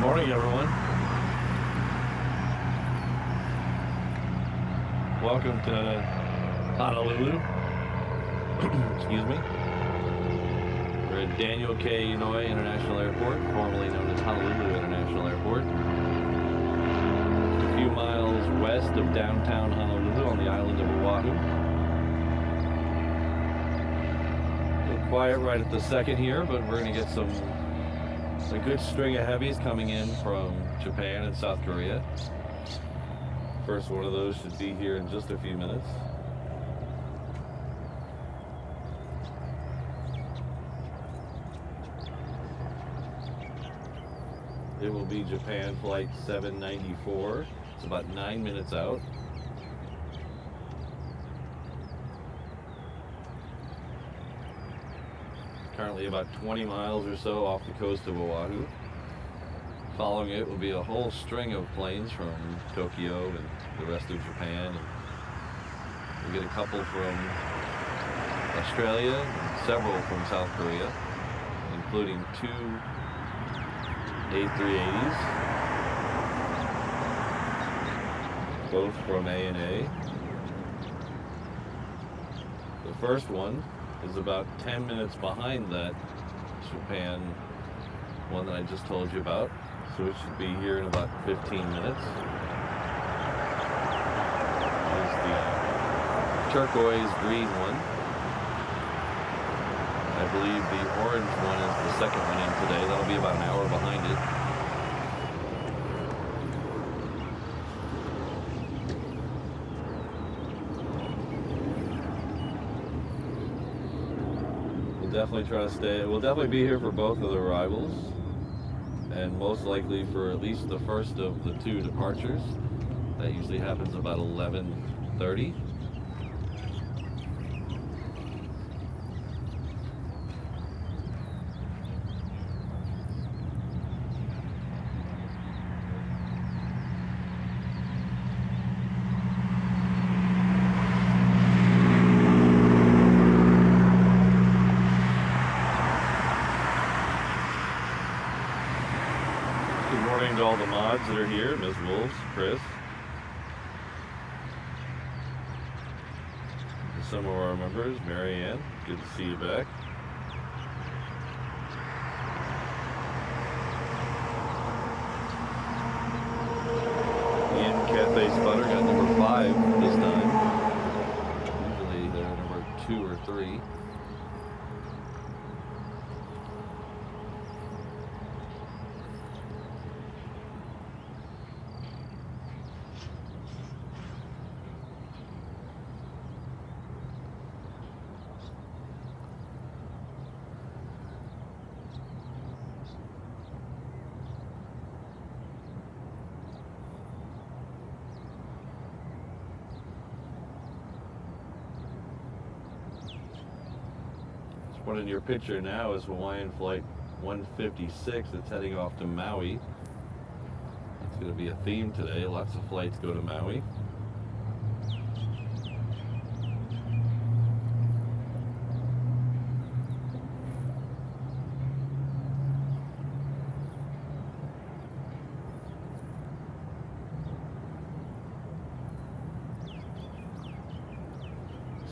morning, everyone. Welcome to Honolulu. Excuse me. We're at Daniel K. Inouye International Airport, formerly known as Honolulu International Airport. Just a few miles west of downtown Honolulu on the island of Oahu. A little quiet right at the second here, but we're going to get a good string of heavies coming in from Japan and South Korea. First one of those should be here in just a few minutes. It will be Japan flight 794. It's about 9 minutes out. Currently about 20 miles or so off the coast of Oahu. Following it will be a whole string of planes from Tokyo and the rest of Japan. And we'll get a couple from Australia and several from South Korea, including two A380s, both from ANA. The first one is about 10 minutes behind that Japan one that I just told you about, so it should be here in about 15 minutes. There's the turquoise green one. I believe the orange one is the second one in today. That'll be about an hour behind it. We'll definitely be here for both of the arrivals, and most likely for at least the first of the two departures. That usually happens about 11:30. To all the mods that are here, Ms. Wolves, Chris, some of our members, Marianne, good to see you back. Ian Cafe Sputter got number 5 this time. Usually they're number 2 or 3. One in your picture now is Hawaiian Flight 156 that's heading off to Maui. That's going to be a theme today. Lots of flights go to Maui.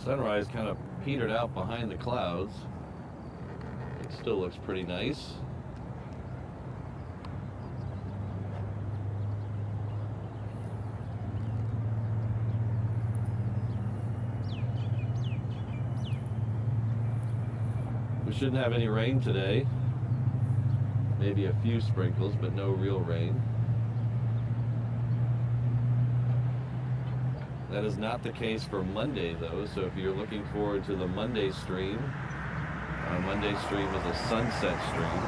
Sunrise kind of petered out behind the clouds. It still looks pretty nice. We shouldn't have any rain today. Maybe a few sprinkles, but no real rain. That is not the case for Monday, though, so if you're looking forward to the Monday stream, our Monday stream is a sunset stream.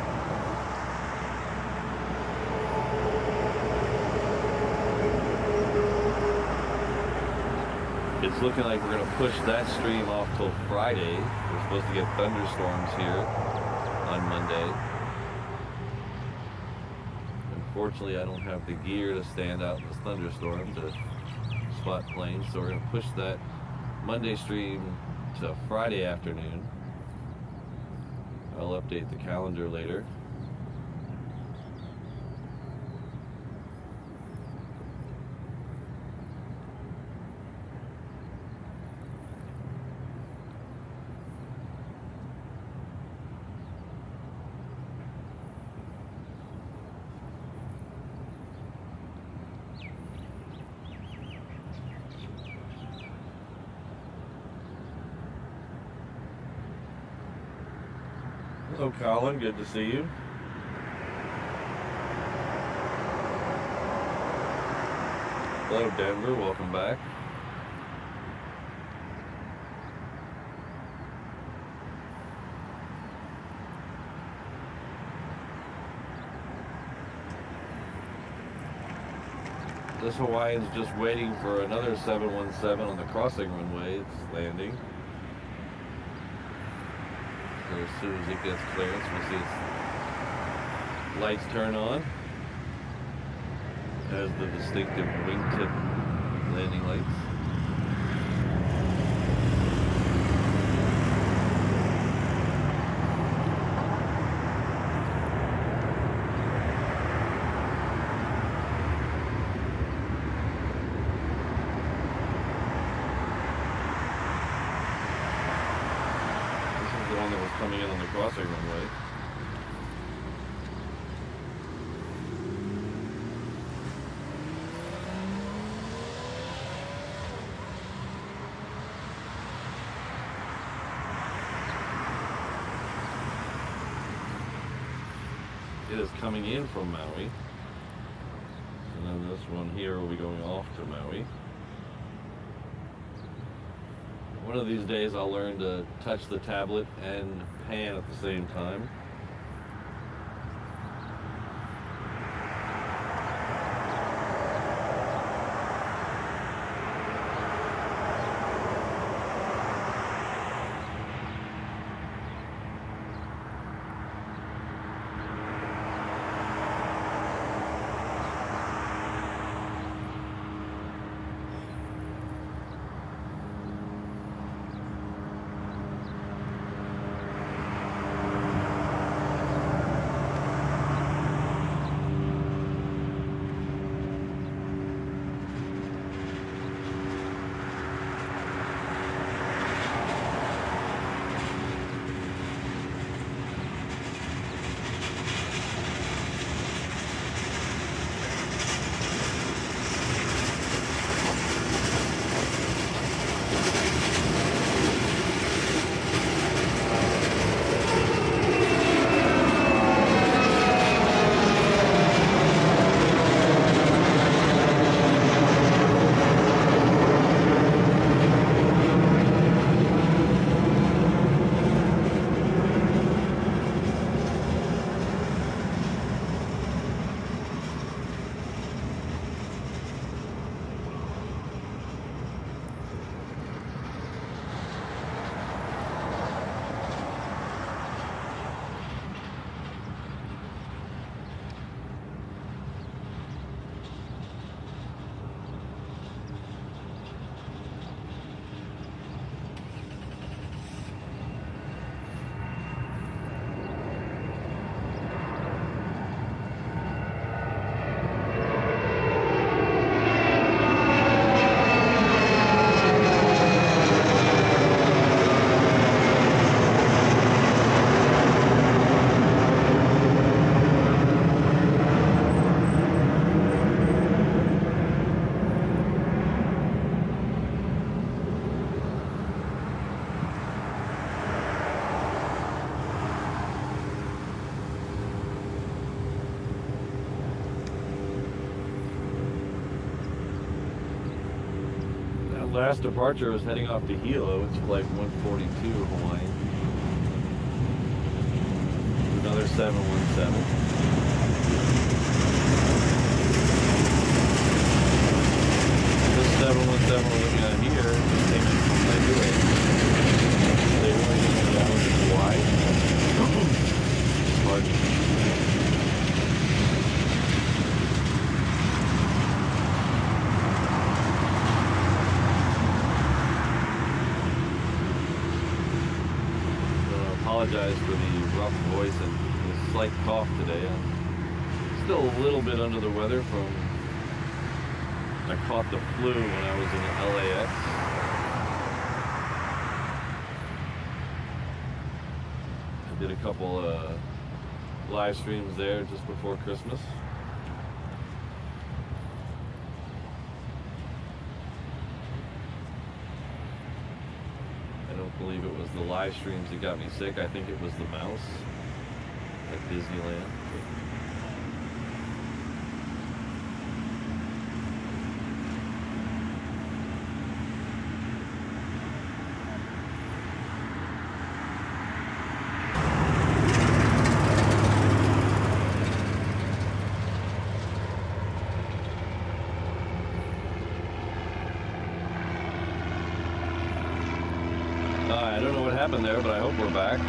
It's looking like we're going to push that stream off till Friday. We're supposed to get thunderstorms here on Monday. Unfortunately, I don't have the gear to stand out in this thunderstorm to spot planes, so we're going to push that Monday stream to Friday afternoon. I'll update the calendar later. Hello, Colin. Good to see you. Hello, Denver. Welcome back. This Hawaiian's just waiting for another 717 on the crossing runway. It's landing. So as soon as it gets clearance, we'll see its lights turn on. As the distinctive wingtip landing lights. The one that was coming in on the crossing runway. It is coming in from Maui, and then this one here will be going off to Maui. One of these days I'll learn to touch the tablet and pan at the same time. Last departure was heading off to Hilo. It's flight 142 Hawaiian. Another 717. This 717 we're looking at here just came in from Nippon. They were going down to Hawaii. Pardon. Apologize for the rough voice and the slight cough today. I'm still a little bit under the weather from I caught the flu when I was in LAX. I did a couple live streams there just before Christmas. I don't believe it was the live streams that got me sick. I think it was the mouse. at Disneyland. I don't know what happened there, but I hope we're back.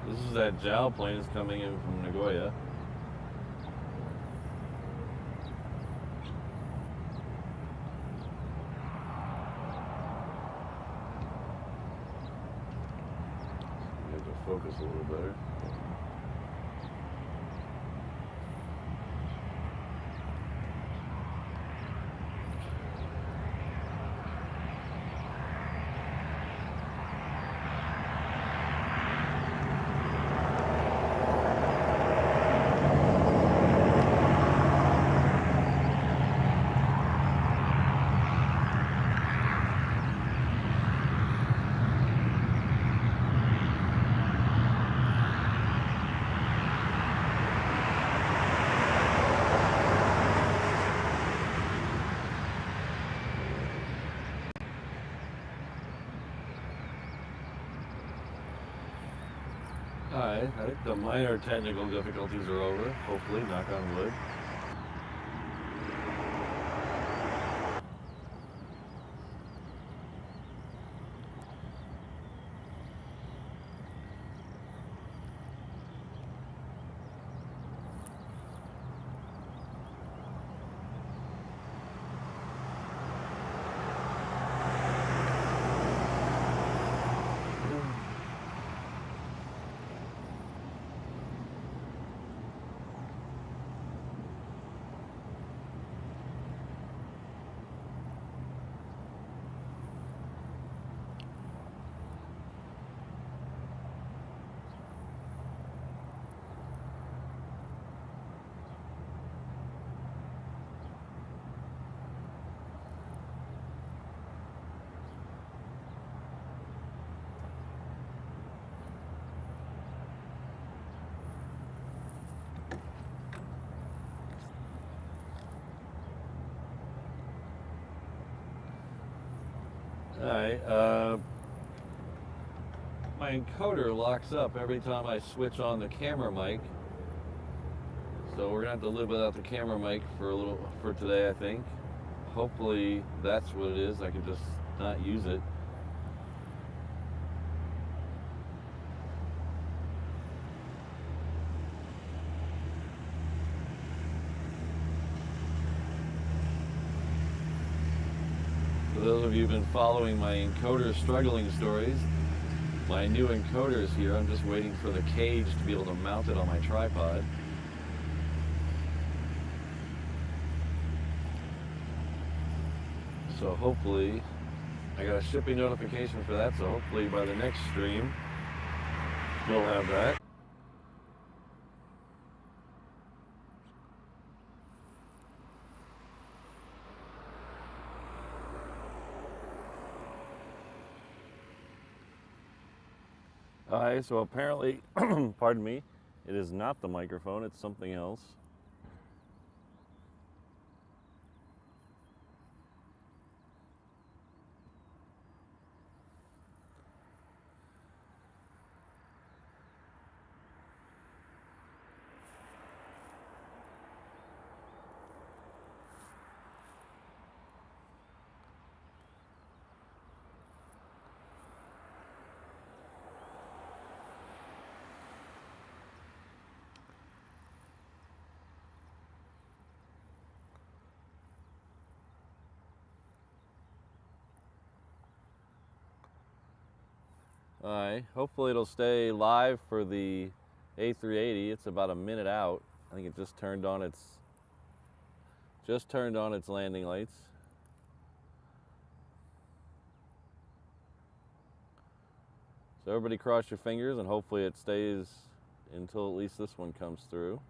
This is that JAL plane is coming in from Nagoya. We have to focus a little better. Alright, I think the minor technical difficulties are over, hopefully, knock on wood. Alright, my encoder locks up every time I switch on the camera mic. So we're gonna have to live without the camera mic for today, I think. Hopefully that's what it is. I can just not use it. For those of you who've been following my encoder struggling stories, my new encoder is here. I'm just waiting for the cage to be able to mount it on my tripod. So hopefully, I got a shipping notification for that, so hopefully by the next stream, we'll have that. Alright, so apparently, pardon me, it is not the microphone, it's something else. Alright, hopefully it'll stay live for the A380. It's about a minute out. I think it just turned on its landing lights. So everybody cross your fingers and hopefully it stays until at least this one comes through.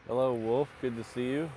Hello, Wolf. Good to see you.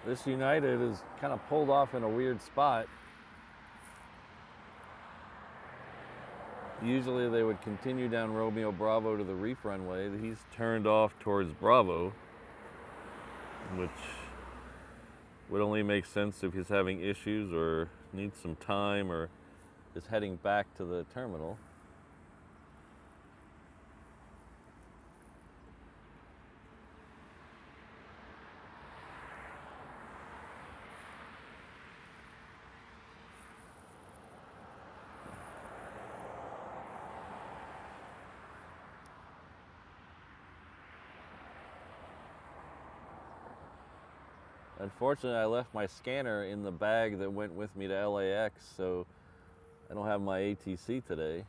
This United is kind of pulled off in a weird spot. Usually they would continue down Romeo Bravo to the Reef runway. He's turned off towards Bravo, which would only make sense if he's having issues or needs some time or is heading back to the terminal. Unfortunately, I left my scanner in the bag that went with me to LAX, so I don't have my ATC today.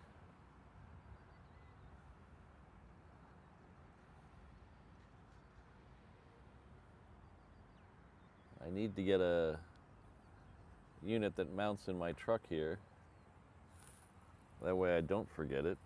I need to get a unit that mounts in my truck here. That way I don't forget it.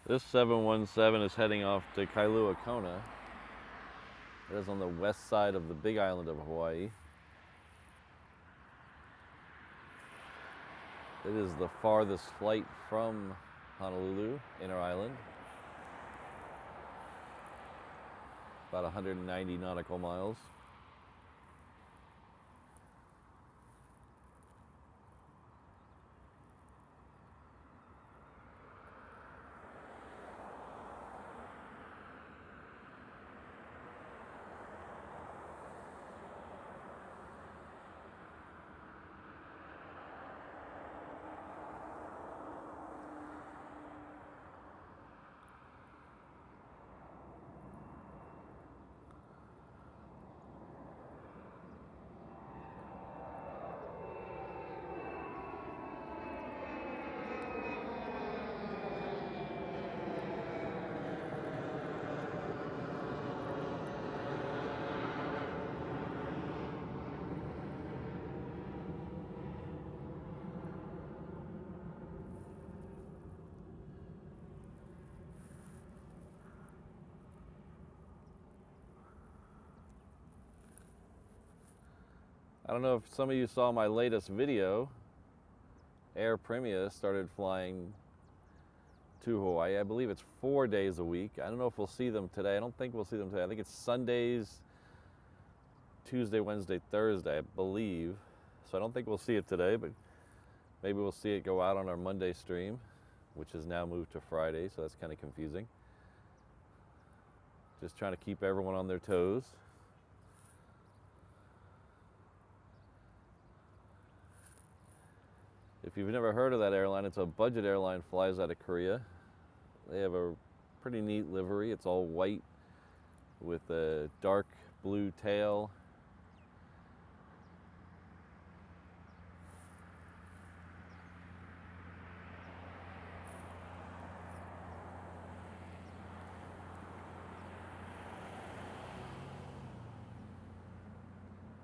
This 717 is heading off to Kailua Kona. It is on the west side of the big island of Hawaii. It is the farthest flight from Honolulu, inner island. About 190 nautical miles. I don't know if some of you saw my latest video. Air Premia started flying to Hawaii. I believe it's 4 days a week. I don't know if we'll see them today. I don't think we'll see them today. I think it's Sundays, Tuesday, Wednesday, Thursday, I believe. So I don't think we'll see it today, but maybe we'll see it go out on our Monday stream, which is now moved to Friday, so that's kind of confusing. Just trying to keep everyone on their toes. If you've never heard of that airline, it's a budget airline, flies out of Korea. They have a pretty neat livery. It's all white with a dark blue tail.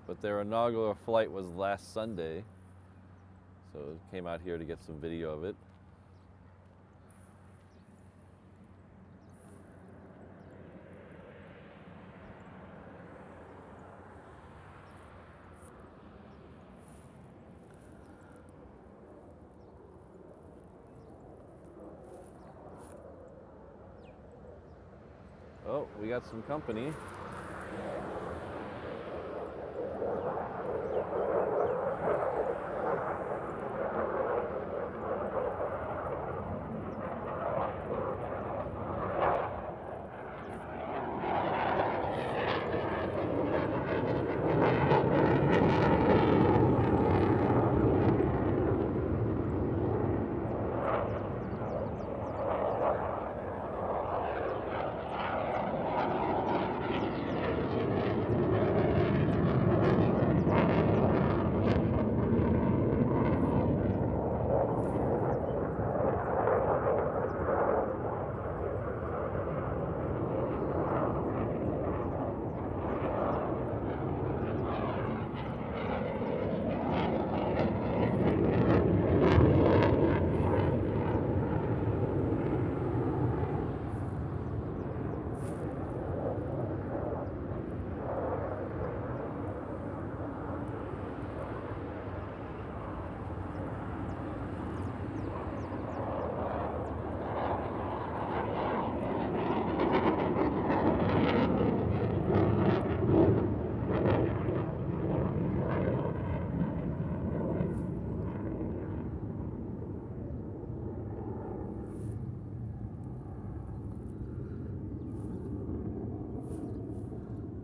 But their inaugural flight was last Sunday. So I came out here to get some video of it. Oh, we got some company.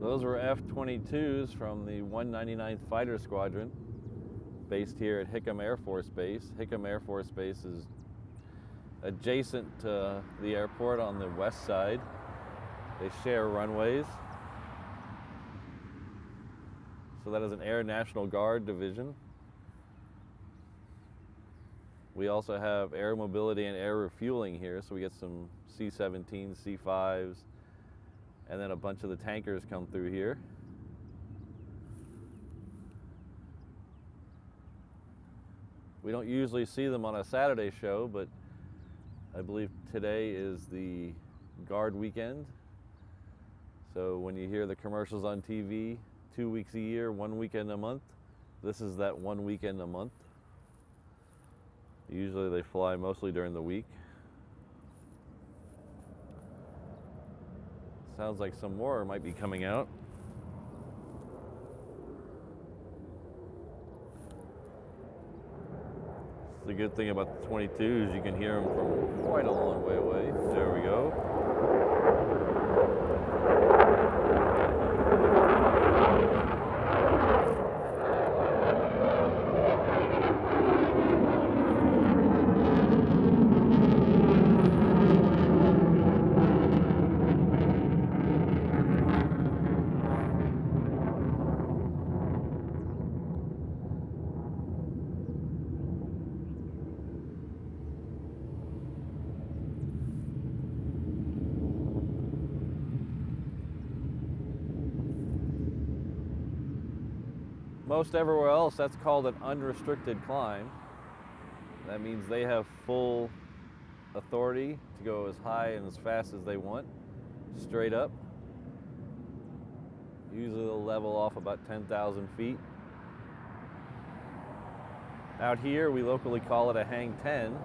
Those were F-22s from the 199th Fighter Squadron, based here at Hickam Air Force Base. Hickam Air Force Base is adjacent to the airport on the west side. They share runways. So that is an Air National Guard division. We also have air mobility and air refueling here, so we get some C-17s, C-5s, and then a bunch of the tankers come through here. We don't usually see them on a Saturday show, but I believe today is the Guard weekend. So when you hear the commercials on TV, 2 weeks a year, 1 weekend a month, this is that 1 weekend a month. Usually they fly mostly during the week. Sounds like some more might be coming out. The good thing about the 22s, you can hear them from quite a long way away. There we go. Most everywhere else, that's called an unrestricted climb. That means they have full authority to go as high and as fast as they want, straight up. Usually they'll level off about 10,000 feet. Out here, we locally call it a hang 10.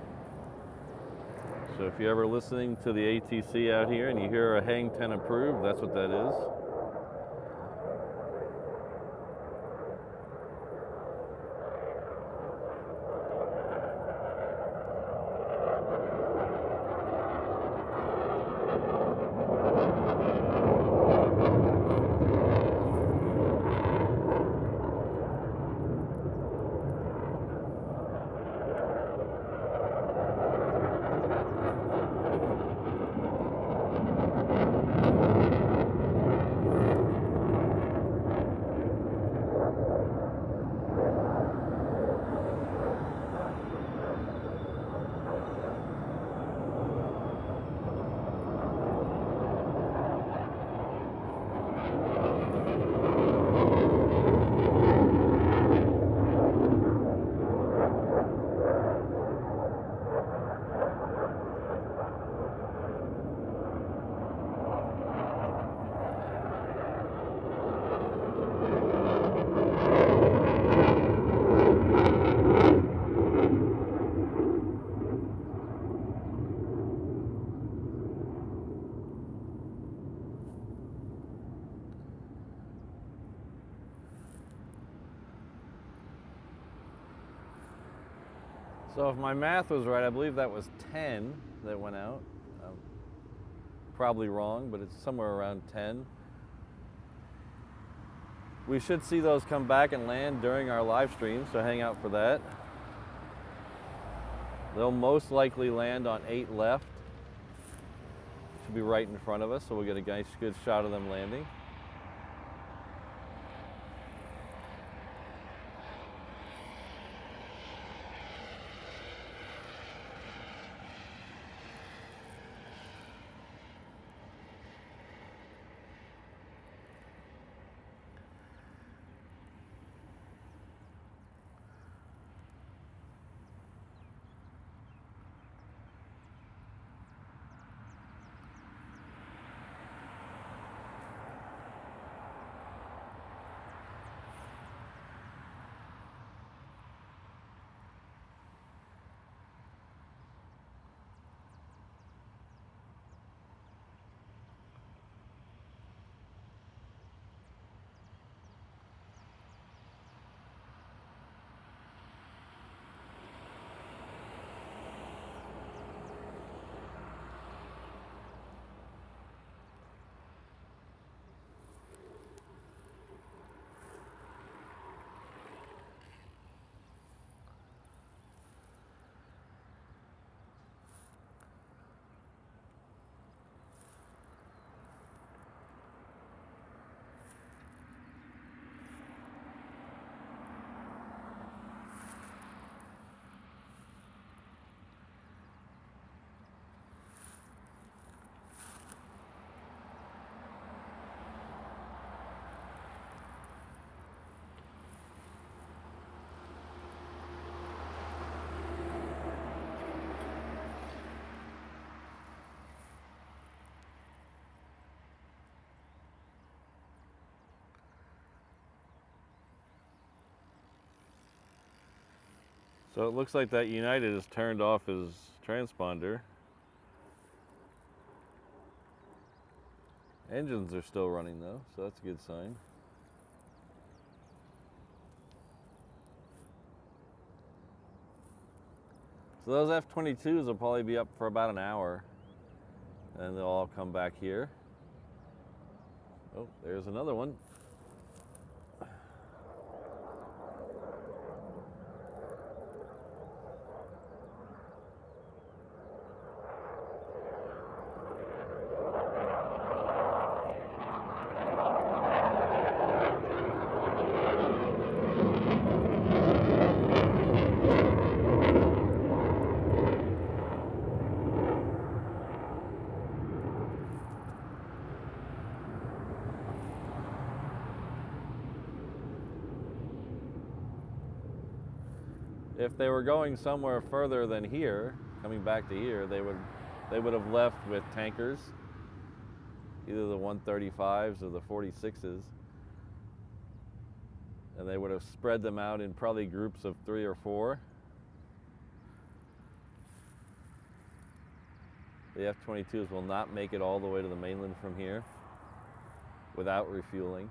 So if you're ever listening to the ATC out here and you hear a hang 10 approved, that's what that is. So if my math was right, I believe that was 10 that went out. Probably wrong, but it's somewhere around 10. We should see those come back and land during our live stream, so hang out for that. They'll most likely land on 8 left. Should be right in front of us, so we'll get a nice good shot of them landing. So it looks like that United has turned off his transponder. Engines are still running though, so that's a good sign. So those F-22s will probably be up for about an hour, and they'll all come back here. Oh, there's another one. If they were going somewhere further than here, coming back to here, they would have left with tankers, either the 135s or the 46s, and they would have spread them out in probably groups of 3 or 4. The F-22s will not make it all the way to the mainland from here without refueling.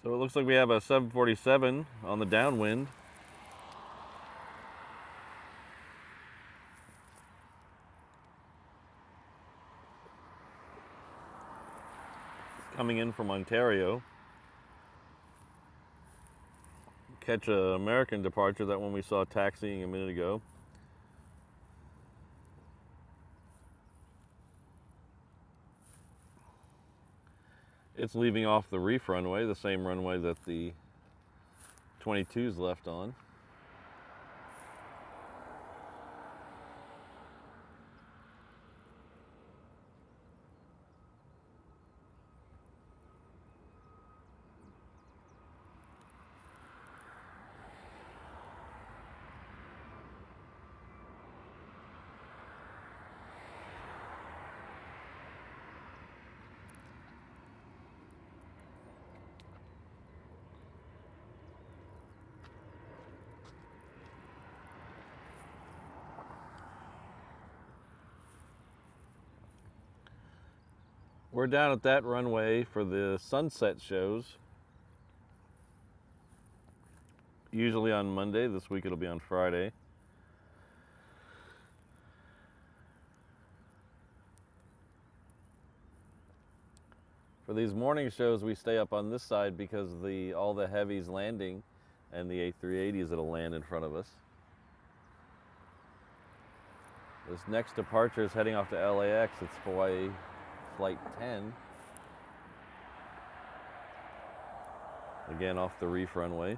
So it looks like we have a 747 on the downwind. Coming in from Ontario. Catch an American departure, that one we saw taxiing a minute ago. It's leaving off the Reef runway, the same runway that the 22's left on. We're down at that runway for the sunset shows. Usually on Monday. This week it'll be on Friday. For these morning shows, we stay up on this side because all the heavies landing and the A380s that'll land in front of us. This next departure is heading off to LAX. It's Hawaii Flight 10. Again, off the Reef runway.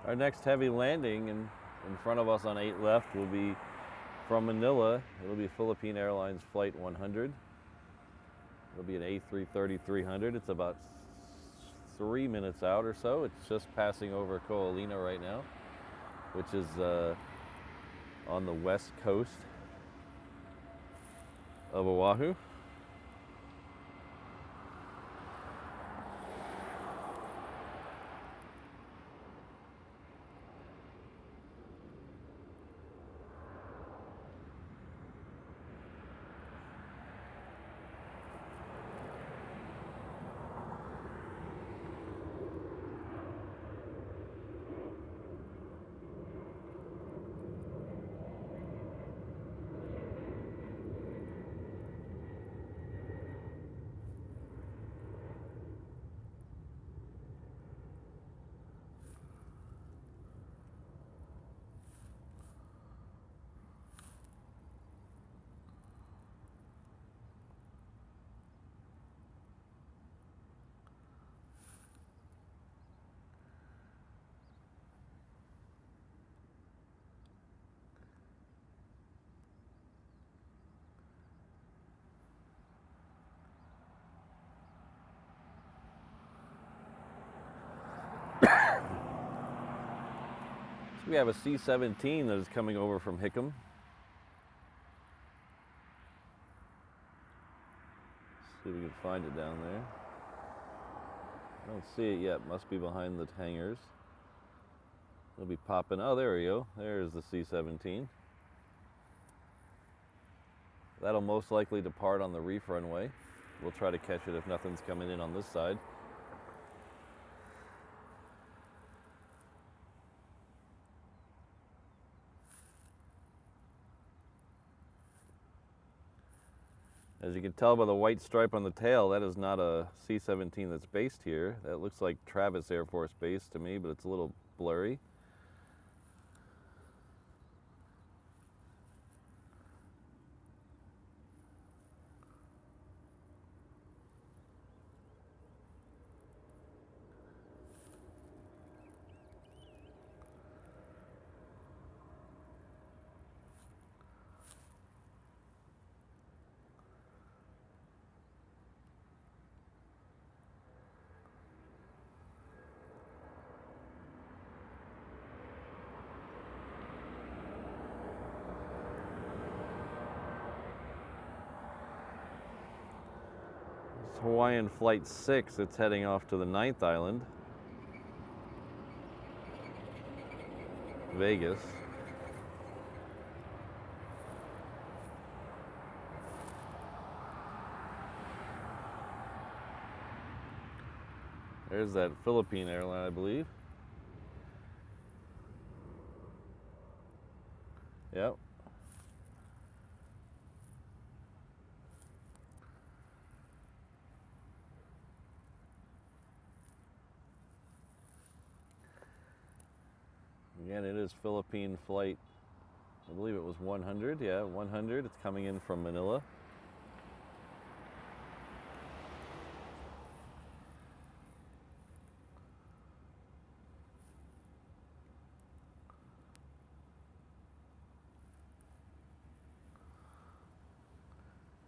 Our next heavy landing in front of us on 8 left will be from Manila. It'll be Philippine Airlines Flight 100. It'll be an A330-300. It's about 3 minutes out or so. It's just passing over Ko'olina right now, which is on the west coast of Oahu. We have a C-17 that is coming over from Hickam. See if we can find it down there. I don't see it yet. Must be behind the hangars. It'll be popping. Oh, there we go. There's the C-17. That'll most likely depart on the Reef runway. We'll try to catch it if nothing's coming in on this side. As you can tell by the white stripe on the tail, that is not a C-17 that's based here. That looks like Travis Air Force Base to me, but it's a little blurry. Hawaiian Flight 6, it's heading off to the 9th island, Vegas. There's that Philippine airline, I believe. Yep. Again, it is Philippine flight, I believe it was 100, yeah, 100. It's coming in from Manila.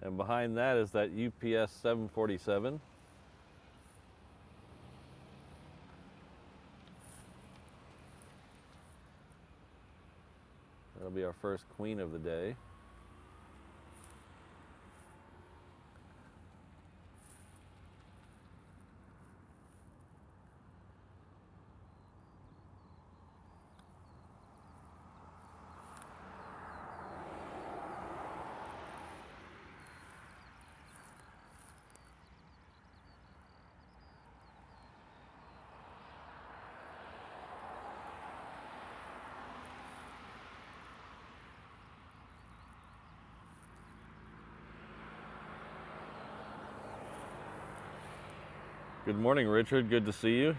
And behind that is that UPS 747. That'll be our first queen of the day. Good morning, Richard. Good to see you.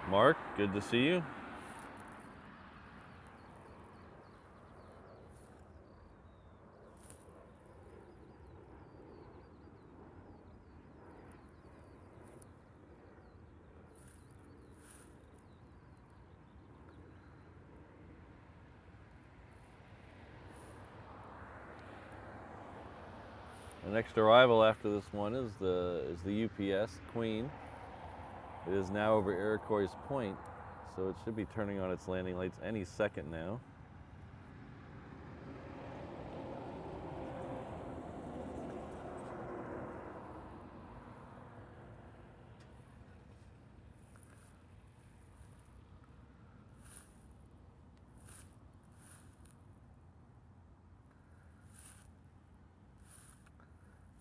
Mark, good to see you. The next arrival after this one is the UPS Queen. It is now over Iroquois Point, so it should be turning on its landing lights any second now.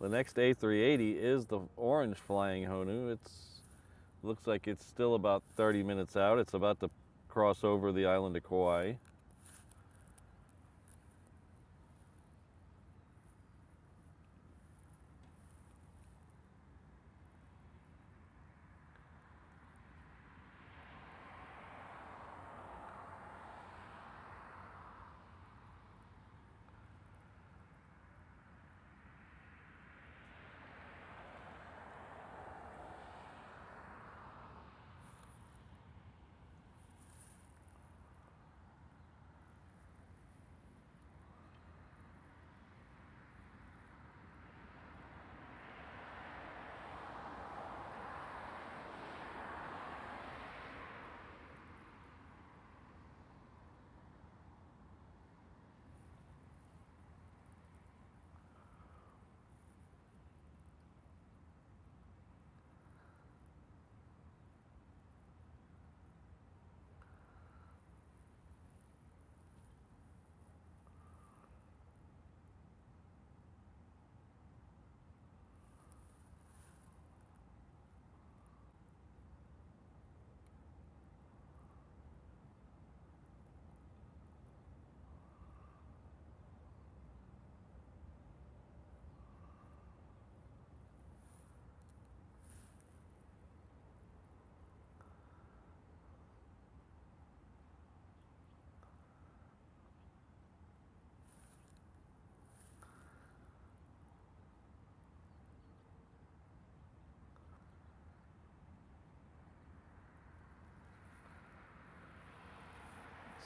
The next A380 is the orange flying Honu. Looks like it's still about 30 minutes out. It's about to cross over the island of Kauai.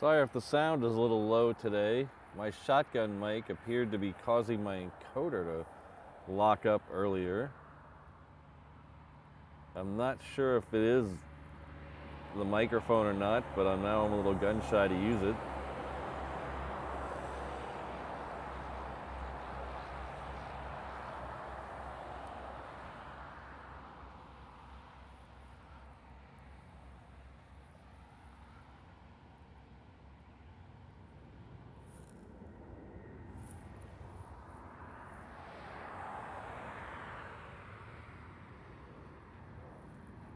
Sorry if the sound is a little low today. My shotgun mic appeared to be causing my encoder to lock up earlier. I'm not sure if it is the microphone or not, but I'm a little gun shy to use it.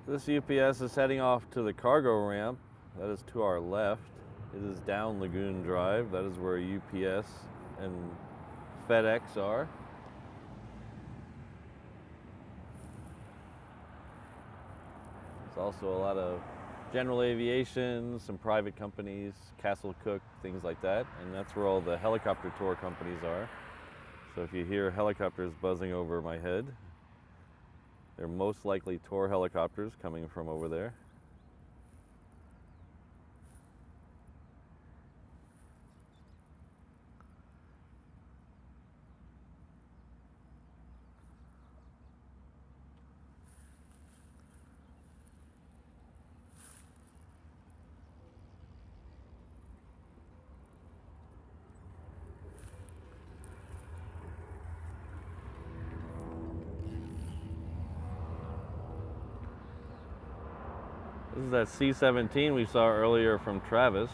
This UPS is heading off to the cargo ramp. That is to our left. It is down Lagoon Drive. That is where UPS and FedEx are. There's also a lot of general aviation, some private companies, Castle Cook, things like that. And that's where all the helicopter tour companies are. So if you hear helicopters buzzing over my head, they're most likely tour helicopters coming from over there. This is that C-17 we saw earlier from Travis.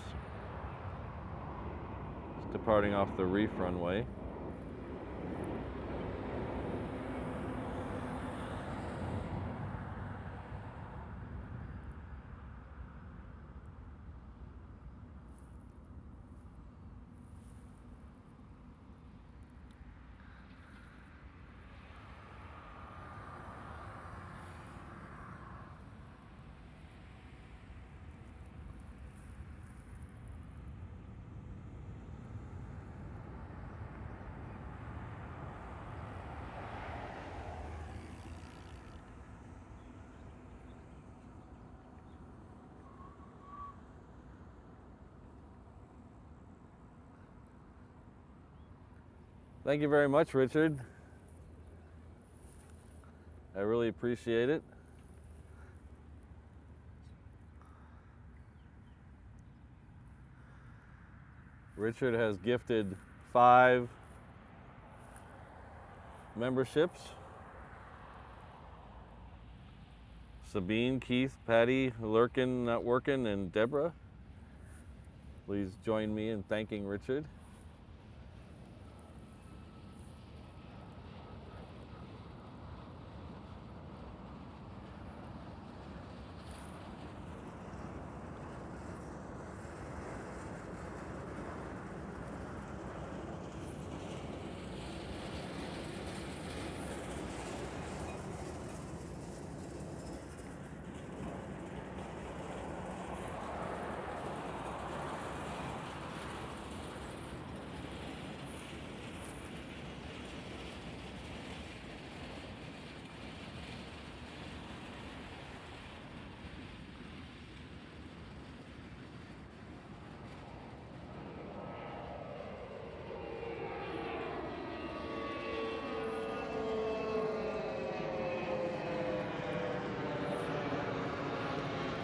It's departing off the Reef runway. Thank you very much, Richard. really appreciate it. Richard has gifted 5 memberships. Sabine, Keith, Patty, Lurkin, Not Workin, and Deborah. Please join me in thanking Richard.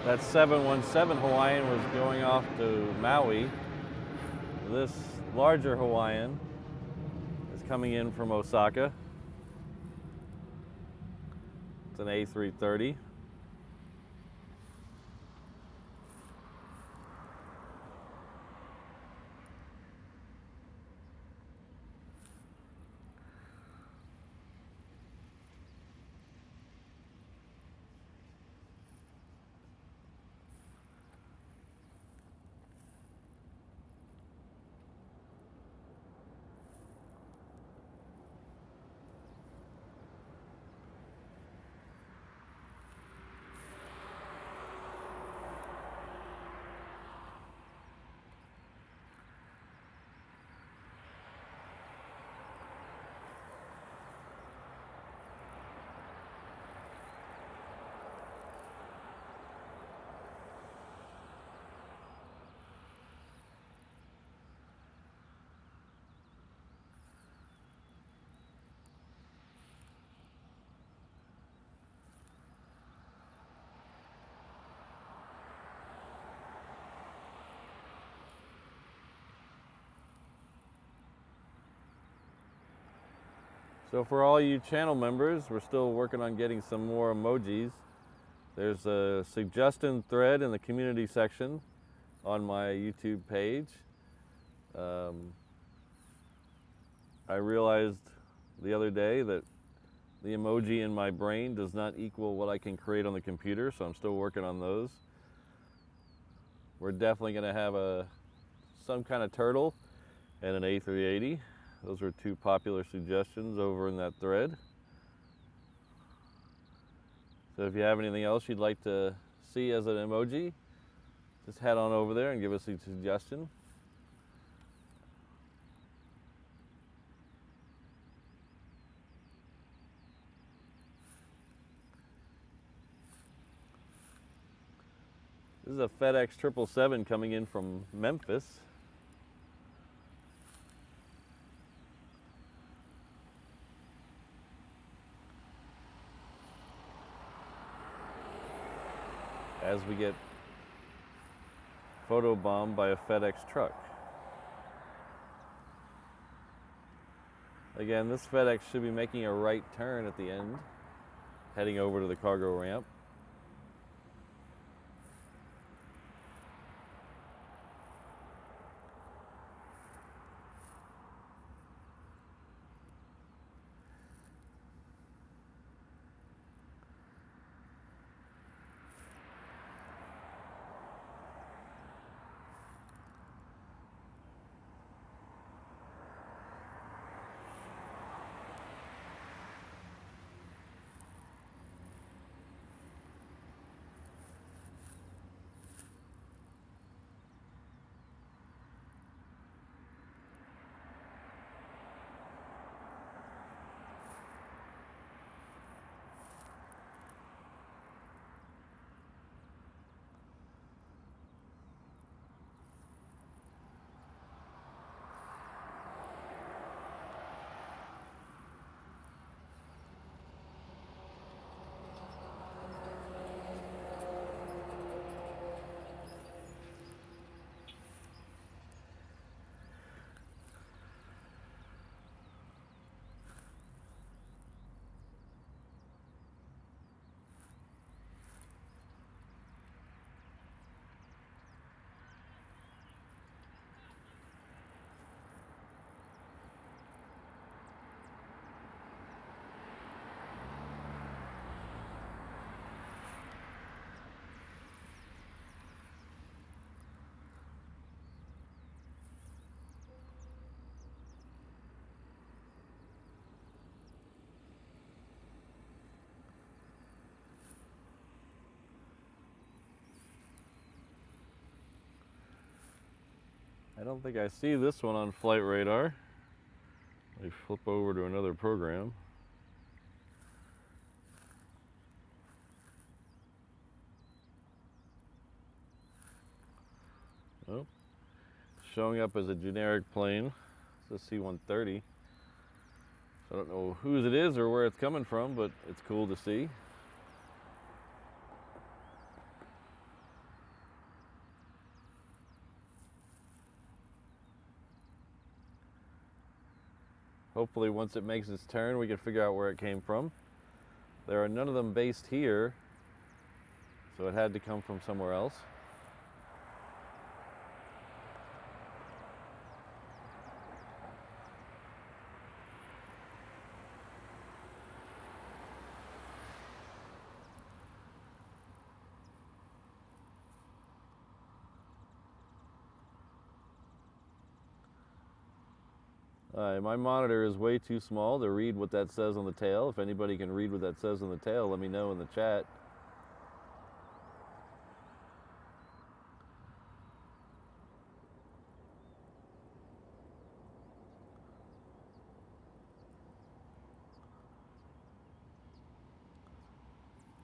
That 717 Hawaiian was going off to Maui. This larger Hawaiian is coming in from Osaka. It's an A330. So for all you channel members, we're still working on getting some more emojis. There's a suggestion thread in the community section on my YouTube page. I realized the other day that the emoji in my brain does not equal what I can create on the computer, so I'm still working on those. We're definitely going to have some kind of turtle and an A380. Those are 2 popular suggestions over in that thread. So if you have anything else you'd like to see as an emoji, just head on over there and give us a suggestion. This is a FedEx 777 coming in from Memphis. As we get photobombed by a FedEx truck. Again, this FedEx should be making a right turn at the end, heading over to the cargo ramp. I don't think I see this one on flight radar. Let me flip over to another program. Oh, showing up as a generic plane. It's a C-130. So I don't know whose it is or where it's coming from, but it's cool to see. Hopefully once it makes its turn, we can figure out where it came from. There are none of them based here, so it had to come from somewhere else. My monitor is way too small to read what that says on the tail. If anybody can read what that says on the tail, let me know in the chat.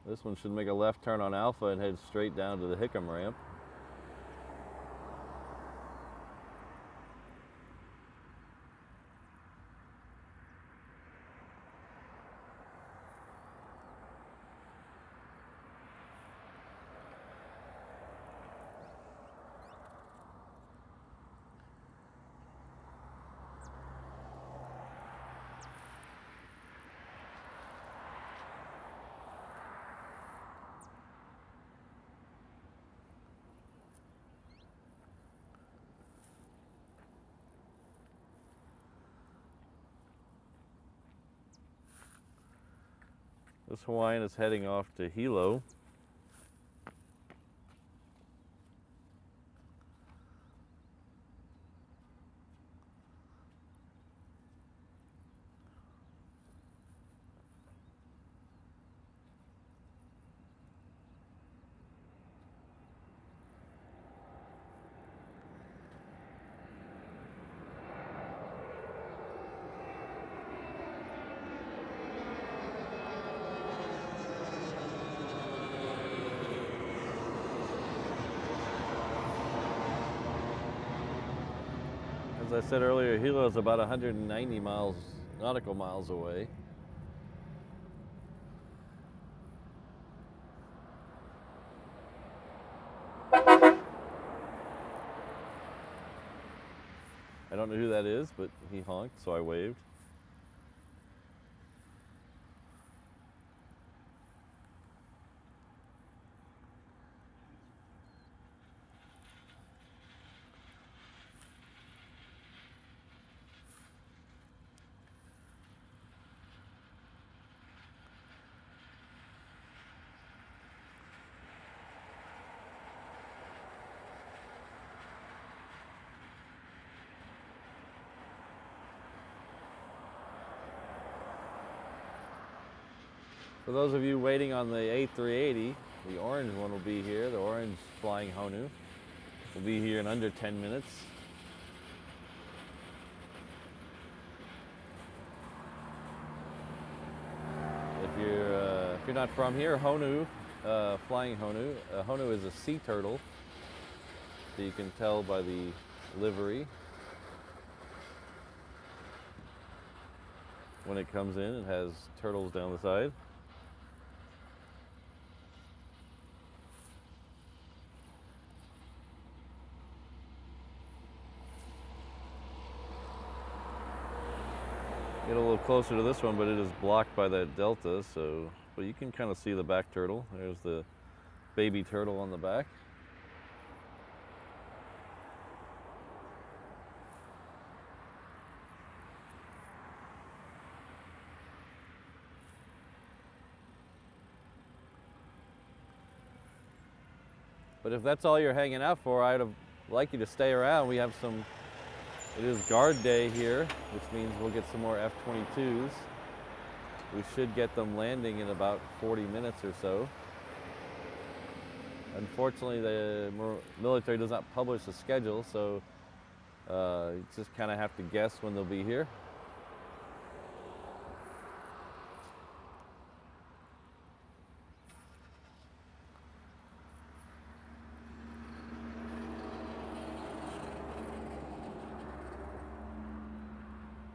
This one should make a left turn on Alpha and head straight down to the Hickam ramp. This Hawaiian is heading off to Hilo. As I said earlier, Hilo is about 190 nautical miles away. I don't know who that is, but he honked, so I waved. For those of you waiting on the A380, the orange one will be here. The orange flying Honu will be here in under 10 minutes. If you're not from here, Honu, flying Honu. Honu is a sea turtle, so you can tell by the livery. When it comes in, it has turtles down the side. Get a little closer to this one, but it is blocked by that delta, so, but you can kind of see the back turtle. There's the baby turtle on the back. But if that's all you're hanging out for, I'd have liked you to stay around. We have some. It is guard day here, which means we'll get some more F-22s. We should get them landing in about 40 minutes or so. Unfortunately, the military does not publish a schedule, so You just kind of have to guess when they'll be here.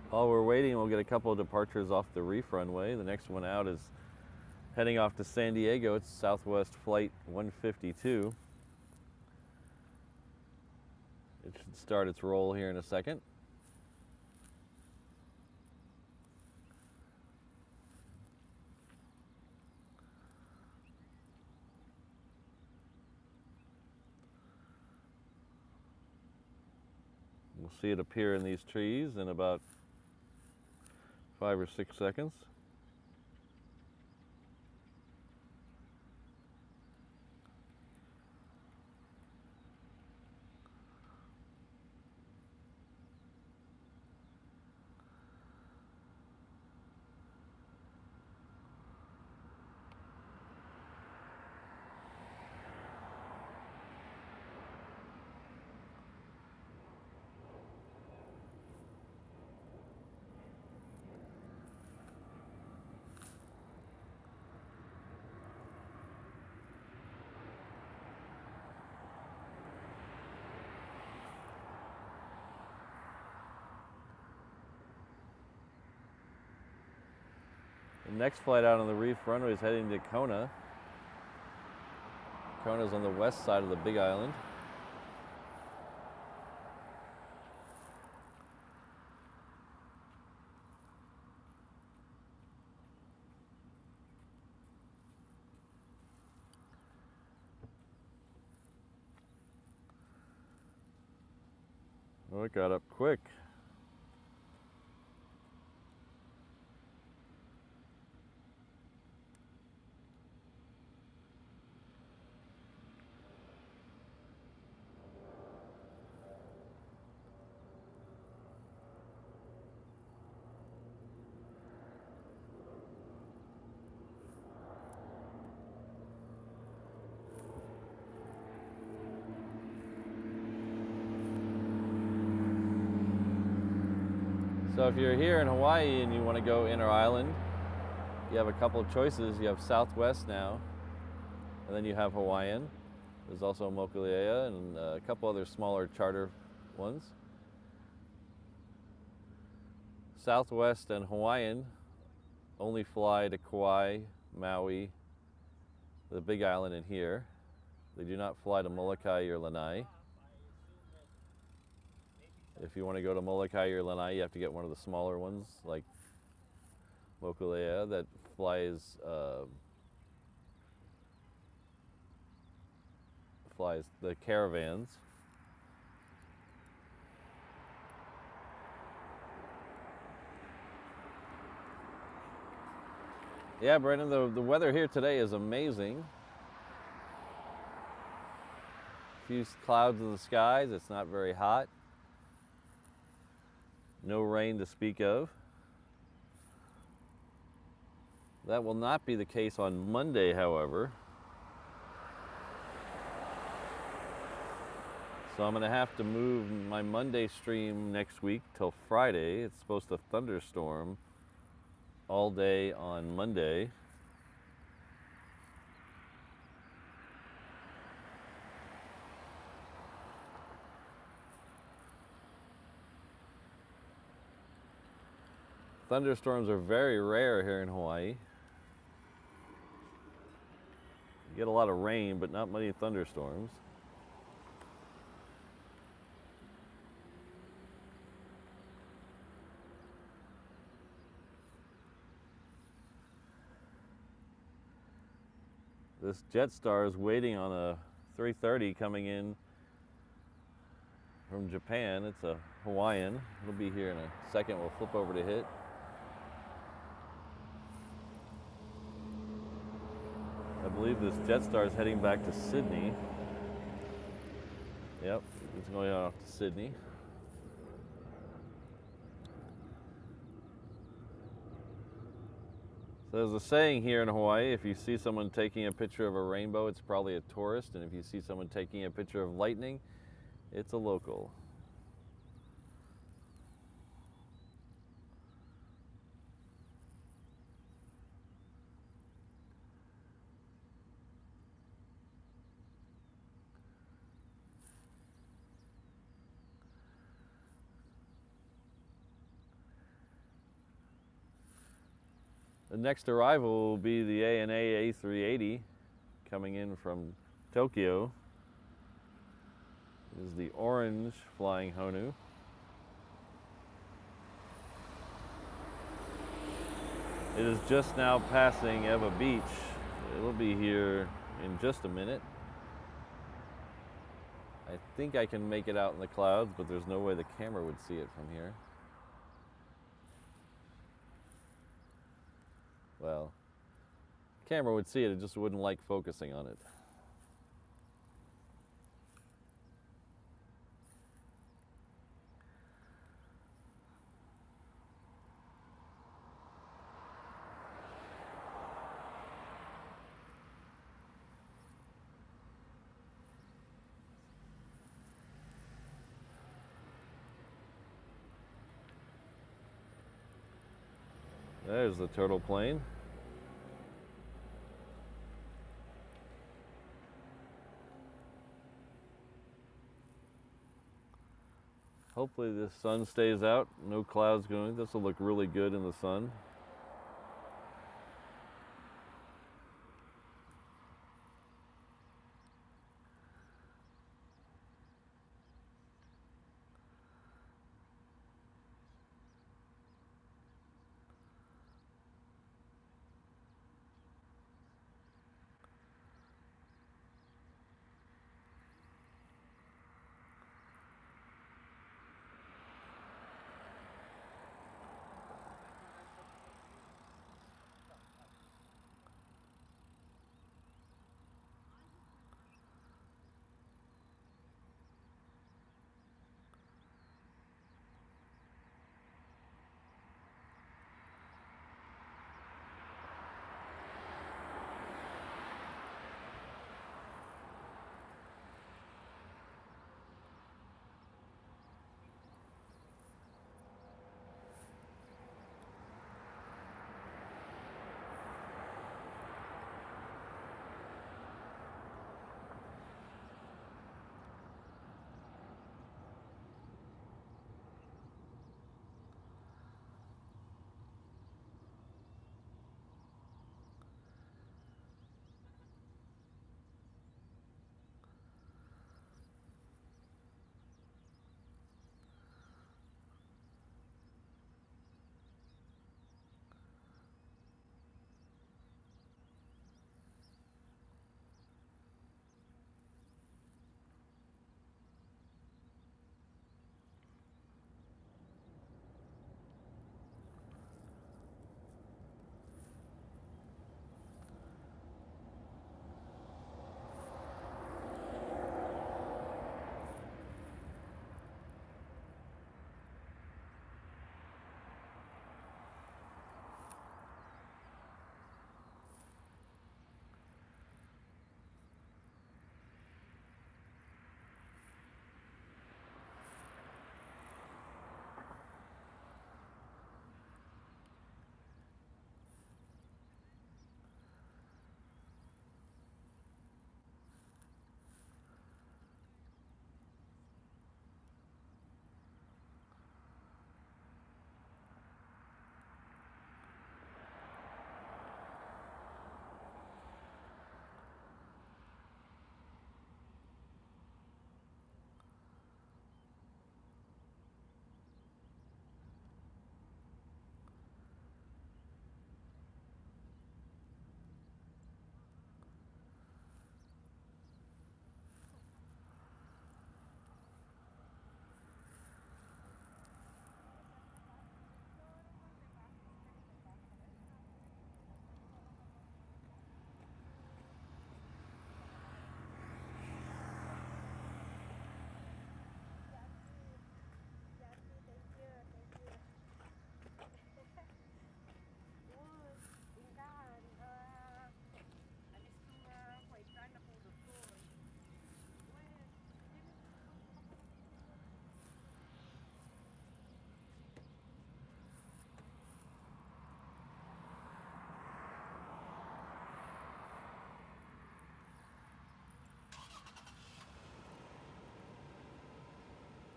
While we're waiting, we'll get a couple of departures off the Reef runway. The next one out is heading off to San Diego. It's Southwest Flight 152. It should start its roll here in a second. We'll see it appear in these trees in about 5 or 6 seconds. The next flight out on the Reef runway is heading to Kona. Kona's on the west side of the Big Island. Oh, it got up quick. So if you're here in Hawaii and you want to go inter-island, you have a couple of choices. You have Southwest now, and then you have Hawaiian. There's also Mokuleia and a couple other smaller charter ones. Southwest and Hawaiian only fly to Kauai, Maui, the Big Island in here. They do not fly to Molokai or Lanai. If you want to go to Molokai or Lanai, you have to get one of the smaller ones, like Mokuleia, that flies the caravans. Yeah, Brandon, the weather here today is amazing. A few clouds in the skies. It's not very hot. No rain to speak of. That will not be the case on Monday, however. So I'm going to have to move my Monday stream next week till Friday. It's supposed to thunderstorm all day on Monday. Thunderstorms are very rare here in Hawaii. You get a lot of rain, but not many thunderstorms. This Jetstar is waiting on a 330 coming in from Japan. It's a Hawaiian. It'll be here in a second. We'll flip over to hit. I believe this Jetstar is heading back to Sydney. Yep, it's going off to Sydney. So there's a saying here in Hawaii, if you see someone taking a picture of a rainbow, it's probably a tourist, and if you see someone taking a picture of lightning, it's a local. The next arrival will be the ANA A380 coming in from Tokyo. This is the orange flying Honu. It is just now passing Eva Beach. It'll be here in just a minute. I think I can make it out in the clouds, but there's no way the camera would see it from here. Well, the camera would see it, it just wouldn't like focusing on it. There's the turtle plane. Hopefully the sun stays out, no clouds going. This will look really good in the sun.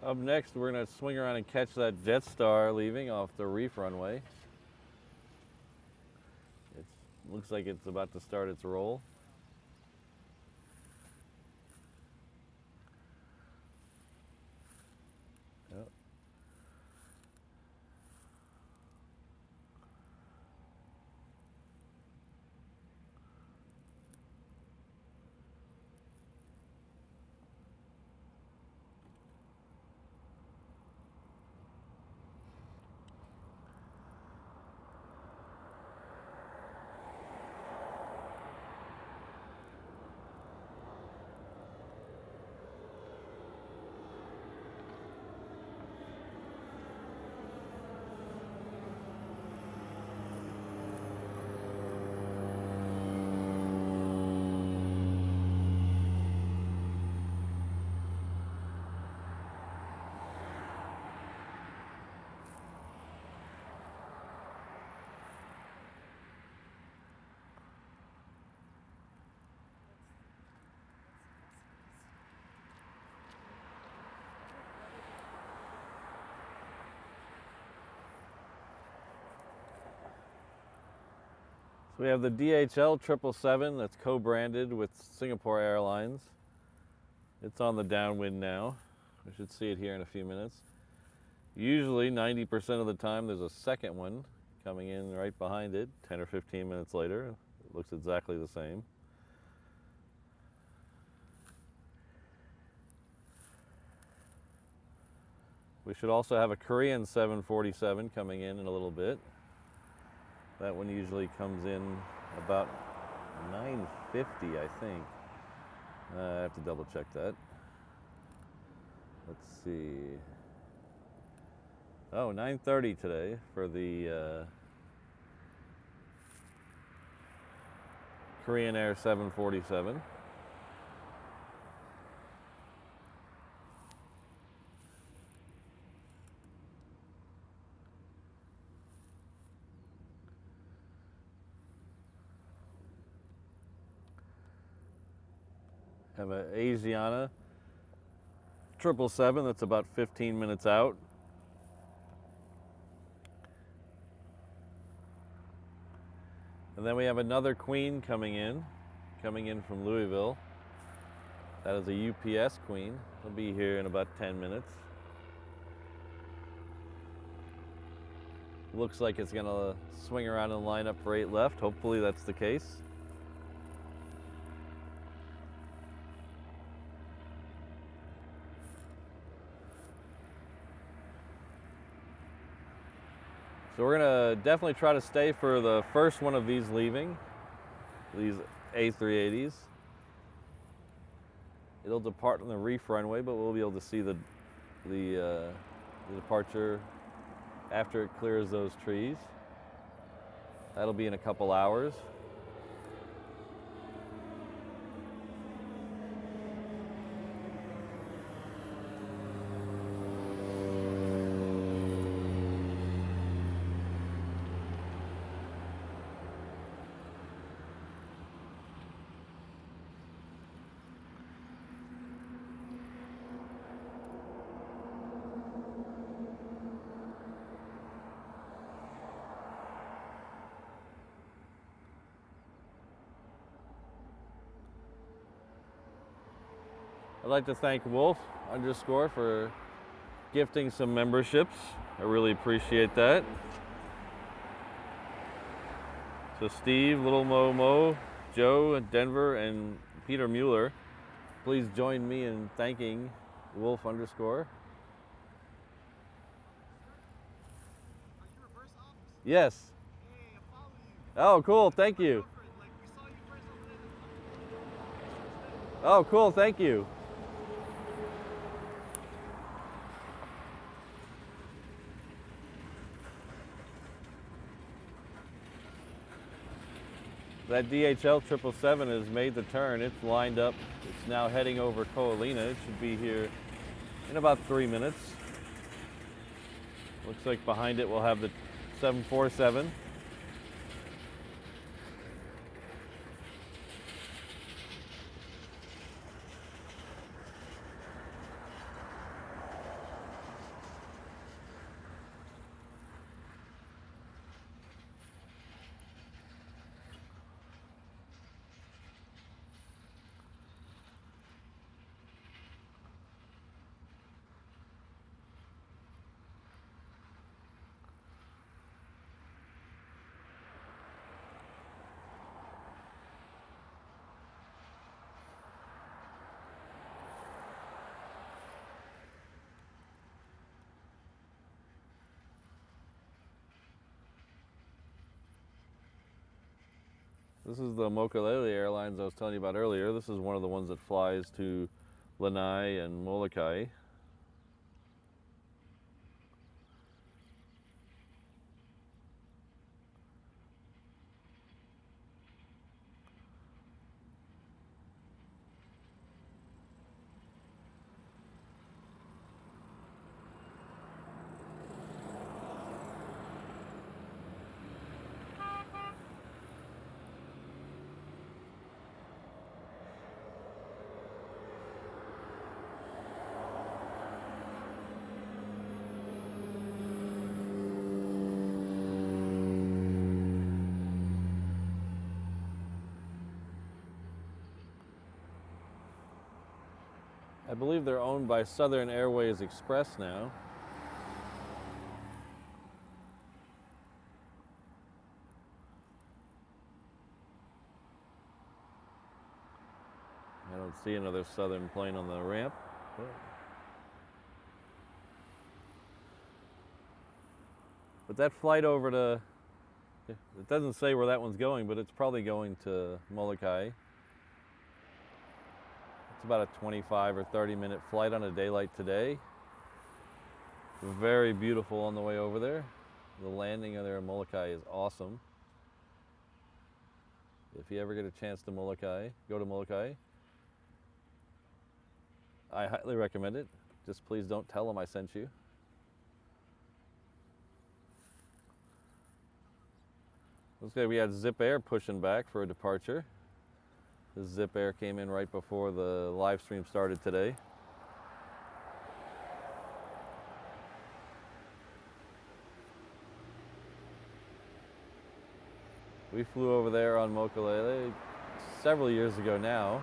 Up next, we're going to swing around and catch that Jetstar leaving off the Reef runway. Looks like it's about to start its roll. Yep. So we have the DHL 777 that's co-branded with Singapore Airlines. It's on the downwind now. We should see it here in a few minutes. Usually 90% of the time there's a second one coming in right behind it, 10 or 15 minutes later. It looks exactly the same. We should also have a Korean 747 coming in a little bit. That one usually comes in about 9:50, I think. I have to double check that. Let's see. Oh, 9:30 today for the Korean Air 747. Have an Asiana 777 that's about 15 minutes out. And then we have another Queen coming in from Louisville. That is a UPS Queen. It'll be here in about 10 minutes. Looks like it's gonna swing around and line up for 8 left. Hopefully that's the case. So we're gonna definitely try to stay for the first one of these leaving, these A380s. It'll depart on the Reef runway, but we'll be able to see the departure after it clears those trees. That'll be in a couple hours. I'd like to thank Wolf _ for gifting some memberships. I really appreciate that. So Steve, Little Mo, Joe, Denver, and Peter Mueller, please join me in thanking Wolf _ Are you reverse ops? Yes. Hey, I follow you. Oh, cool. Thank you. Like, we saw you first over there. Oh, cool. Thank you. That DHL 777 has made the turn. It's lined up. It's now heading over Ko'olina. It should be here in about 3 minutes. Looks like behind it we'll have the 747. This is the Mokulele Airlines I was telling you about earlier. This is one of the ones that flies to Lanai and Molokai. I believe they're owned by Southern Airways Express now. I don't see another Southern plane on the ramp. But that flight over to, it doesn't say where that one's going, but it's probably going to Molokai. It's about a 25 or 30-minute flight on a day like today. Very beautiful on the way over there. The landing there in Molokai is awesome. If you ever get a chance to Molokai, go to Molokai. I highly recommend it. Just please don't tell them I sent you. Okay, we had Zip Air pushing back for a departure. The Zip Air came in right before the live stream started today. We flew over there on Mokulele several years ago now.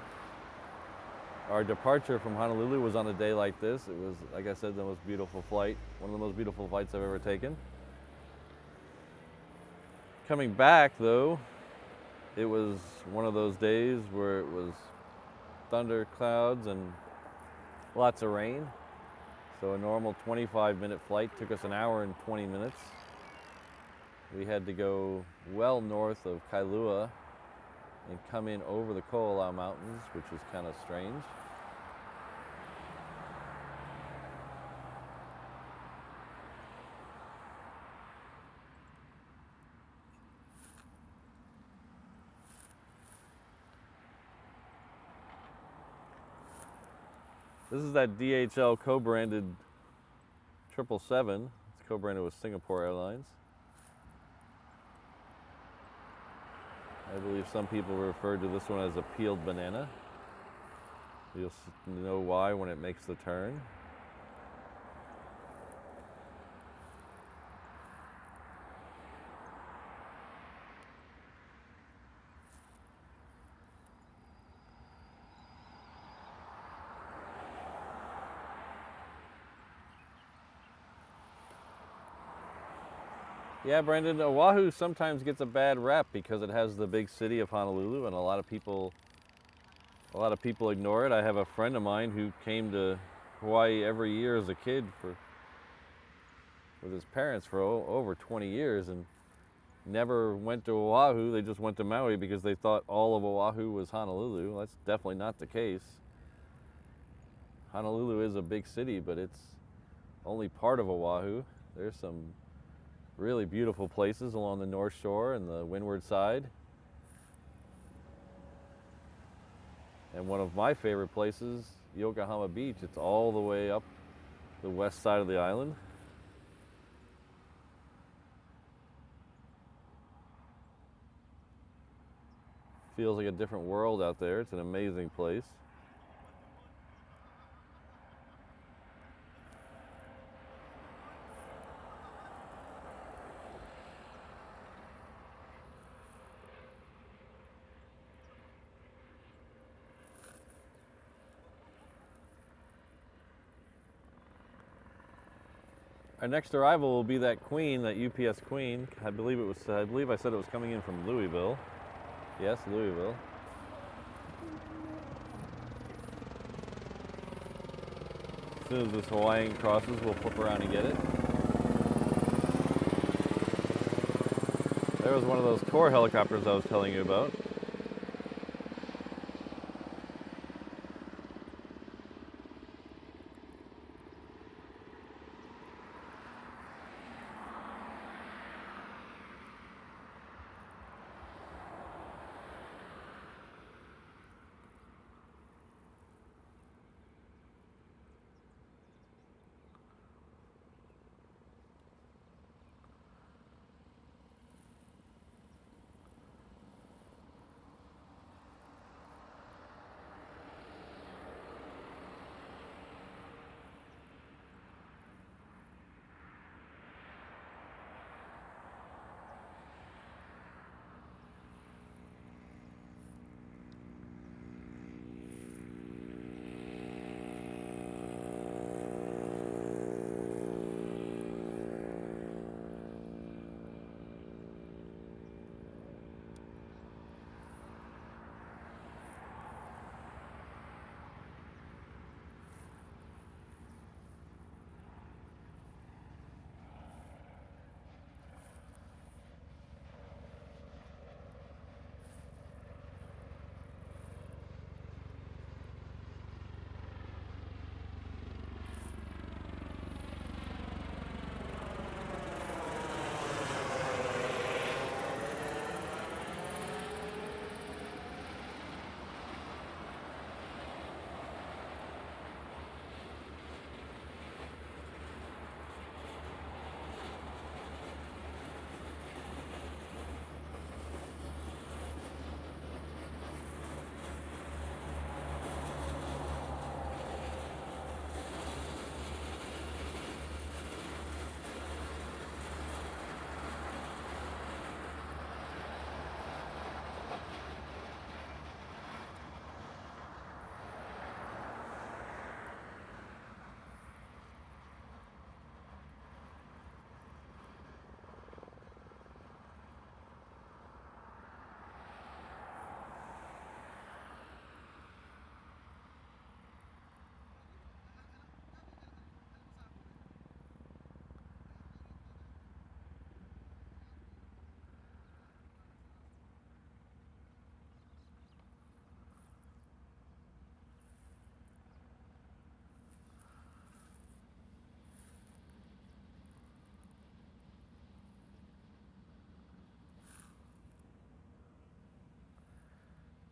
Our departure from Honolulu was on a day like this. It was, like I said, the most beautiful flight, one of the most beautiful flights I've ever taken. Coming back though, it was one of those days where it was thunder clouds and lots of rain. So a normal 25-minute flight took us an hour and 20 minutes. We had to go well north of Kailua and come in over the Ko'olau Mountains, which was kind of strange. This is that DHL co-branded 777. It's co-branded with Singapore Airlines. I believe some people referred to this one as a peeled banana. You'll know why when it makes the turn. Yeah, Brandon, Oahu sometimes gets a bad rap because it has the big city of Honolulu, and a lot of people ignore it. I have a friend of mine who came to Hawaii every year as a kid with his parents for over 20 years and never went to Oahu. They just went to Maui because they thought all of Oahu was Honolulu. That's definitely not the case. Honolulu is a big city, but it's only part of Oahu. There's some really beautiful places along the North Shore and the windward side. And one of my favorite places, Yokohama Beach. It's all the way up the west side of the island. Feels like a different world out there. It's an amazing place. Our next arrival will be that Queen, that UPS Queen. I believe I said it was coming in from Louisville. Yes, Louisville. As soon as this Hawaiian crosses, we'll flip around and get it. There was one of those tour helicopters I was telling you about.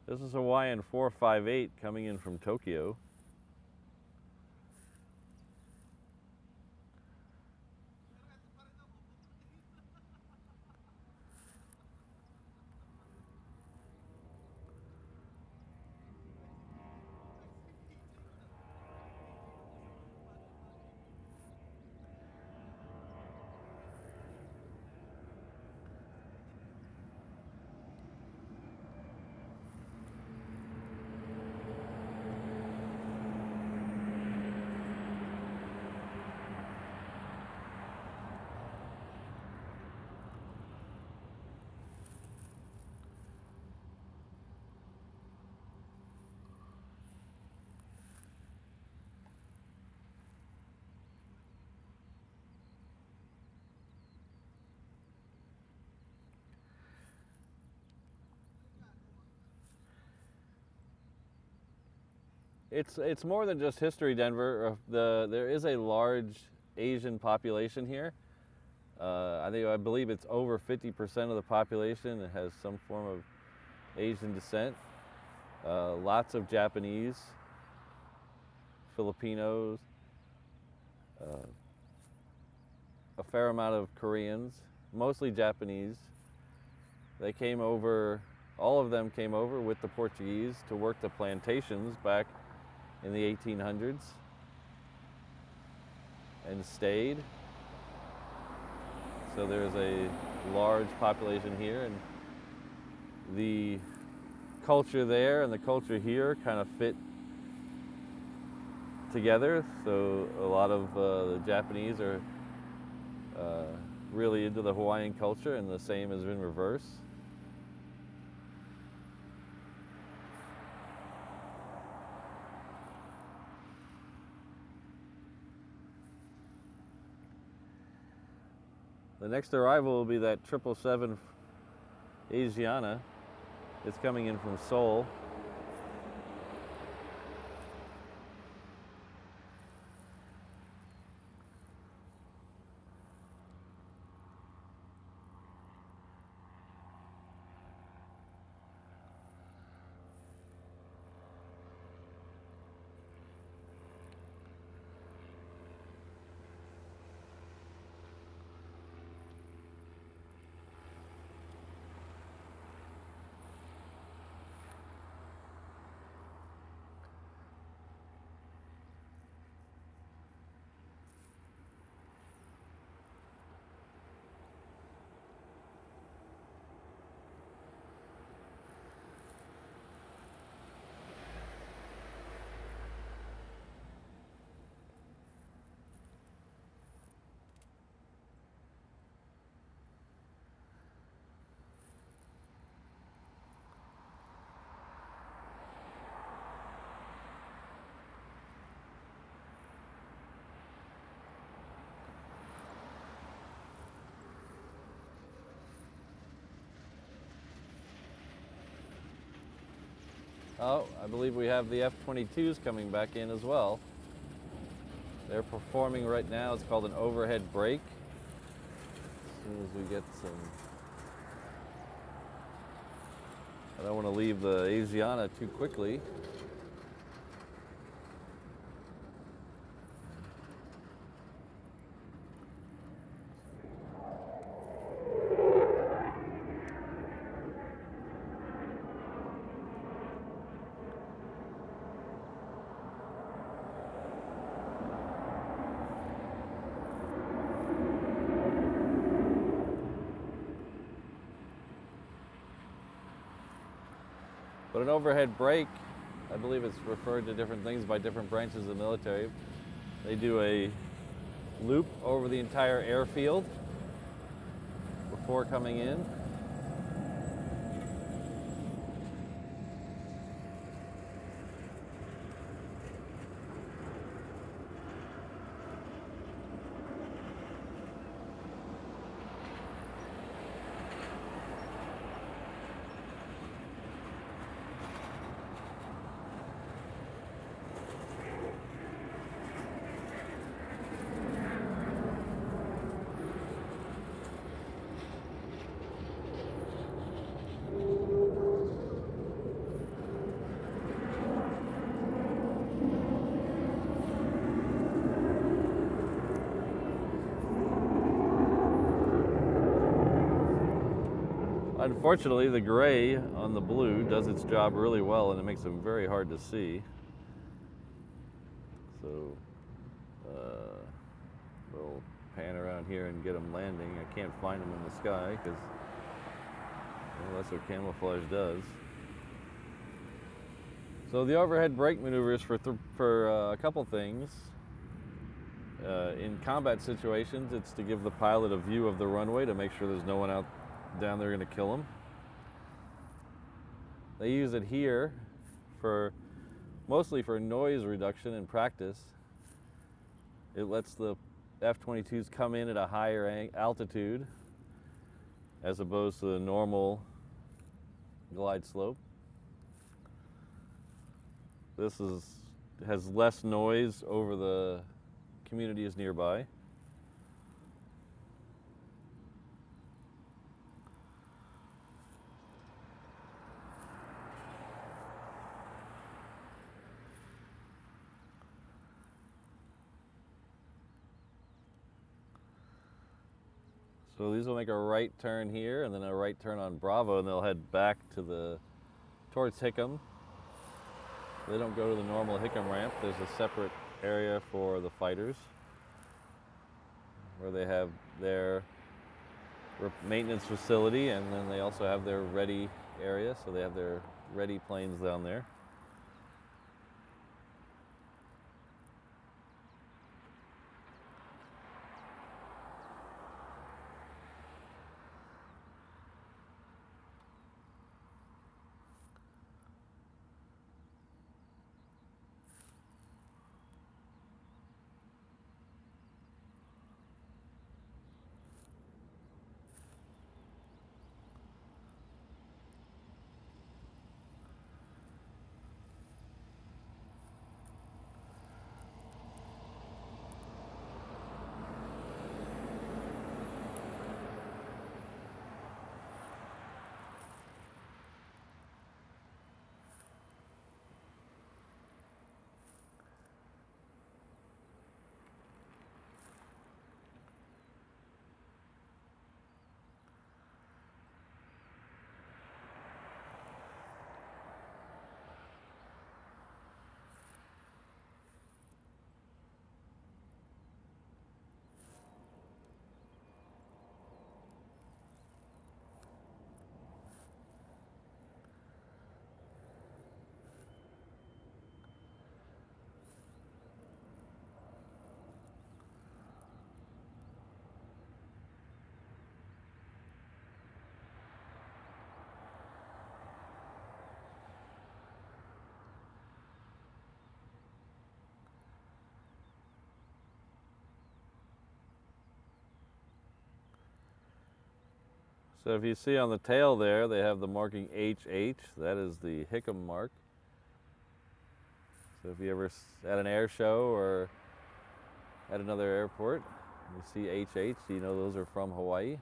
This is Hawaiian 458 coming in from Tokyo. It's more than just history, Denver. There is a large Asian population here. I believe it's over 50% of the population that has some form of Asian descent. Lots of Japanese, Filipinos, a fair amount of Koreans, mostly Japanese. They came over, all of them came over with the Portuguese to work the plantations back in the 1800s and stayed. So there's a large population here, and the culture there and the culture here kind of fit together. So a lot of the Japanese are really into the Hawaiian culture, and the same is in reverse. The next arrival will be that 777 Asiana. It's coming in from Seoul. Oh, I believe we have the F-22s coming back in as well. They're performing right now. It's called an overhead brake. As soon as we get some... I don't want to leave the Asiana too quickly. But an overhead brake, I believe it's referred to different things by different branches of the military. They do a loop over the entire airfield before coming in. Unfortunately, the gray on the blue does its job really well, and it makes them very hard to see. So we'll pan around here and get them landing. I can't find them in the sky because, well, that's what camouflage does. So the overhead brake maneuvers for a couple things. In combat situations, it's to give the pilot a view of the runway to make sure there's no one out down there going to kill him. They use it here mostly for noise reduction in practice. It lets the F-22s come in at a higher altitude as opposed to the normal glide slope. This has less noise over the communities nearby. So these will make a right turn here and then a right turn on Bravo, and they'll head back towards Hickam. They don't go to the normal Hickam ramp. There's a separate area for the fighters where they have their maintenance facility, and then they also have their ready area, so they have their ready planes down there. So if you see on the tail there, they have the marking HH. That is the Hickam mark. So if you ever at an air show or at another airport, you see HH, you know those are from Hawaii.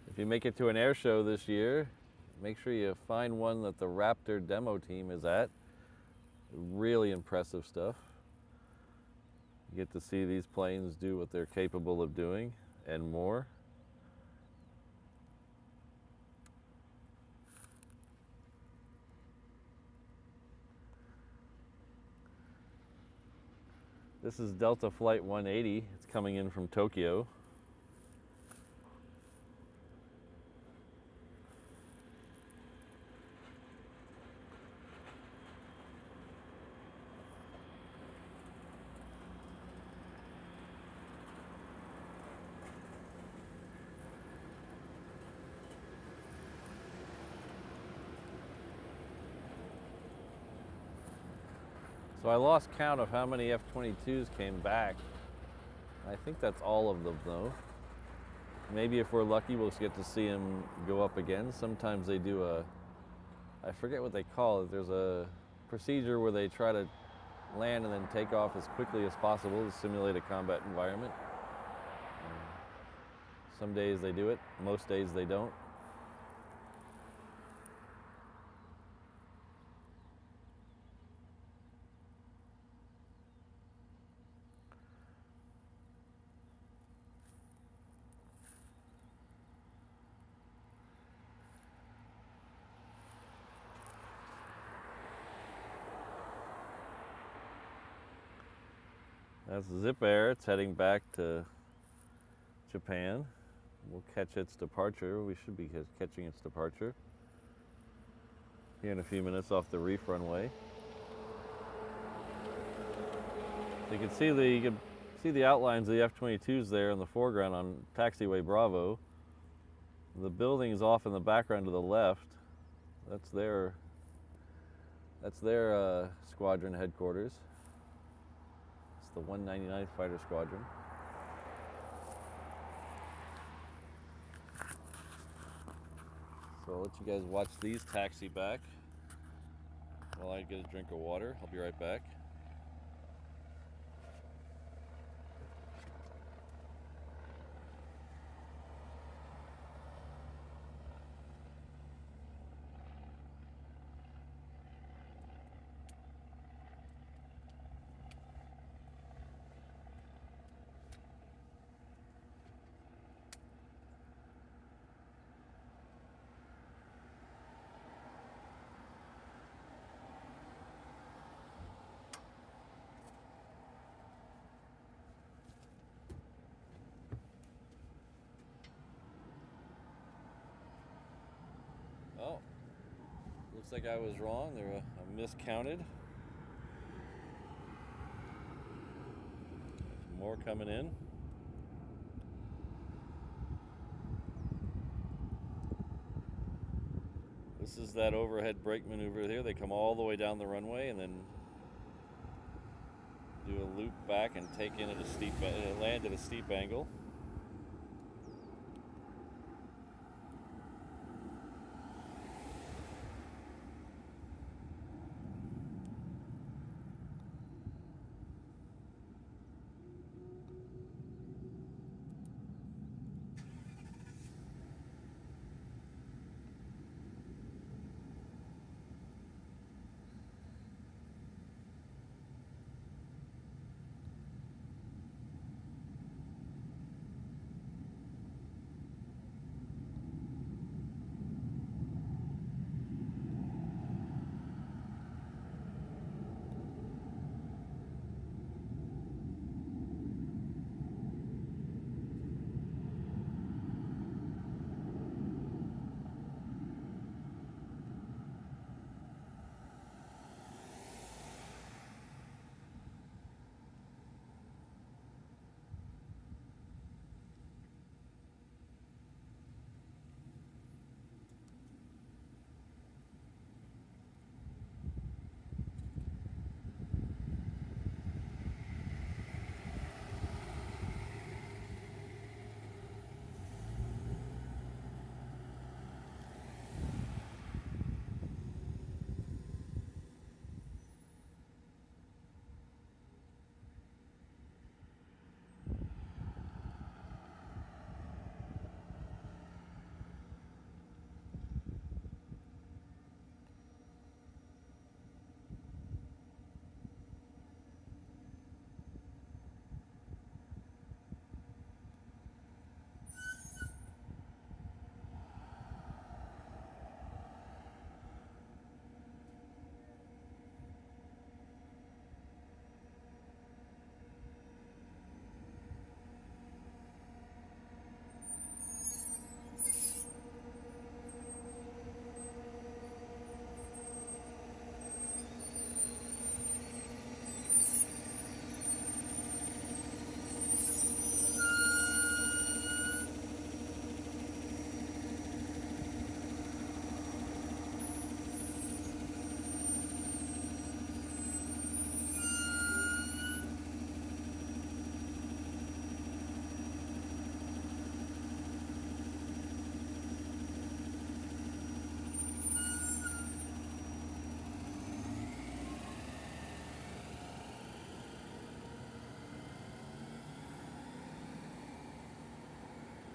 If you make it to an air show this year, make sure you find one that the Raptor demo team is at. Really impressive stuff. You get to see these planes do what they're capable of doing and more. This is Delta Flight 180. It's coming in from Tokyo. So I lost count of how many F-22s came back. I think that's all of them though. Maybe if we're lucky, we'll get to see them go up again. Sometimes they do I forget what they call it. There's a procedure where they try to land and then take off as quickly as possible to simulate a combat environment. Some days they do it, most days they don't. That's Zip Air. It's heading back to Japan. We'll catch its departure. We should be catching its departure here in a few minutes off the Reef runway. So you can see the outlines of the F-22s there in the foreground on taxiway Bravo. The building is off in the background to the left. That's their squadron headquarters. It's the 199th Fighter Squadron. So I'll let you guys watch these taxi back while I get a drink of water. I'll be right back. Oh, looks like I was wrong. I miscounted. There's more coming in. This is that overhead brake maneuver here. They come all the way down the runway and then do a loop back and take in at a steep, land at a steep angle.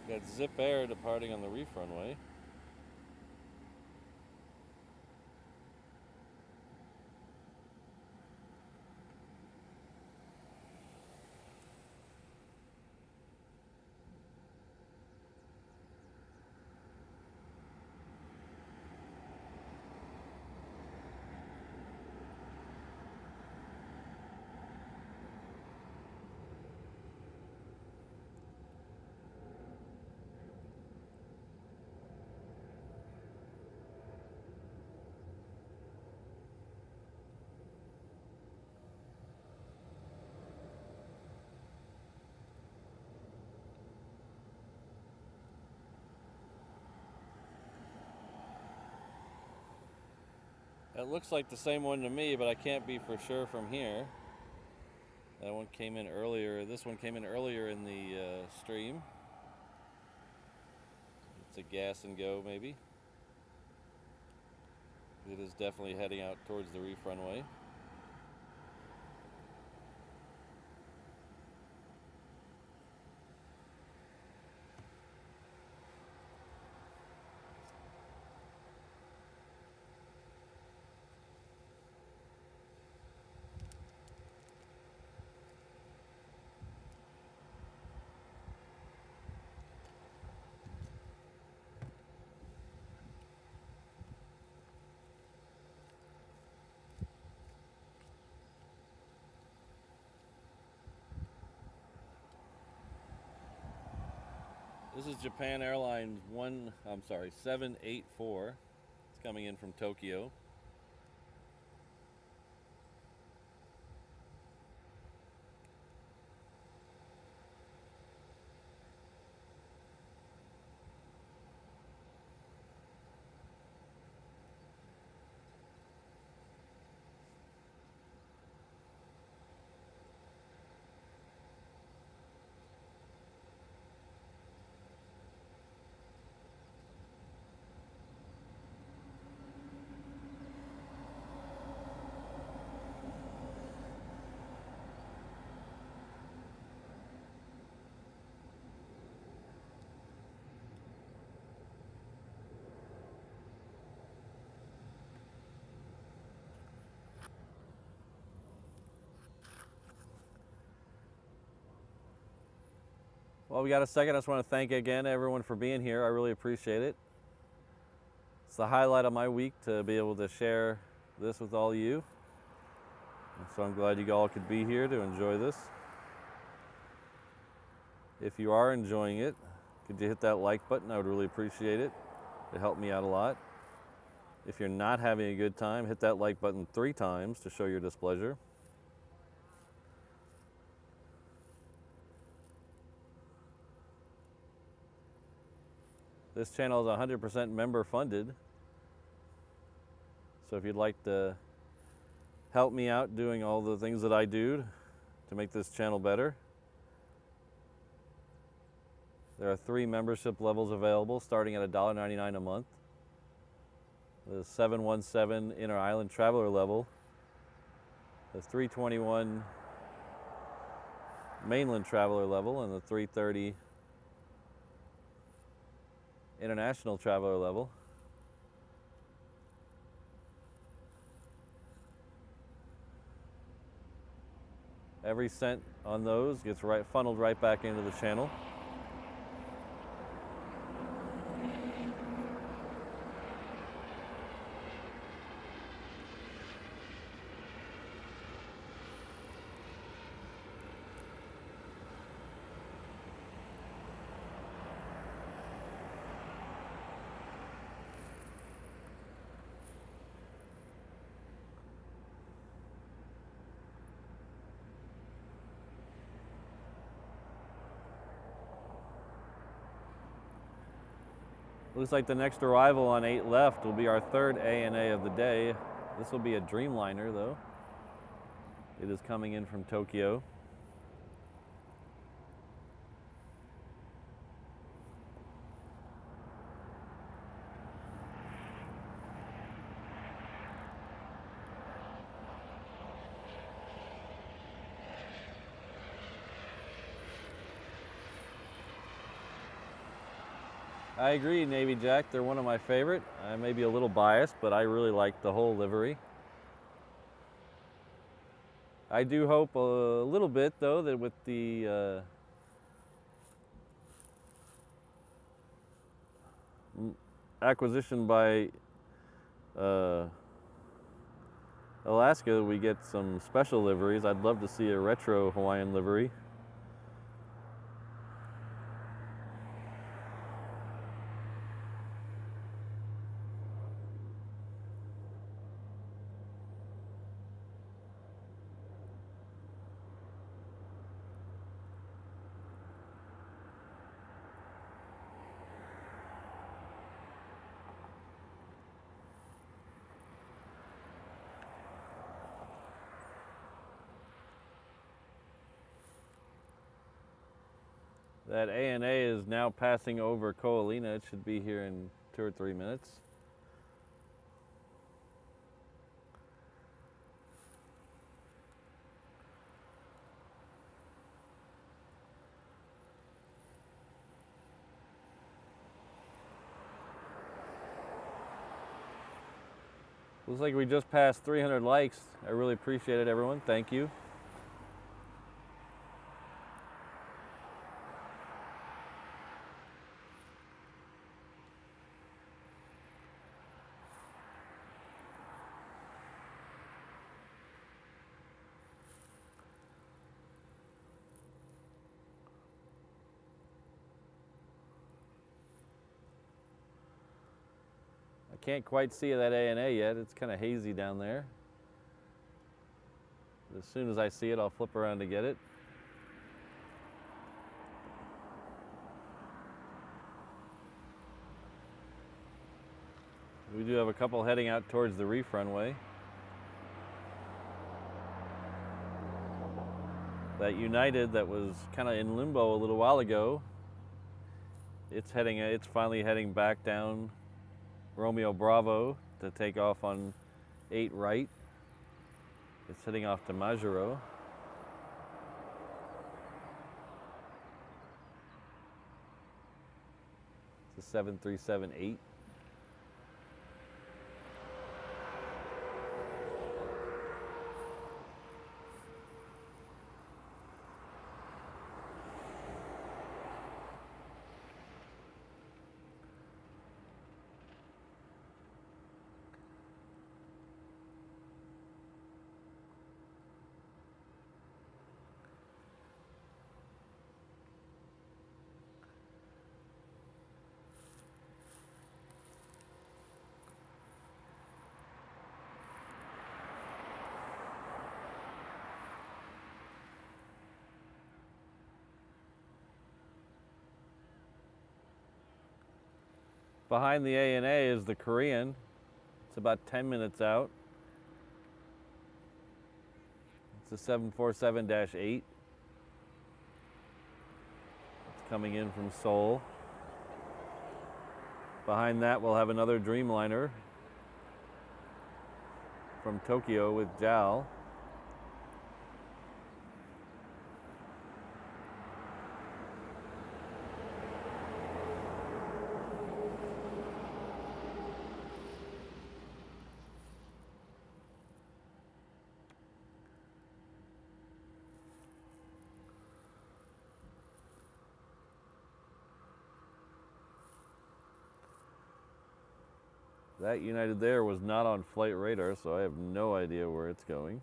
Got Zip Air departing on the Reef runway. It looks like the same one to me, but I can't be for sure from here. That one came in earlier. This one came in earlier in the stream. It's a gas and go, maybe. It is definitely heading out towards the Reef runway. This is Japan Airlines 784. It's coming in from Tokyo. Well, we got a second. I just want to thank again everyone for being here. I really appreciate it. It's the highlight of my week to be able to share this with all of you. And so I'm glad you all could be here to enjoy this. If you are enjoying it, could you hit that like button? I would really appreciate it. It helped me out a lot. If you're not having a good time, hit that like button 3 times to show your displeasure. This channel is 100% member funded. So if you'd like to help me out doing all the things that I do to make this channel better, there are 3 membership levels available starting at $1.99 a month. The 717 Inner Island Traveler level, the 321 Mainland Traveler level, and the 330 International Traveler level. Every cent on those gets funneled right back into the channel. Looks like the next arrival on 8 left will be our 3rd ANA of the day. This will be a Dreamliner though. It is coming in from Tokyo. I agree, Navy Jack. They're one of my favorite. I may be a little biased, but I really like the whole livery. I do hope a little bit, though, that with the acquisition by Alaska, we get some special liveries. I'd love to see a retro Hawaiian livery. That ANA is now passing over Ko'olina. It should be here in 2 or 3 minutes. Looks like we just passed 300 likes. I really appreciate it, everyone. Thank you. Can't quite see that ANA yet. It's kind of hazy down there. As soon as I see it, I'll flip around to get it. We do have a couple heading out towards the Reef runway. That United that was kind of in limbo a little while ago, it's finally heading back down Romeo Bravo to take off on 8 right. It's heading off to Majuro. It's a 737-8. Behind the ANA is the Korean. It's about 10 minutes out. It's a 747-8. It's coming in from Seoul. Behind that, we'll have another Dreamliner from Tokyo with JAL. That United there was not on flight radar, so I have no idea where it's going.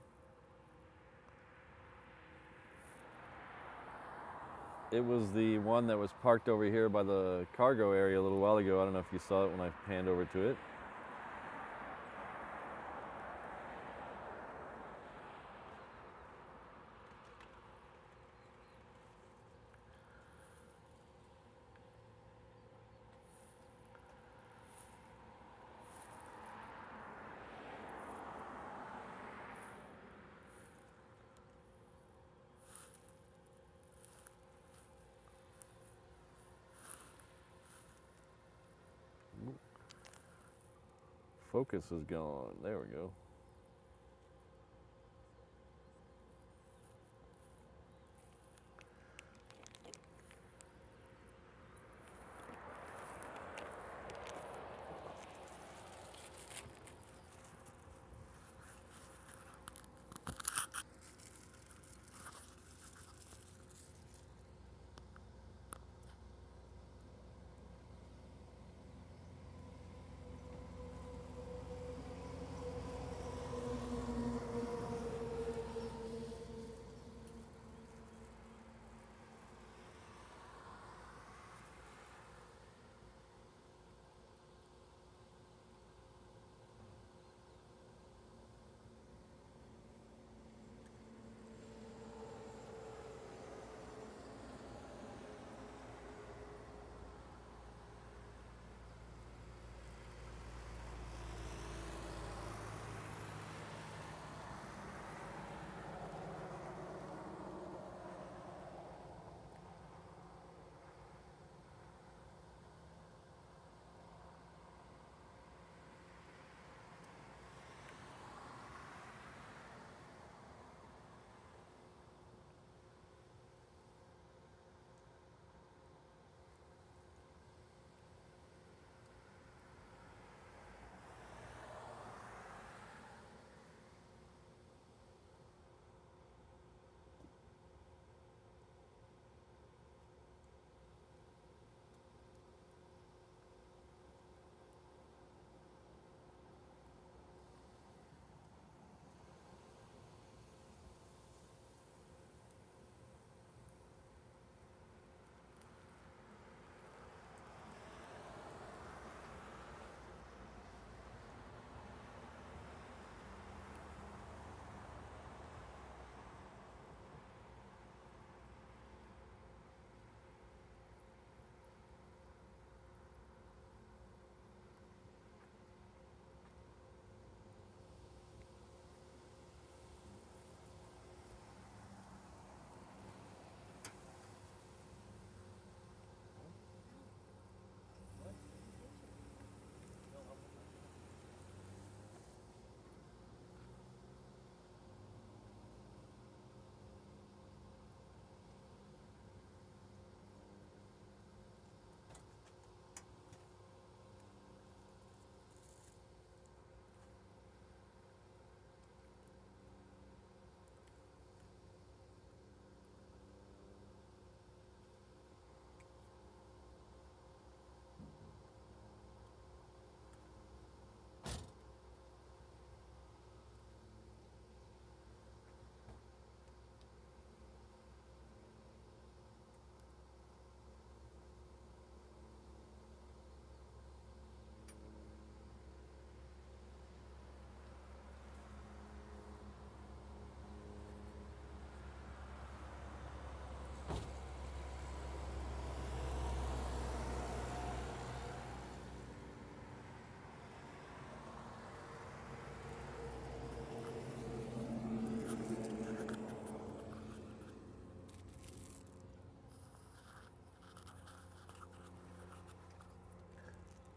It was the one that was parked over here by the cargo area a little while ago. I don't know if you saw it when I panned over to it. Focus is gone. There we go.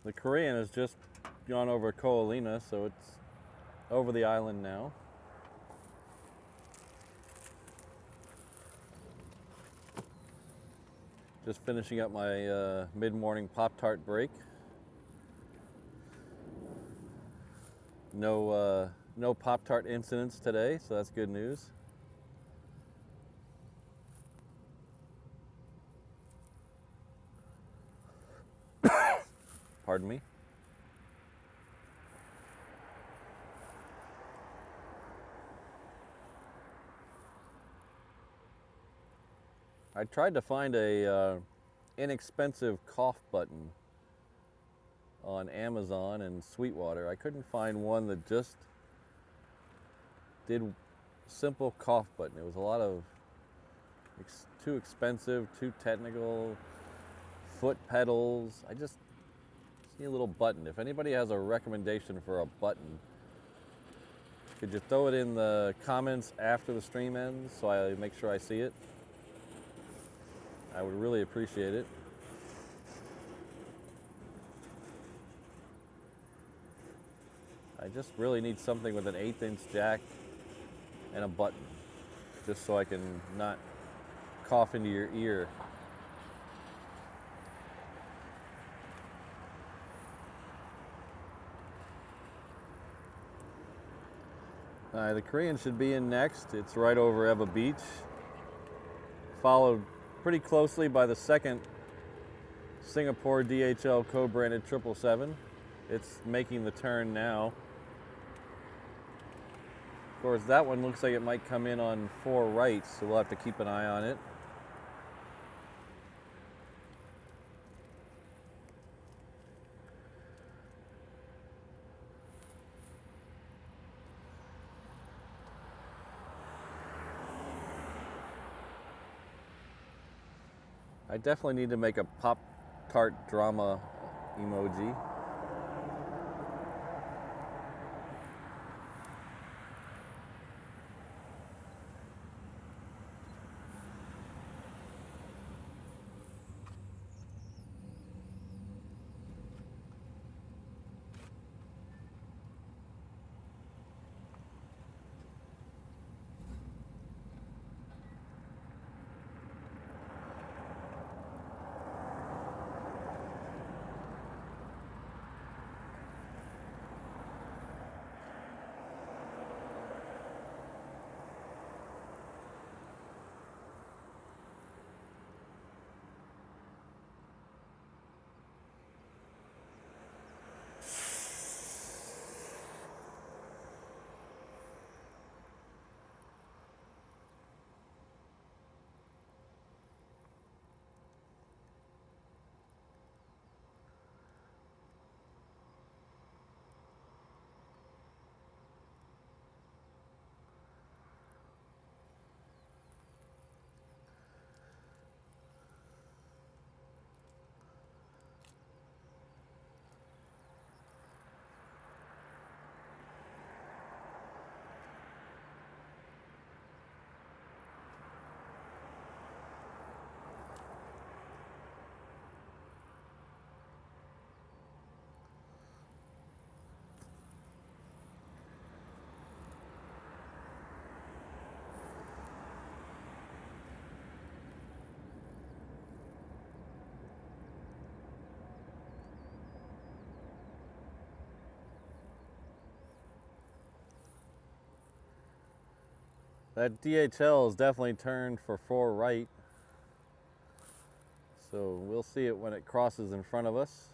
The Korean has just gone over Ko'olina, so it's over the island now. Just finishing up my mid-morning Pop-Tart break. No Pop-Tart incidents today, so that's good news. Pardon me. I tried to find a inexpensive cough button on Amazon and Sweetwater. I couldn't find one that just did simple cough button. It was a lot of too expensive, too technical, foot pedals. I just need a little button. If anybody has a recommendation for a button, could you throw it in the comments after the stream ends so I make sure I see it? I would really appreciate it. I just really need something with an 1/8" jack and a button, just so I can not cough into your ear. The Korean should be in next. It's right over Eva Beach, followed pretty closely by the second Singapore DHL co-branded 777. It's making the turn now. Of course, that one looks like it might come in on 4 right, so we'll have to keep an eye on it. I definitely need to make a Pop-Tart drama emoji. That DHL is definitely turned for 4 right. So we'll see it when it crosses in front of us.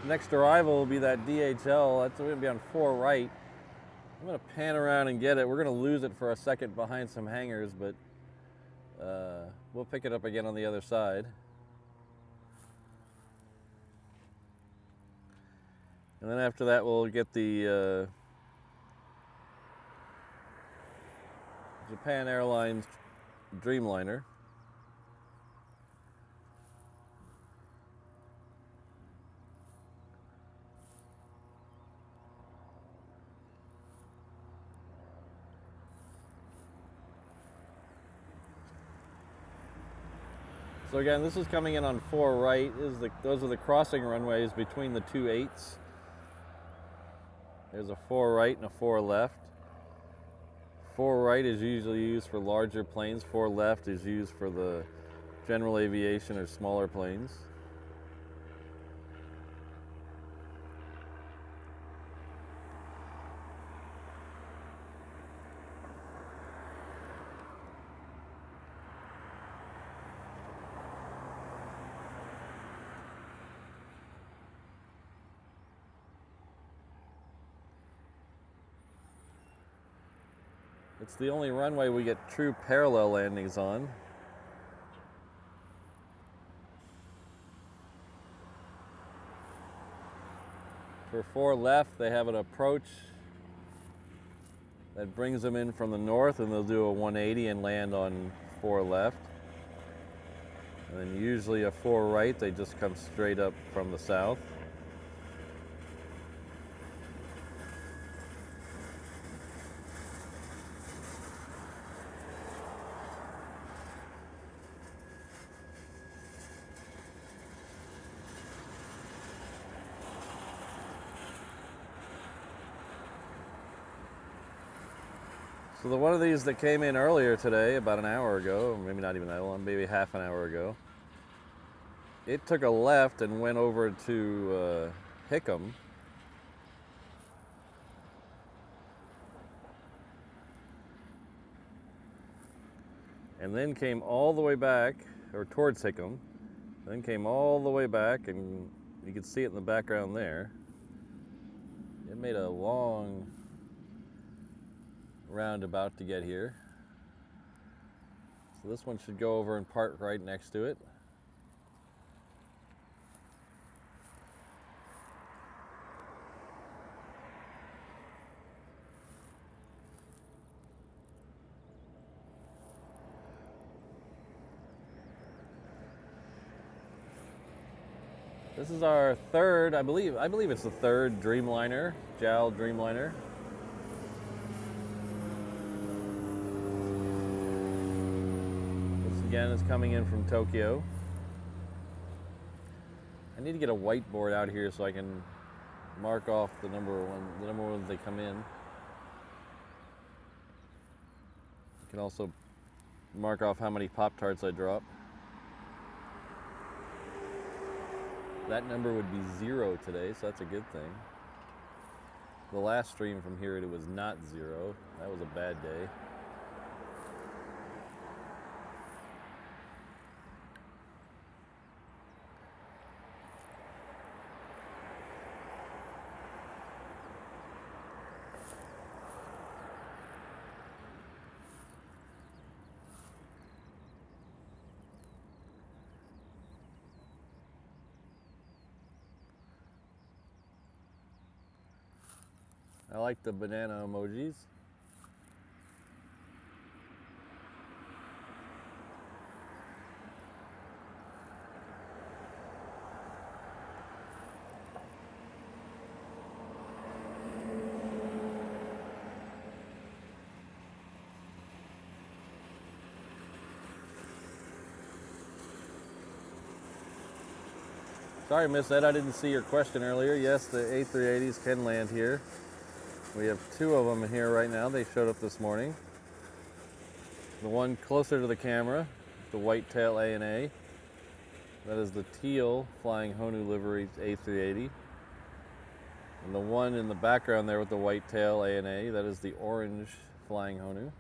Next arrival will be that DHL. That's going to be on 4 right. I'm going to pan around and get it. We're going to lose it for a second behind some hangars, but we'll pick it up again on the other side. And then after that, we'll get the Japan Airlines Dreamliner. So again, this is coming in on 4 right. Those are the crossing runways between the two 8s. There's a 4 right and a 4 left. 4 right is usually used for larger planes. 4 left is used for the general aviation or smaller planes. It's the only runway we get true parallel landings on. For 4 left, they have an approach that brings them in from the north, and they'll do a 180 and land on 4 left. And then usually a 4 right, they just come straight up from the south. So the one of these that came in earlier today, about an hour ago, maybe not even that long, maybe half an hour ago, it took a left and went over to Hickam. And then came all the way back, or towards Hickam, then came all the way back, and you can see it in the background there. It made a long roundabout to get here. So this one should go over and park right next to it. This is our third, I believe it's the third Dreamliner, JAL Dreamliner. This again is coming in from Tokyo. I need to get a whiteboard out here so I can mark off the number one they come in. I can also mark off how many Pop-Tarts I drop. That number would be 0 today, so that's a good thing. The last stream from here, it was not 0. That was a bad day. I like the banana emojis. Sorry, Miss Ed, I didn't see your question earlier. Yes, the A380s can land here. We have 2 of them here right now. They showed up this morning. The one closer to the camera, the white tail ANA. That is the teal flying Honu livery A380. And the one in the background there with the white tail ANA, that is the orange flying Honu.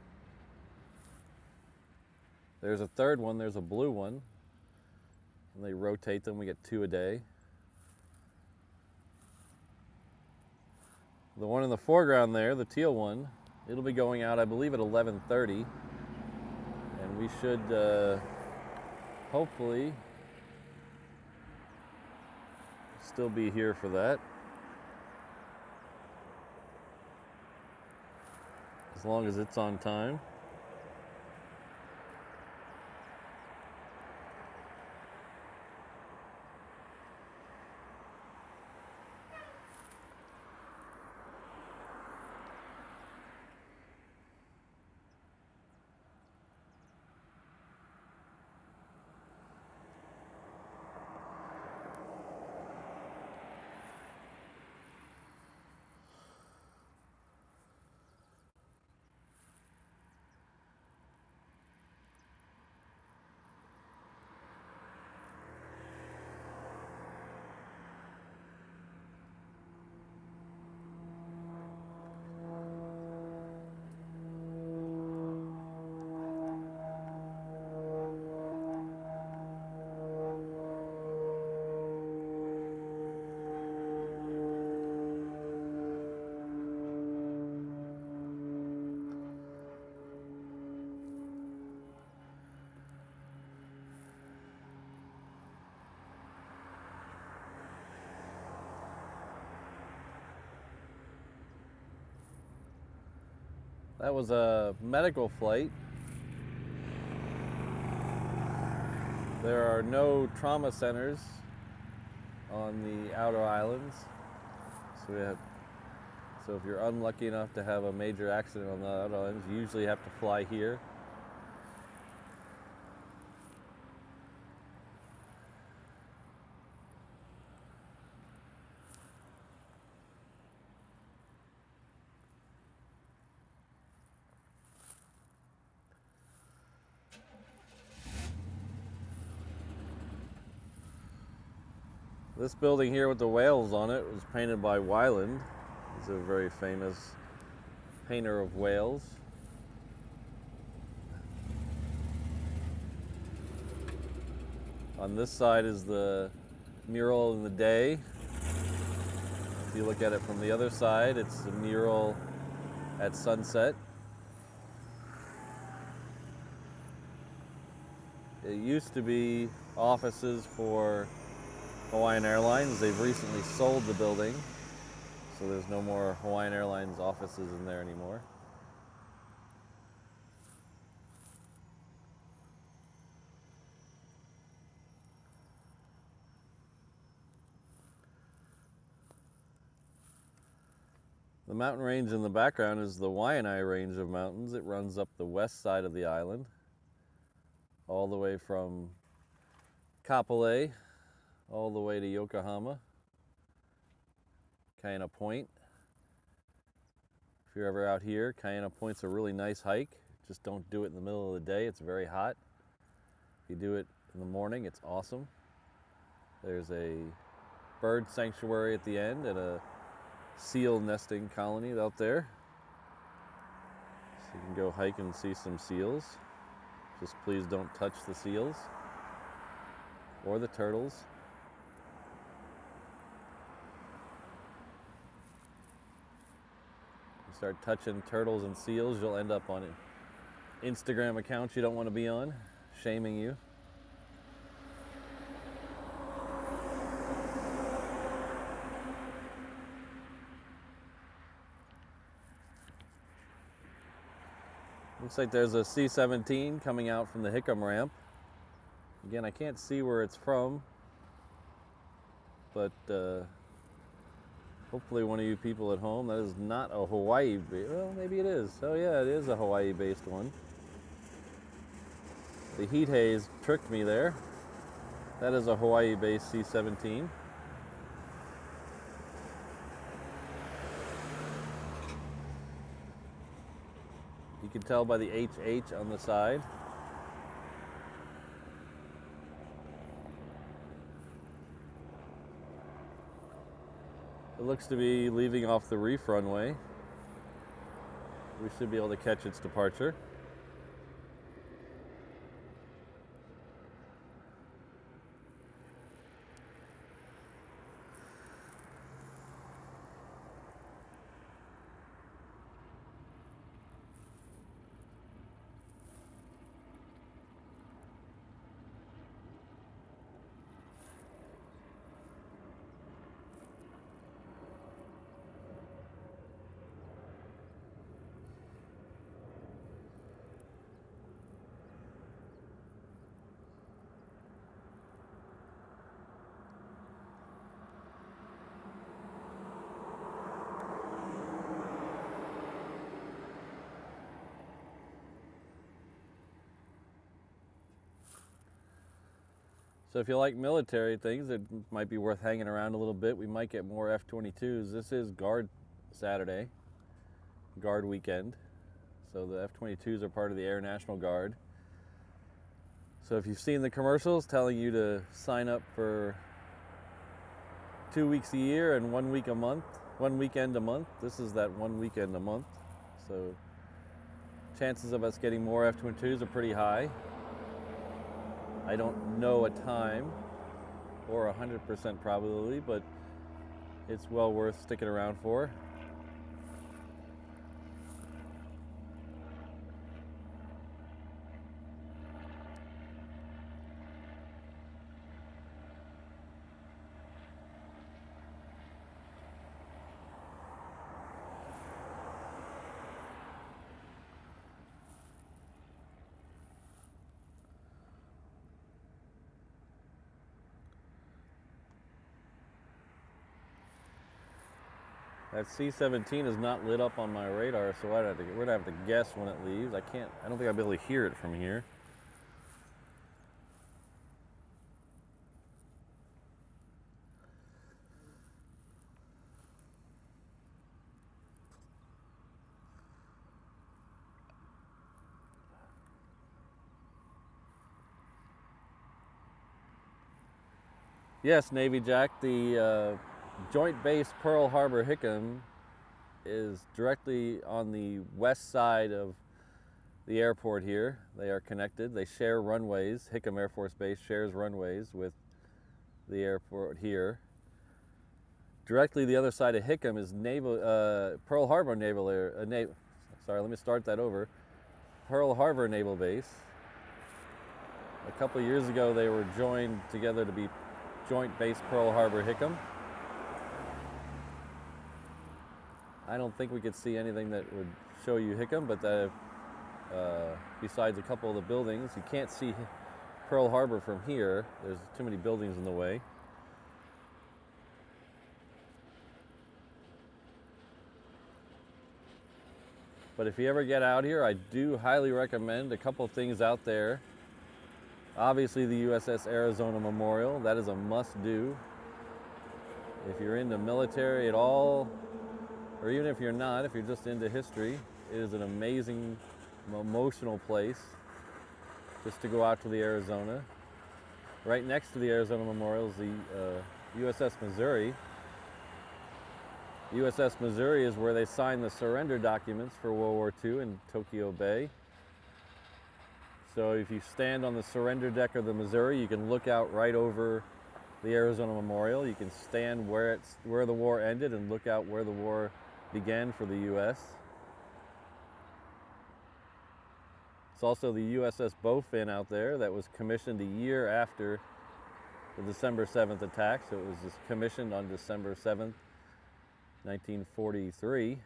There's a third one, there's a blue one. And they rotate them, we get 2 a day. The one in the foreground there, the teal one, it'll be going out, I believe, at 11:30, and we should hopefully still be here for that, as long as it's on time. That was a medical flight. There are no trauma centers on the outer islands. So if you're unlucky enough to have a major accident on the outer islands, you usually have to fly here. This building here with the whales on it was painted by Wyland. He's a very famous painter of whales. On this side is the mural in the day. If you look at it from the other side, it's a mural at sunset. It used to be offices for Hawaiian Airlines. They've recently sold the building, so there's no more Hawaiian Airlines offices in there anymore. The mountain range in the background is the Waianae range of mountains. It runs up the west side of the island, all the way from Kapolei all the way to Yokohama, Kaena Point. If you're ever out here, Kaena Point's a really nice hike. Just don't do it in the middle of the day, it's very hot. If you do it in the morning, it's awesome. There's a bird sanctuary at the end and a seal nesting colony out there. So you can go hike and see some seals. Just please don't touch the seals or the turtles. Start touching turtles and seals, you'll end up on Instagram accounts you don't want to be on, shaming you. Looks like there's a C-17 coming out from the Hickam ramp. Again, I can't see where it's from, but hopefully one of you people at home, that is not a Hawaii, well, maybe it is. Oh yeah, it is a Hawaii-based one. The heat haze tricked me there. That is a Hawaii-based C-17. You can tell by the HH on the side. It looks to be leaving off the Reef runway. We should be able to catch its departure. So if you like military things, it might be worth hanging around a little bit. We might get more F-22s. This is guard Saturday, guard weekend. So the F-22s are part of the Air National Guard. So if you've seen the commercials telling you to sign up for 2 weeks a year and 1 week a month, 1 weekend a month, this is that 1 weekend a month. So chances of us getting more F-22s are pretty high. I don't know a time or 100% probability, but it's well worth sticking around for. That C-17 is not lit up on my radar, so we're gonna have to guess when it leaves. I don't think I'll be able to hear it from here. Yes, Navy Jack, the Joint Base Pearl Harbor Hickam is directly on the west side of the airport here. They are connected. They share runways. Hickam Air Force Base shares runways with the airport here. Directly the other side of Hickam is Pearl Harbor Naval sorry, let me start that over. Pearl Harbor Naval Base. A couple years ago, they were joined together to be Joint Base Pearl Harbor Hickam. I don't think we could see anything that would show you Hickam, but besides a couple of the buildings, you can't see Pearl Harbor from here. There's too many buildings in the way. But if you ever get out here, I do highly recommend a couple of things out there. Obviously the USS Arizona Memorial, that is a must-do. If you're into military at all, or even if you're not, if you're just into history, it is an amazing, emotional place just to go out to the Arizona. Right next to the Arizona Memorial is the USS Missouri. USS Missouri is where they signed the surrender documents for World War II in Tokyo Bay. So if you stand on the surrender deck of the Missouri, you can look out right over the Arizona Memorial. You can stand where the war ended and look out where the war began for the U.S. It's also the USS Bowfin out there that was commissioned a year after the December 7th attack. So it was just commissioned on December 7th, 1943,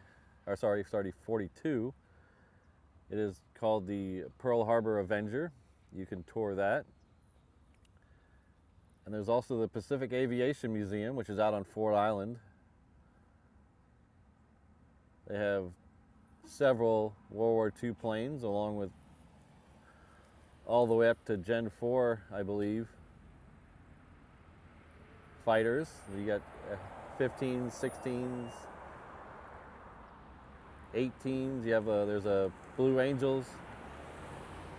or sorry, 42. It is called the Pearl Harbor Avenger. You can tour that. And there's also the Pacific Aviation Museum, which is out on Ford Island. They have several World War II planes, along with all the way up to Gen 4, I believe, fighters. You got 15s, 16s, 18s. You have there's a Blue Angels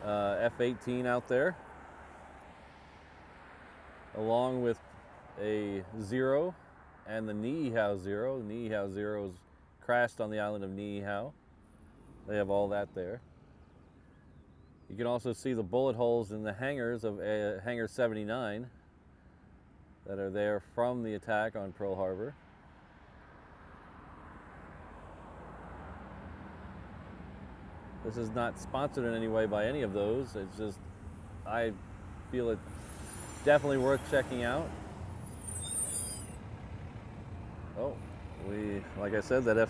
F-18 out there, along with a Zero and the Niihau Zero. The Niihau Zero's crashed on the island of Niihau. They have all that there. You can also see the bullet holes in the hangars of Hangar 79 that are there from the attack on Pearl Harbor. This is not sponsored in any way by any of those. It's just, I feel it's definitely worth checking out. Oh, like I said, that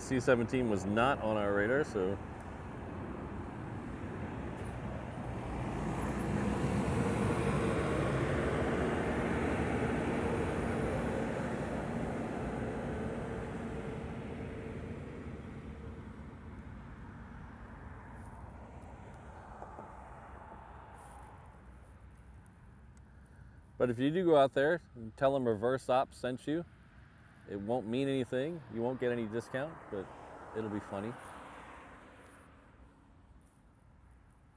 C-17 was not on our radar, so. But if you do go out there and tell them reverse ops sent you, it won't mean anything. You won't get any discount, but it'll be funny.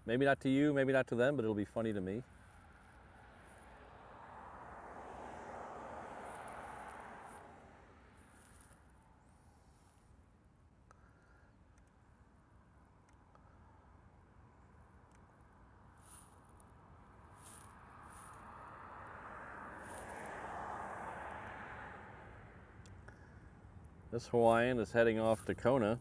Maybe not to you, maybe not to them, but it'll be funny to me. This Hawaiian is heading off to Kona.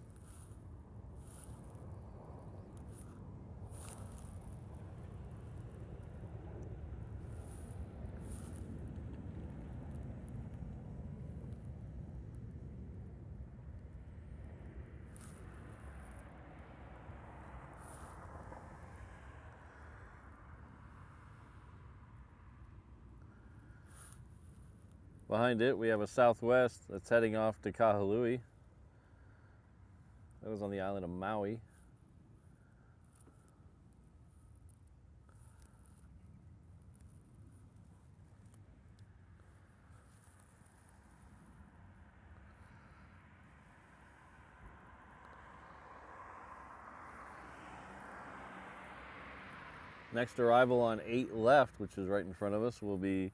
Behind it, we have a Southwest that's heading off to Kahului. That was on the island of Maui. Next arrival on 8 left, which is right in front of us, will be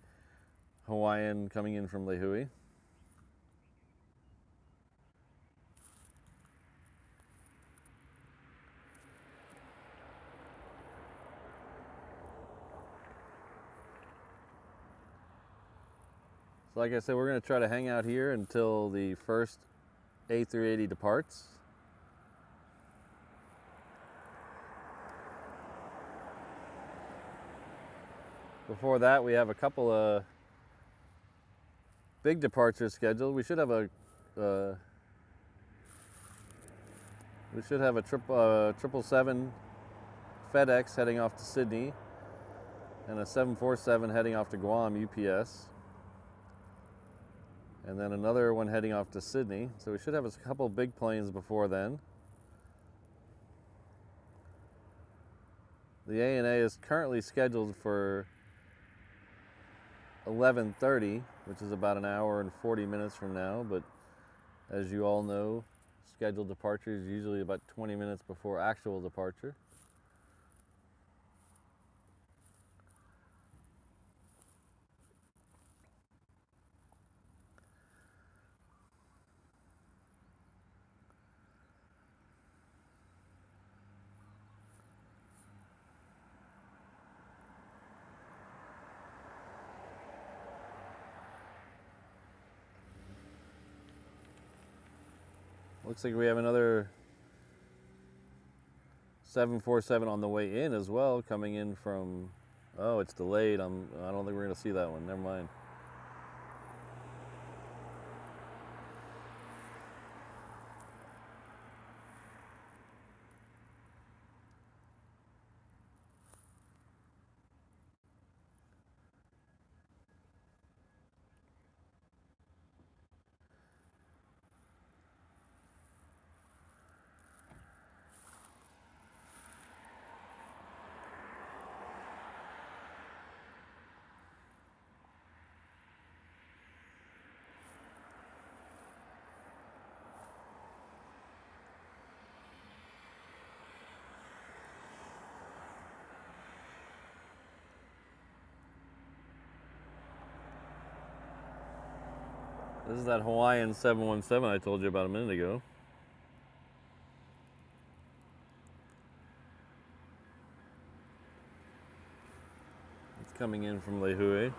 Hawaiian coming in from Lihue. So like I said, we're going to try to hang out here until the first A380 departs. Before that, we have a couple of big departures scheduled. We should have a 777 FedEx heading off to Sydney and a 747 heading off to Guam UPS. And then another one heading off to Sydney. So we should have a couple big planes before then. The ANA is currently scheduled for 11:30, which is about an hour and 40 minutes from now. But as you all know, scheduled departure is usually about 20 minutes before actual departure. Looks like we have another 747 on the way in as well, coming in from, oh, it's delayed. I don't think we're going to see that one. Never mind. This is that Hawaiian 717 I told you about a minute ago. It's coming in from Lihue.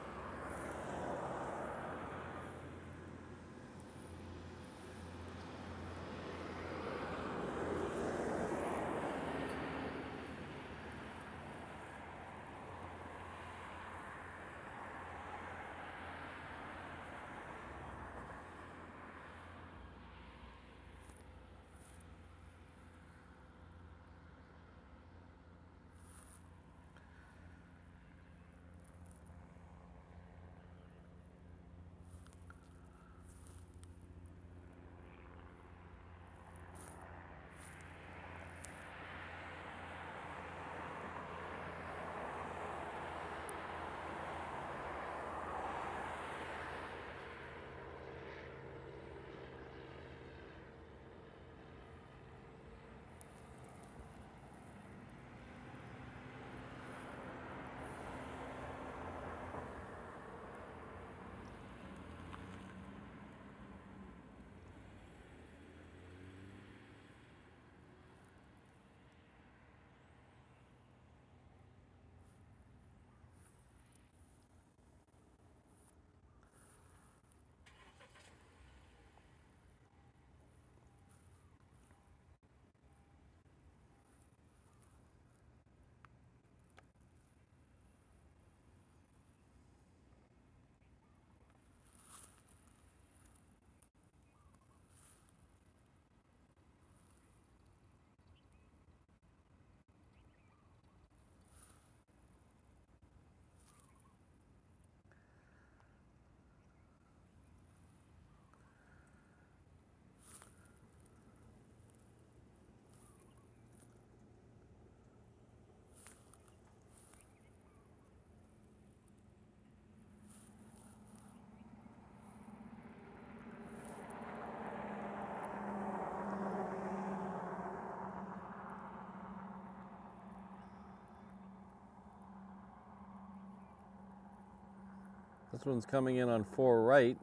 This one's coming in on 4 right.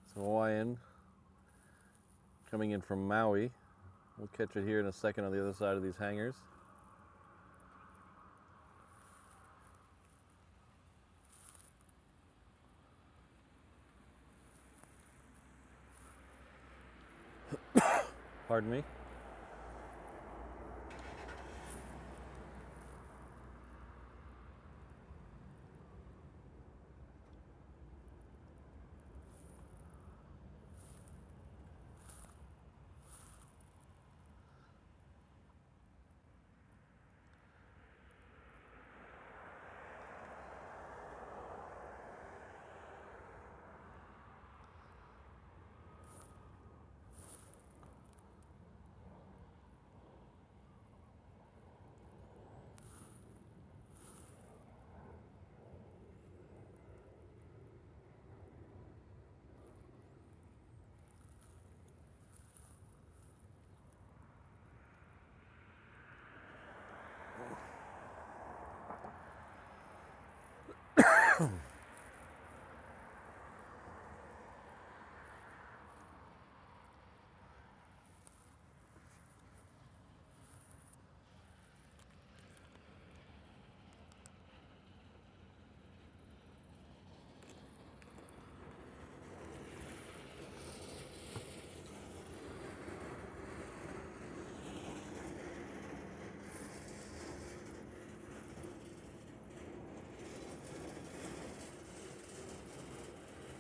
It's Hawaiian coming in from Maui. We'll catch it here in a second on the other side of these hangars. Pardon me.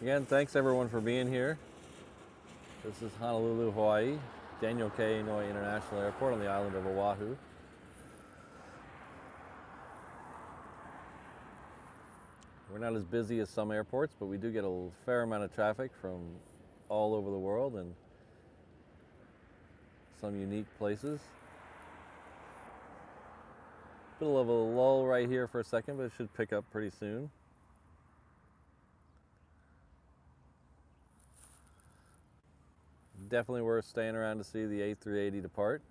Again, thanks everyone for being here. This is Honolulu, Hawaii, Daniel K. Inouye International Airport on the island of Oahu. We're not as busy as some airports, but we do get a fair amount of traffic from all over the world and some unique places. Bit of a lull right here for a second, but it should pick up pretty soon. Definitely worth staying around to see the A380 depart.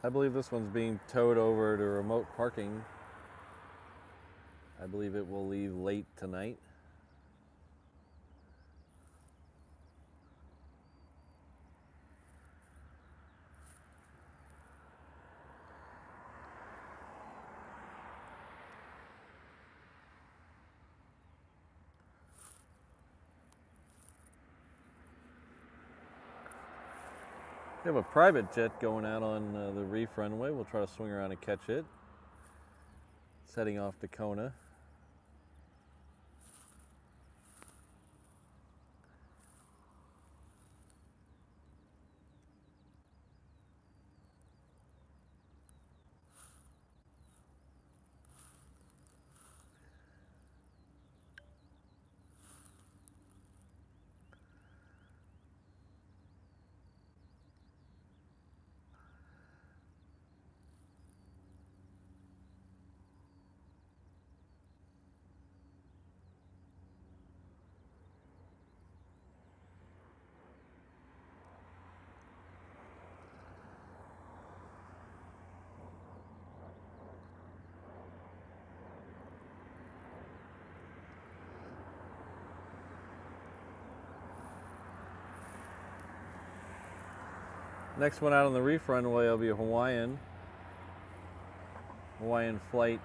I believe this one's being towed over to remote parking. I believe it will leave late tonight. We have a private jet going out on the Reef runway. We'll try to swing around and catch it. It's heading off to Kona. Next one out on the Reef runway will be a Hawaiian flight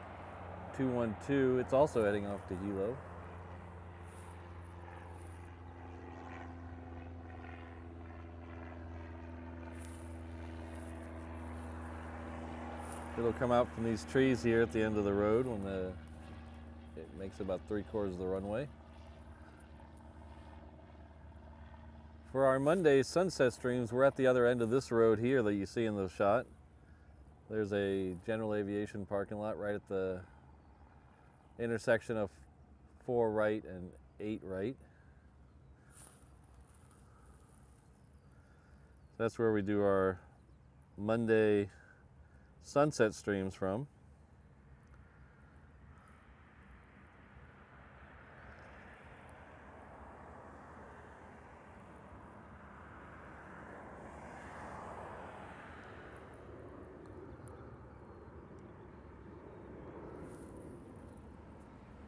212. It's also heading off to Hilo. It'll come out from these trees here at the end of the road when it makes about 3/4 of the runway. For our Monday sunset streams, we're at the other end of this road here that you see in the shot. There's a general aviation parking lot right at the intersection of 4 right and 8 right. That's where we do our Monday sunset streams from.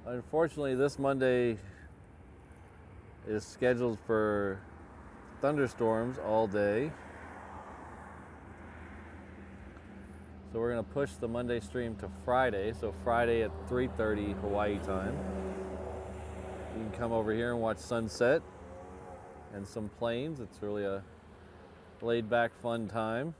Unfortunately, this Monday is scheduled for thunderstorms all day. So we're going to push the Monday stream to Friday. So Friday at 3:30 Hawaii time. You can come over here and watch sunset and some planes. It's really a laid back, fun time.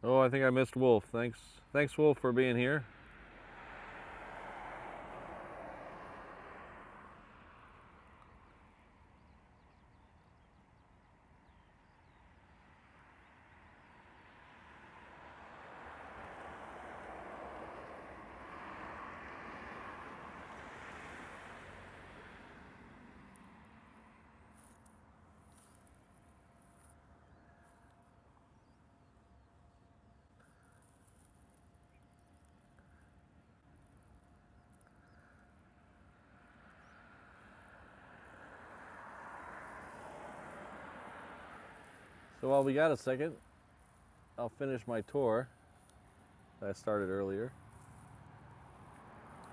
Oh, I think I missed Wolf. Thanks Wolf for being here. So while we got a second, I'll finish my tour that I started earlier.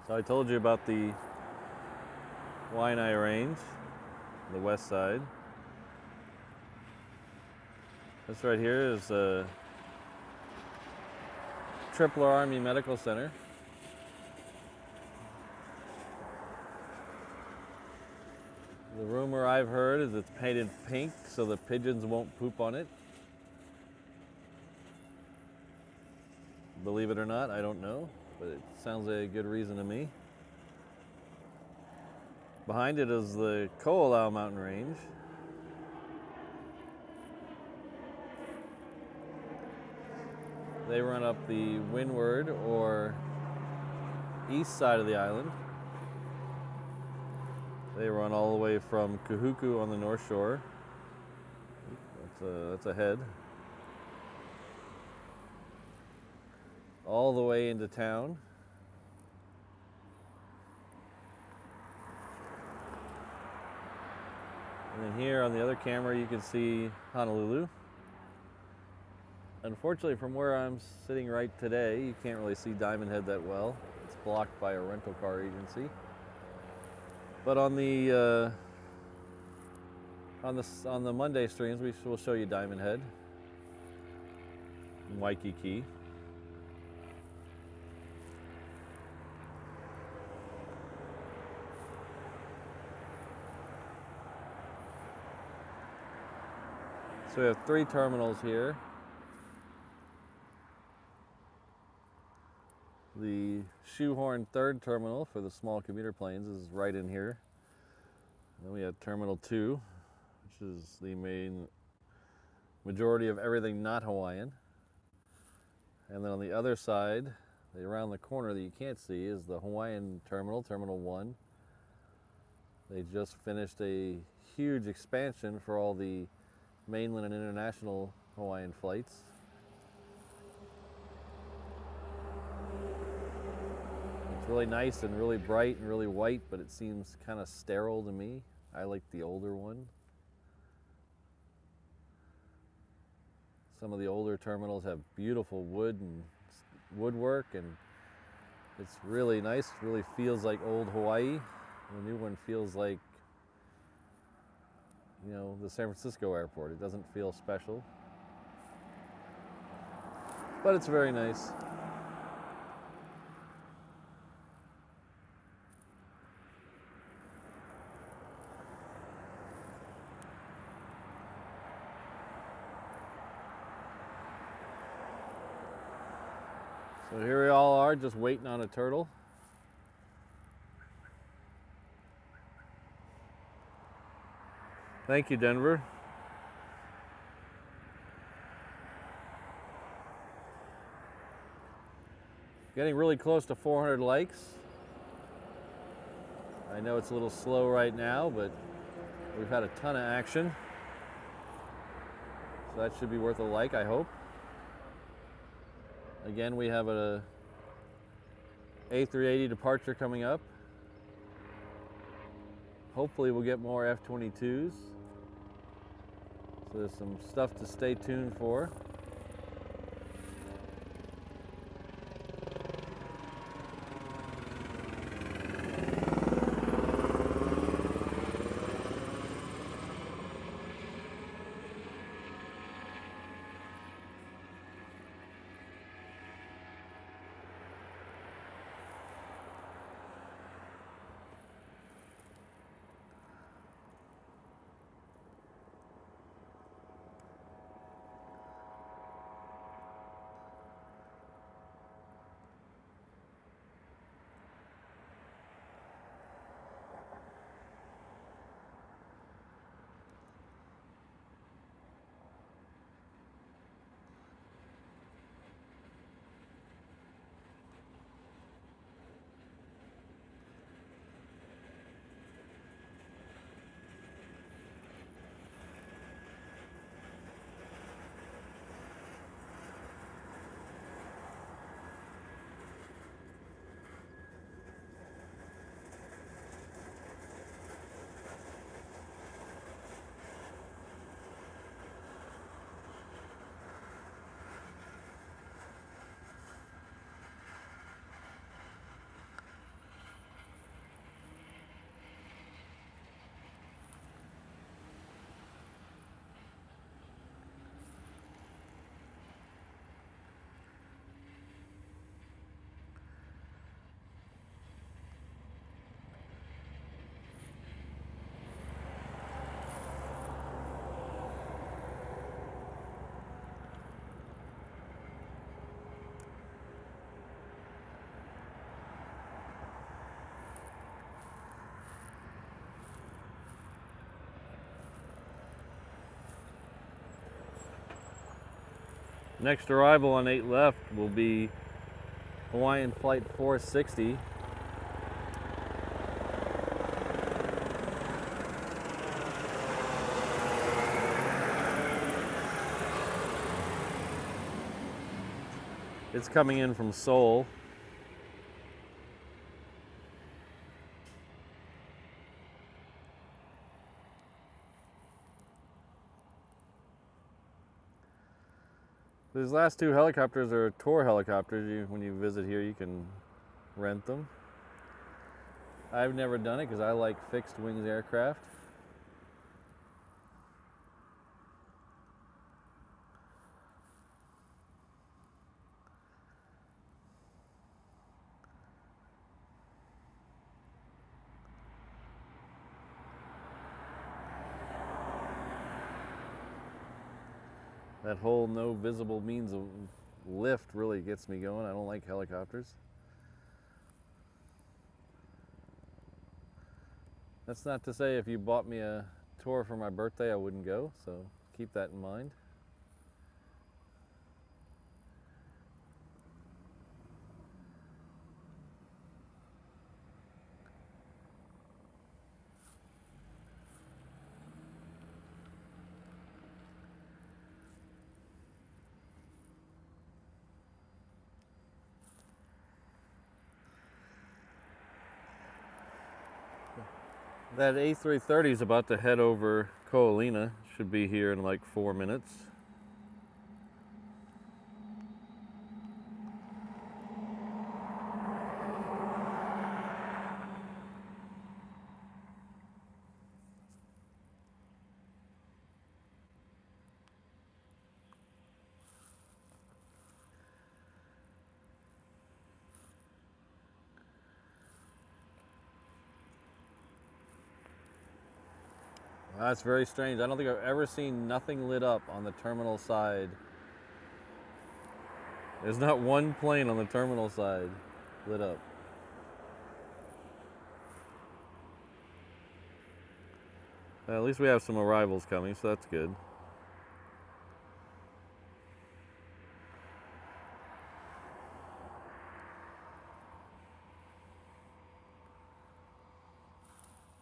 So I told you about the Inouye Range, the west side. This right here is a Triple Army Medical Center. The rumor I've heard is it's painted pink so the pigeons won't poop on it. Believe it or not, I don't know, but it sounds like a good reason to me. Behind it is the Ko'olau mountain range. They run up the windward or east side of the island. They run all the way from Kahuku on the north shore. That's a head. All the way into town. And then here on the other camera you can see Honolulu. Unfortunately, from where I'm sitting right today, you can't really see Diamond Head that well. It's blocked by a rental car agency. But on the Monday streams, we'll show you Diamond Head and Waikiki. So we have 3 terminals here. The Shoehorn 3rd terminal for the small commuter planes is right in here. Then we have Terminal 2, which is the main majority of everything not Hawaiian. And then on the other side, around the corner that you can't see, is the Hawaiian terminal, Terminal 1. They just finished a huge expansion for all the mainland and international Hawaiian flights. It's really nice and really bright and really white, but it seems kind of sterile to me. I like the older one. Some of the older terminals have beautiful wood and woodwork, and it's really nice. It really feels like old Hawaii. The new one feels like, you know, the San Francisco airport. It doesn't feel special, but it's very nice. So here we all are, just waiting on a turtle. Thank you, Denver. Getting really close to 400 likes. I know it's a little slow right now, but we've had a ton of action. So that should be worth a like, I hope. Again, we have a A380 departure coming up. Hopefully we'll get more F-22s. So there's some stuff to stay tuned for. Next arrival on 8 left will be Hawaiian Flight 460. It's coming in from Seoul. These last two helicopters are tour helicopters. When you visit here, you can rent them. I've never done it because I like fixed wings aircraft. That whole no visible means of lift really gets me going. I don't like helicopters. That's not to say if you bought me a tour for my birthday I wouldn't go, so keep that in mind. That A330 is about to head over Ko'olina. Should be here in like 4 minutes. That's very strange. I don't think I've ever seen nothing lit up on the terminal side. There's not one plane on the terminal side lit up. Well, at least we have some arrivals coming, so that's good.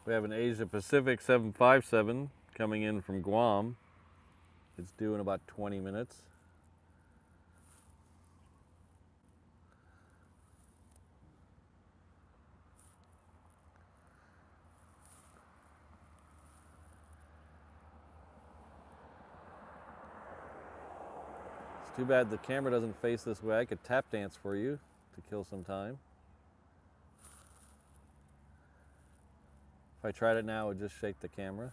We have an Asia Pacific 757 coming in from Guam. It's due in about 20 minutes. It's too bad the camera doesn't face this way. I could tap dance for you to kill some time. If I tried it now, it would just shake the camera.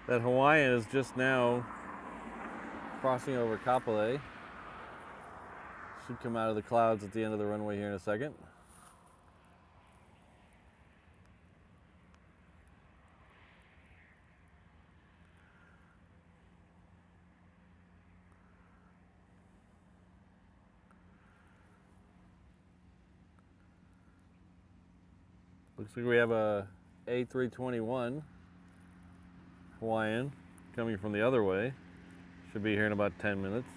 That Hawaiian is just now crossing over Kapolei. Should come out of the clouds at the end of the runway here in a second. Looks like we have a A321 Hawaiian coming from the other way. Should be here in about 10 minutes.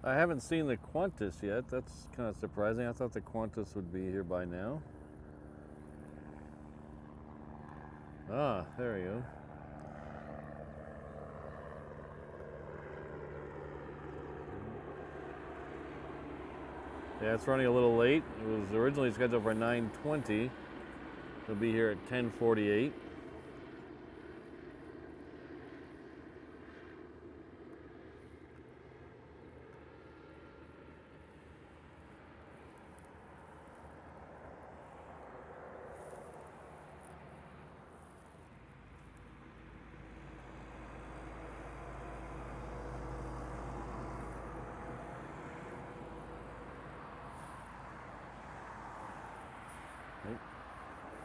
I haven't seen the Qantas yet. That's kind of surprising. I thought the Qantas would be here by now. Ah, there we go. Yeah, it's running a little late. It was originally scheduled for 9:20. It'll be here at 10:48.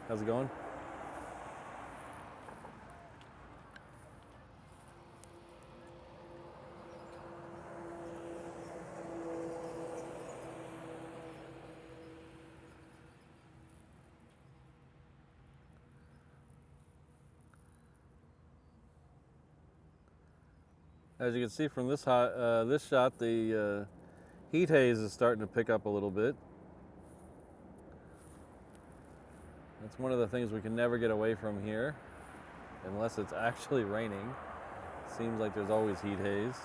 How's it going? As you can see from this shot, the heat haze is starting to pick up a little bit. That's one of the things we can never get away from here, unless it's actually raining. Seems like there's always heat haze.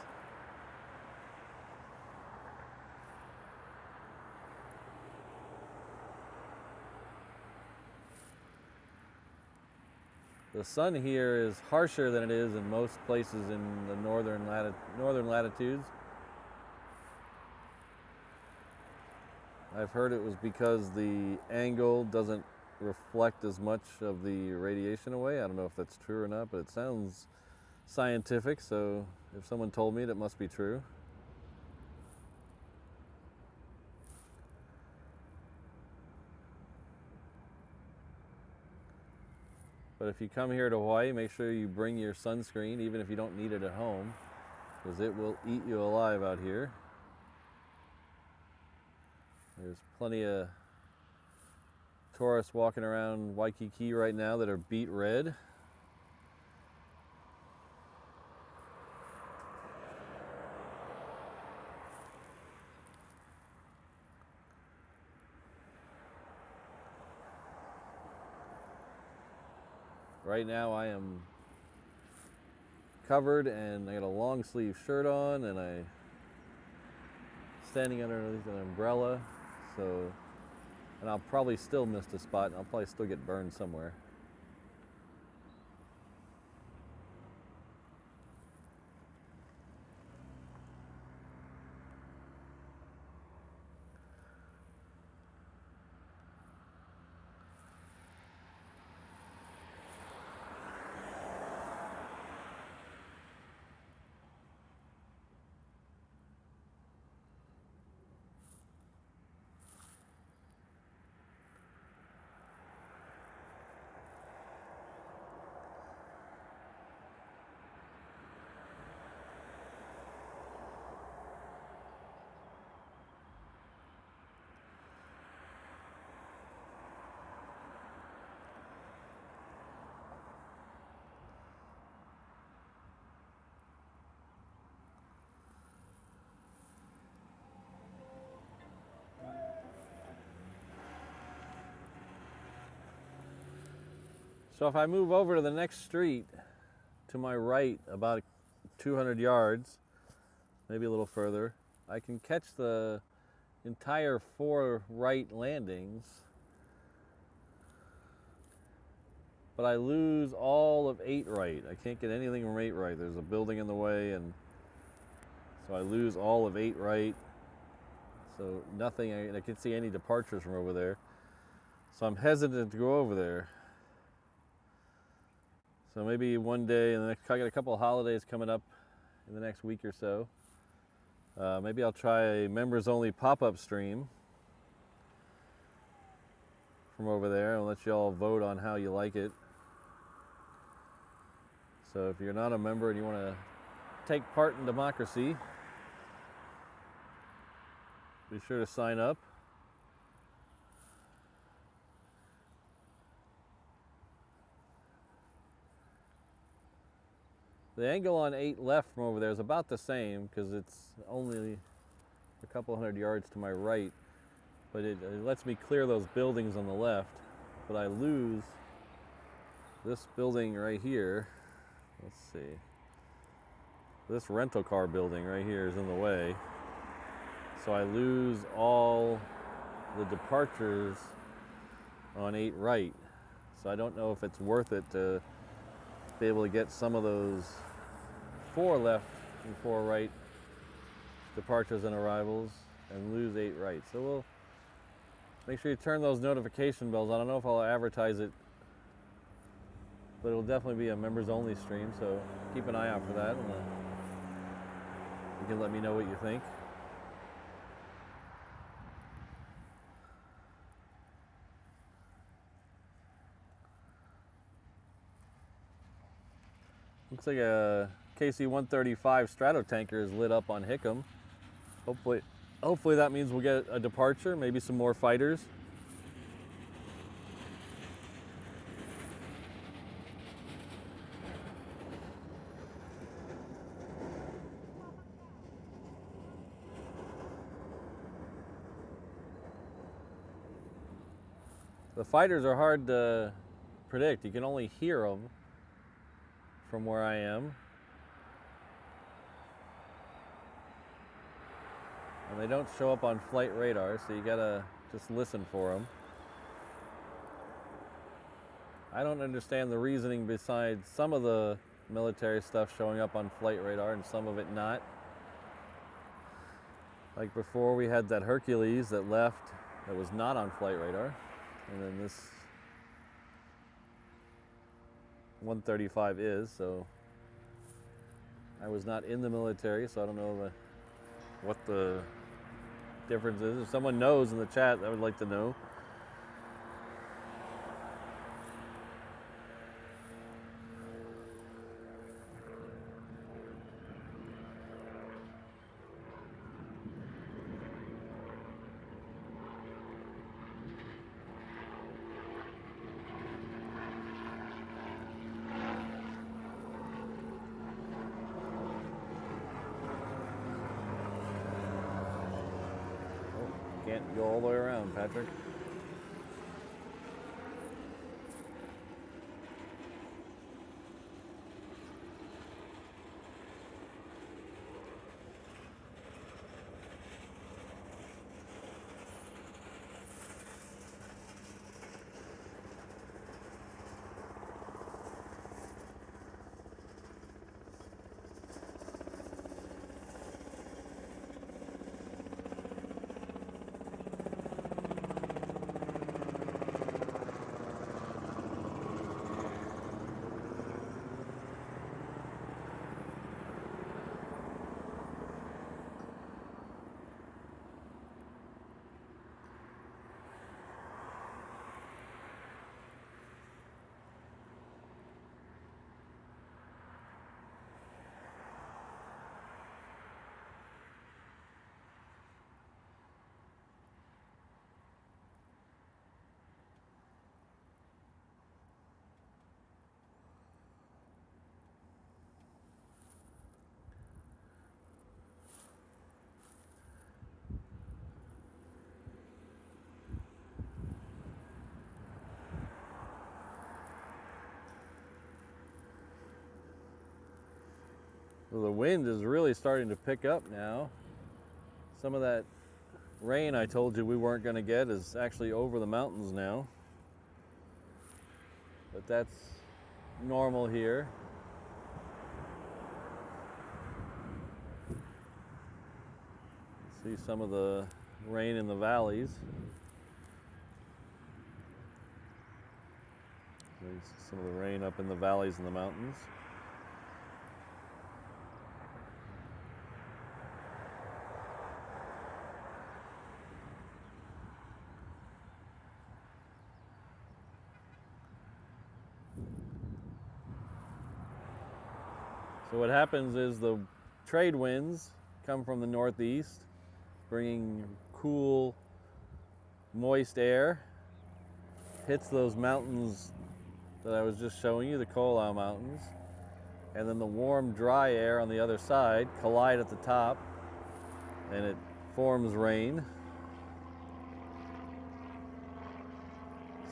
The sun here is harsher than it is in most places in the northern latitudes. I've heard it was because the angle doesn't reflect as much of the radiation away. I don't know if that's true or not, but it sounds scientific, so if someone told me it, it must be true. But if you come here to Hawaii, make sure you bring your sunscreen, even if you don't need it at home, because it will eat you alive out here. There's plenty of tourists walking around Waikiki right now that are beet red. Right now I am covered and I got a long sleeve shirt on and I'm standing underneath an umbrella, and I'll probably still miss a spot and I'll probably still get burned somewhere. So if I move over to the next street to my right about 200 yards, maybe a little further, I can catch the entire 4 right landings, but I lose all of 8 right. I can't get anything from 8 right. There's a building in the way, and so I lose all of 8 right. So nothing, I can't see any departures from over there. So I'm hesitant to go over there. So maybe one day, I got a couple of holidays coming up in the next week or so. Maybe I'll try a members only pop-up stream from over there and let you all vote on how you like it. So if you're not a member and you want to take part in democracy, be sure to sign up. The angle on 8 left from over there is about the same because it's only a couple hundred yards to my right, but it lets me clear those buildings on the left, but I lose this building right here. Let's see. This rental car building right here is in the way, so I lose all the departures on 8 right. So I don't know if it's worth it to be able to get some of those 4 left and 4 right departures and arrivals and lose 8 right. So we'll make sure you turn those notification bells on. I don't know if I'll advertise it, but it'll definitely be a members only stream, so keep an eye out for that, and you can let me know what you think. Looks like a KC-135 Stratotanker is lit up on Hickam. Hopefully that means we'll get a departure, maybe some more fighters. The fighters are hard to predict. You can only hear them from where I am. And they don't show up on flight radar, so you gotta just listen for them. I don't understand the reasoning besides some of the military stuff showing up on flight radar and some of it not. Like before, we had that Hercules that left that was not on flight radar. And then this 135 is, so I was not in the military, so I don't know what the difference is. If someone knows in the chat, I would like to know. Can't go all the way around, Patrick. Well, the wind is really starting to pick up now. Some of that rain I told you we weren't going to get is actually over the mountains now. But that's normal here. See some of the rain in the valleys. There's some of the rain up in the valleys and the mountains. So what happens is the trade winds come from the northeast, bringing cool, moist air, hits those mountains that I was just showing you, the Kolau Mountains, and then the warm, dry air on the other side collide at the top, and it forms rain.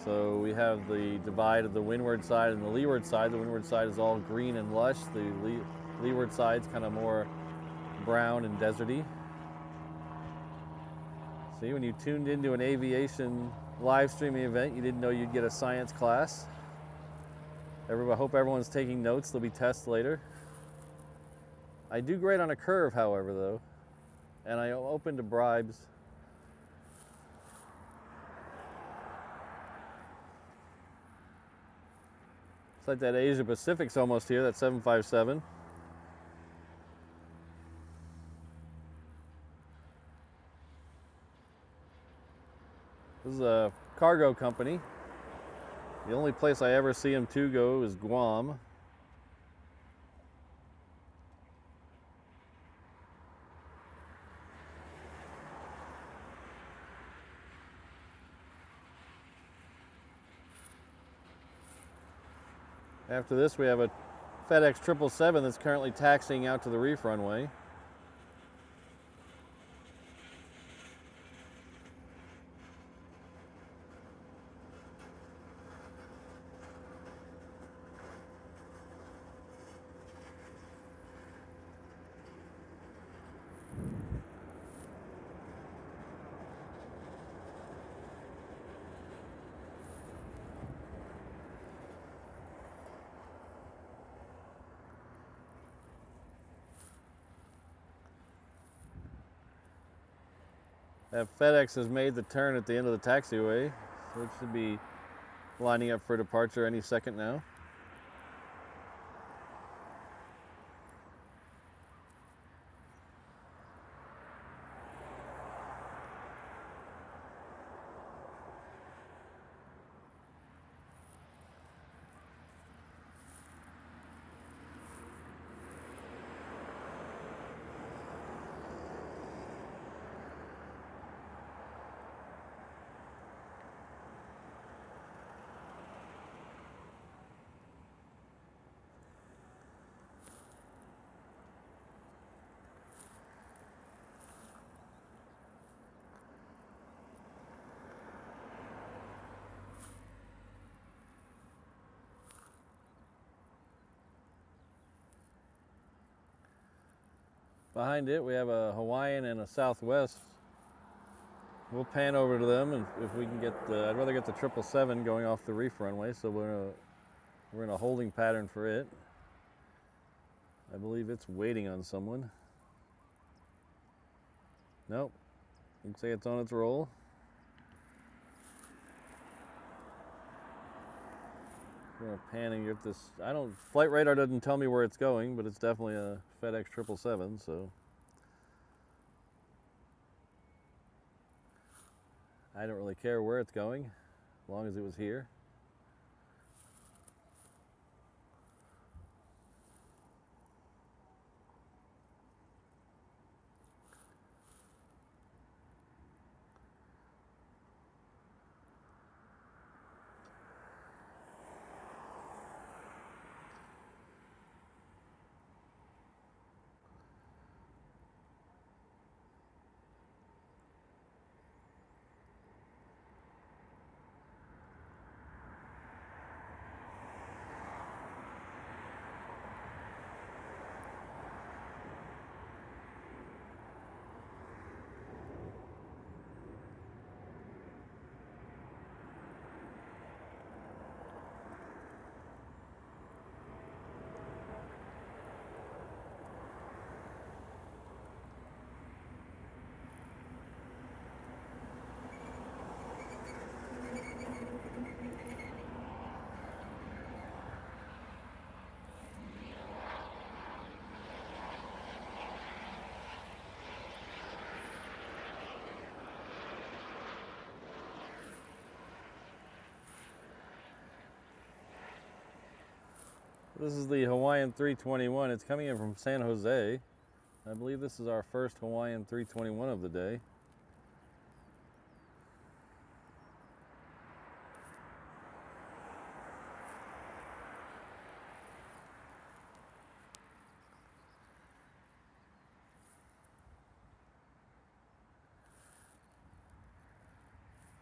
So we have the divide of the windward side and the leeward side. The windward side is all green and lush. The leeward side's kind of more brown and deserty. See, when you tuned into an aviation live streaming event, you didn't know you'd get a science class. I hope everyone's taking notes. There'll be tests later. I do great on a curve, however, though, and I am open to bribes. It's like that Asia Pacific's almost here, that 757. This is a cargo company. The only place I ever see them to go is Guam. After this, we have a FedEx 777 that's currently taxiing out to the Reef runway. That FedEx has made the turn at the end of the taxiway, so it should be lining up for departure any second now. Behind it, we have a Hawaiian and a Southwest. We'll pan over to them, and if we can get the, I'd rather get the 777 going off the Reef runway, so we're in a holding pattern for it. I believe it's waiting on someone. Nope, you can say it's on its roll. We're gonna pan and get this. Flight radar doesn't tell me where it's going, but it's definitely a FedEx 777, so. I don't really care where it's going, as long as it was here. This is the Hawaiian 321. It's coming in from San Jose. I believe this is our first Hawaiian 321 of the day.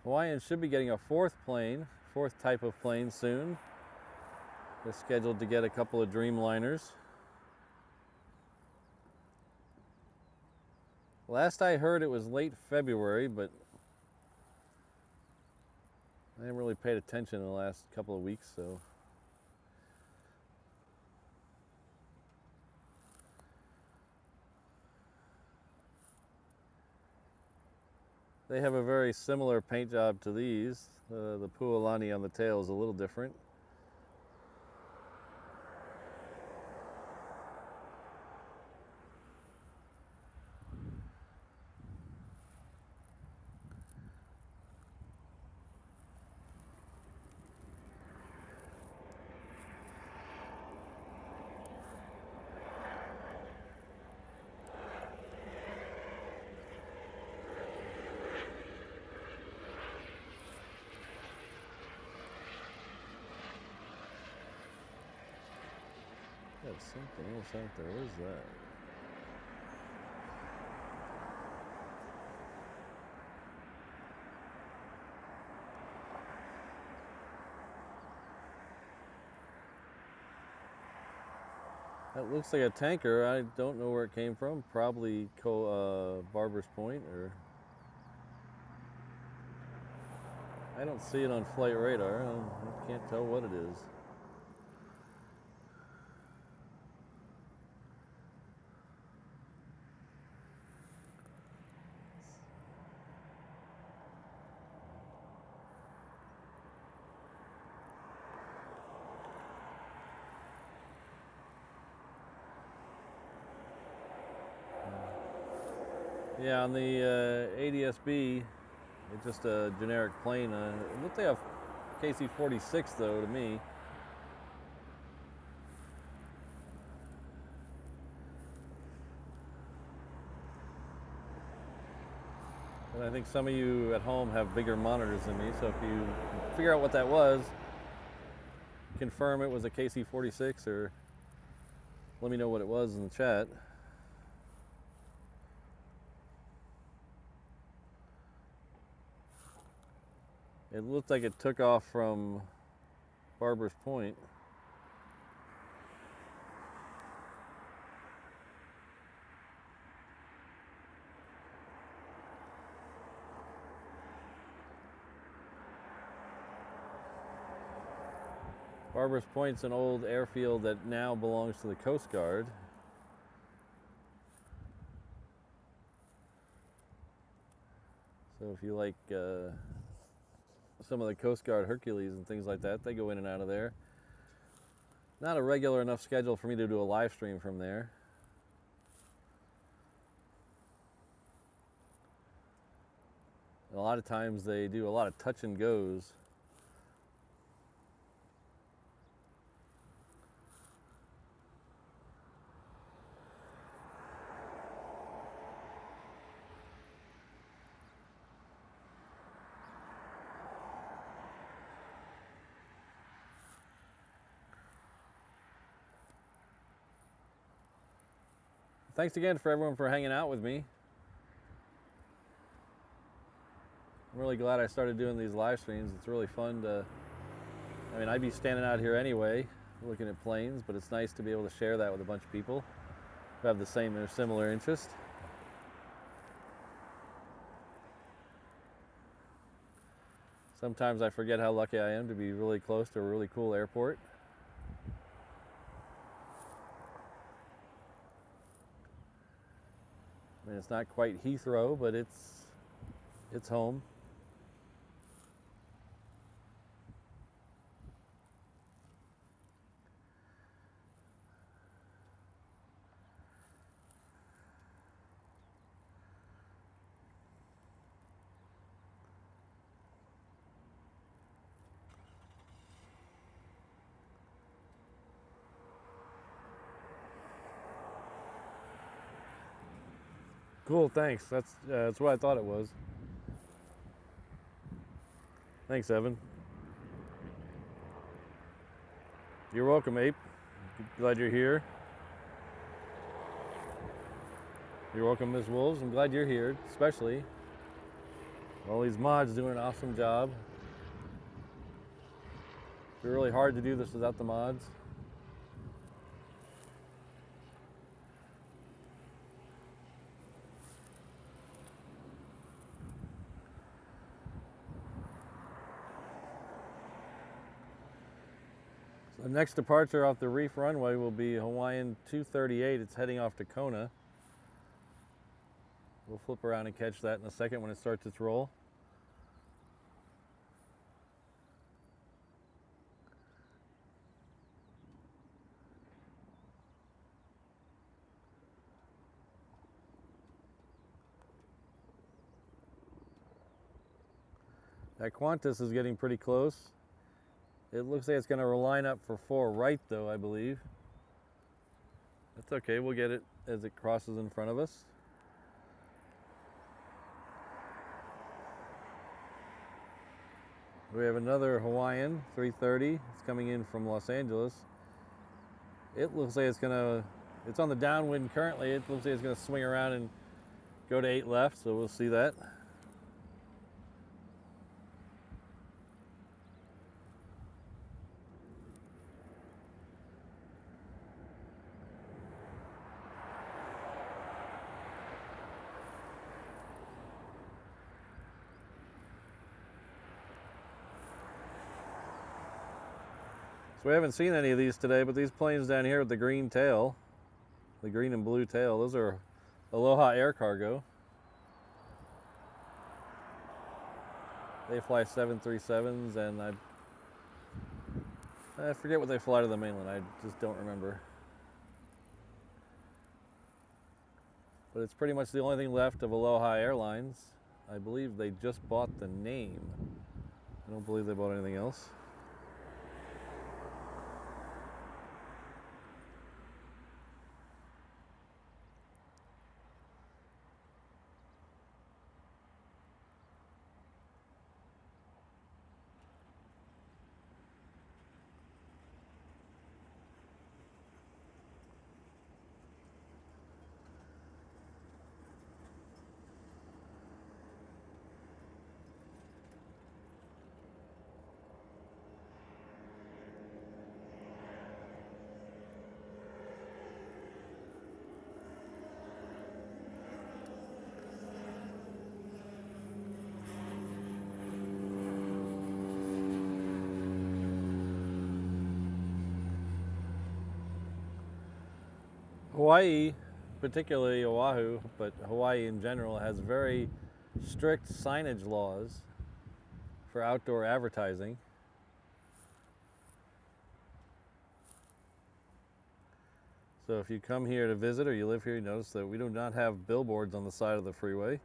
Hawaiian should be getting a fourth type of plane soon. They're scheduled to get a couple of Dreamliners. Last I heard it was late February, but I haven't really paid attention in the last couple of weeks, so. They have a very similar paint job to these. The Pualani on the tail is a little different. Got something else out there. What is that? That looks like a tanker. I don't know where it came from. Probably Barber's Point, or I don't see it on flight radar. I can't tell what it is. Yeah, on the ADSB, it's just a generic plane. It looked like a KC-46 though to me. And I think some of you at home have bigger monitors than me, so if you figure out what that was, confirm it was a KC-46 or let me know what it was in the chat. It looked like it took off from Barber's Point. Barber's Point's an old airfield that now belongs to the Coast Guard. So if you like some of the Coast Guard Hercules and things like that, they go in and out of there. Not a regular enough schedule for me to do a live stream from there. A lot of times they do a lot of touch and goes. Thanks again for everyone for hanging out with me. I'm really glad I started doing these live streams. It's really fun to, I mean, I'd be standing out here anyway, looking at planes, but it's nice to be able to share that with a bunch of people who have the same or similar interest. Sometimes I forget how lucky I am to be really close to a really cool airport. I mean, it's not quite Heathrow, but it's home. Cool, thanks. That's what I thought it was. Thanks, Evan. You're welcome, Ape. Glad you're here. You're welcome, Miss Wolves. I'm glad you're here, especially. All these mods doing an awesome job. It'd be really hard to do this without the mods. The next departure off the Reef runway will be Hawaiian 238. It's heading off to Kona. We'll flip around and catch that in a second when it starts its roll. That Qantas is getting pretty close. It looks like it's going to line up for 4 right though, I believe. That's okay, we'll get it as it crosses in front of us. We have another Hawaiian 330. It's coming in from Los Angeles. It looks like it's on the downwind currently. It looks like it's going to swing around and go to 8 left, so we'll see that. So we haven't seen any of these today, but these planes down here with the green tail, the green and blue tail, those are Aloha Air Cargo. They fly 737s, and I forget what they fly to the mainland. I just don't remember. but it's pretty much the only thing left of Aloha Airlines. I believe they just bought the name. I don't believe they bought anything else. Hawaii, particularly Oahu, but Hawaii in general, has very strict signage laws for outdoor advertising. So if you come here to visit or you live here, you notice that we do not have billboards on the side of the freeway.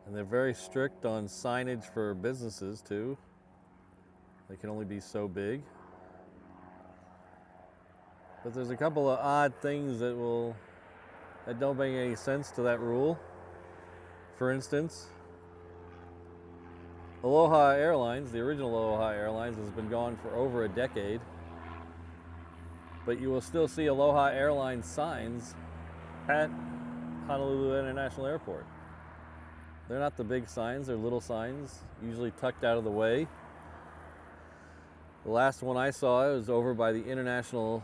And they're very strict on signage for businesses too. They can only be so big. But there's a couple of odd things that don't make any sense to that rule. For instance, Aloha Airlines, the original Aloha Airlines, has been gone for over a decade. But you will still see Aloha Airlines signs at Honolulu International Airport. They're not the big signs, they're little signs, usually tucked out of the way. The last one I saw was over by the International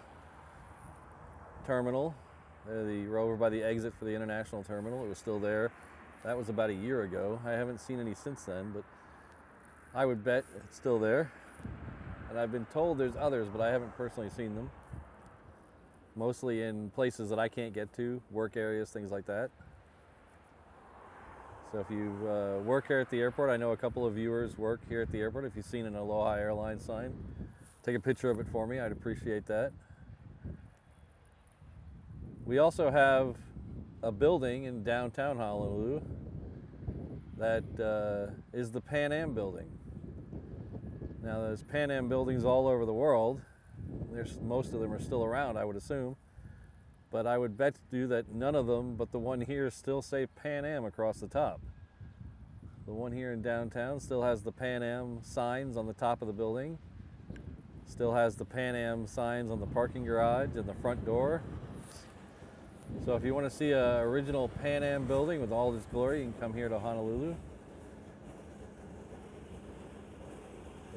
Terminal, over by the exit for the International Terminal. It was still there. That was about a year ago. I haven't seen any since then, but I would bet it's still there. And I've been told there's others, but I haven't personally seen them. Mostly in places that I can't get to, work areas, things like that. So if you work here at the airport, I know a couple of viewers work here at the airport. If you've seen an Aloha Airlines sign, take a picture of it for me. I'd appreciate that. We also have a building in downtown Honolulu that is the Pan Am building. Now there's Pan Am buildings all over the world. Most of them are still around, I would assume. But I would bet you that none of them but the one here still say Pan Am across the top. The one here in downtown still has the Pan Am signs on the top of the building. Still has the Pan Am signs on the parking garage and the front door. So if you want to see an original Pan Am building with all its glory, you can come here to Honolulu.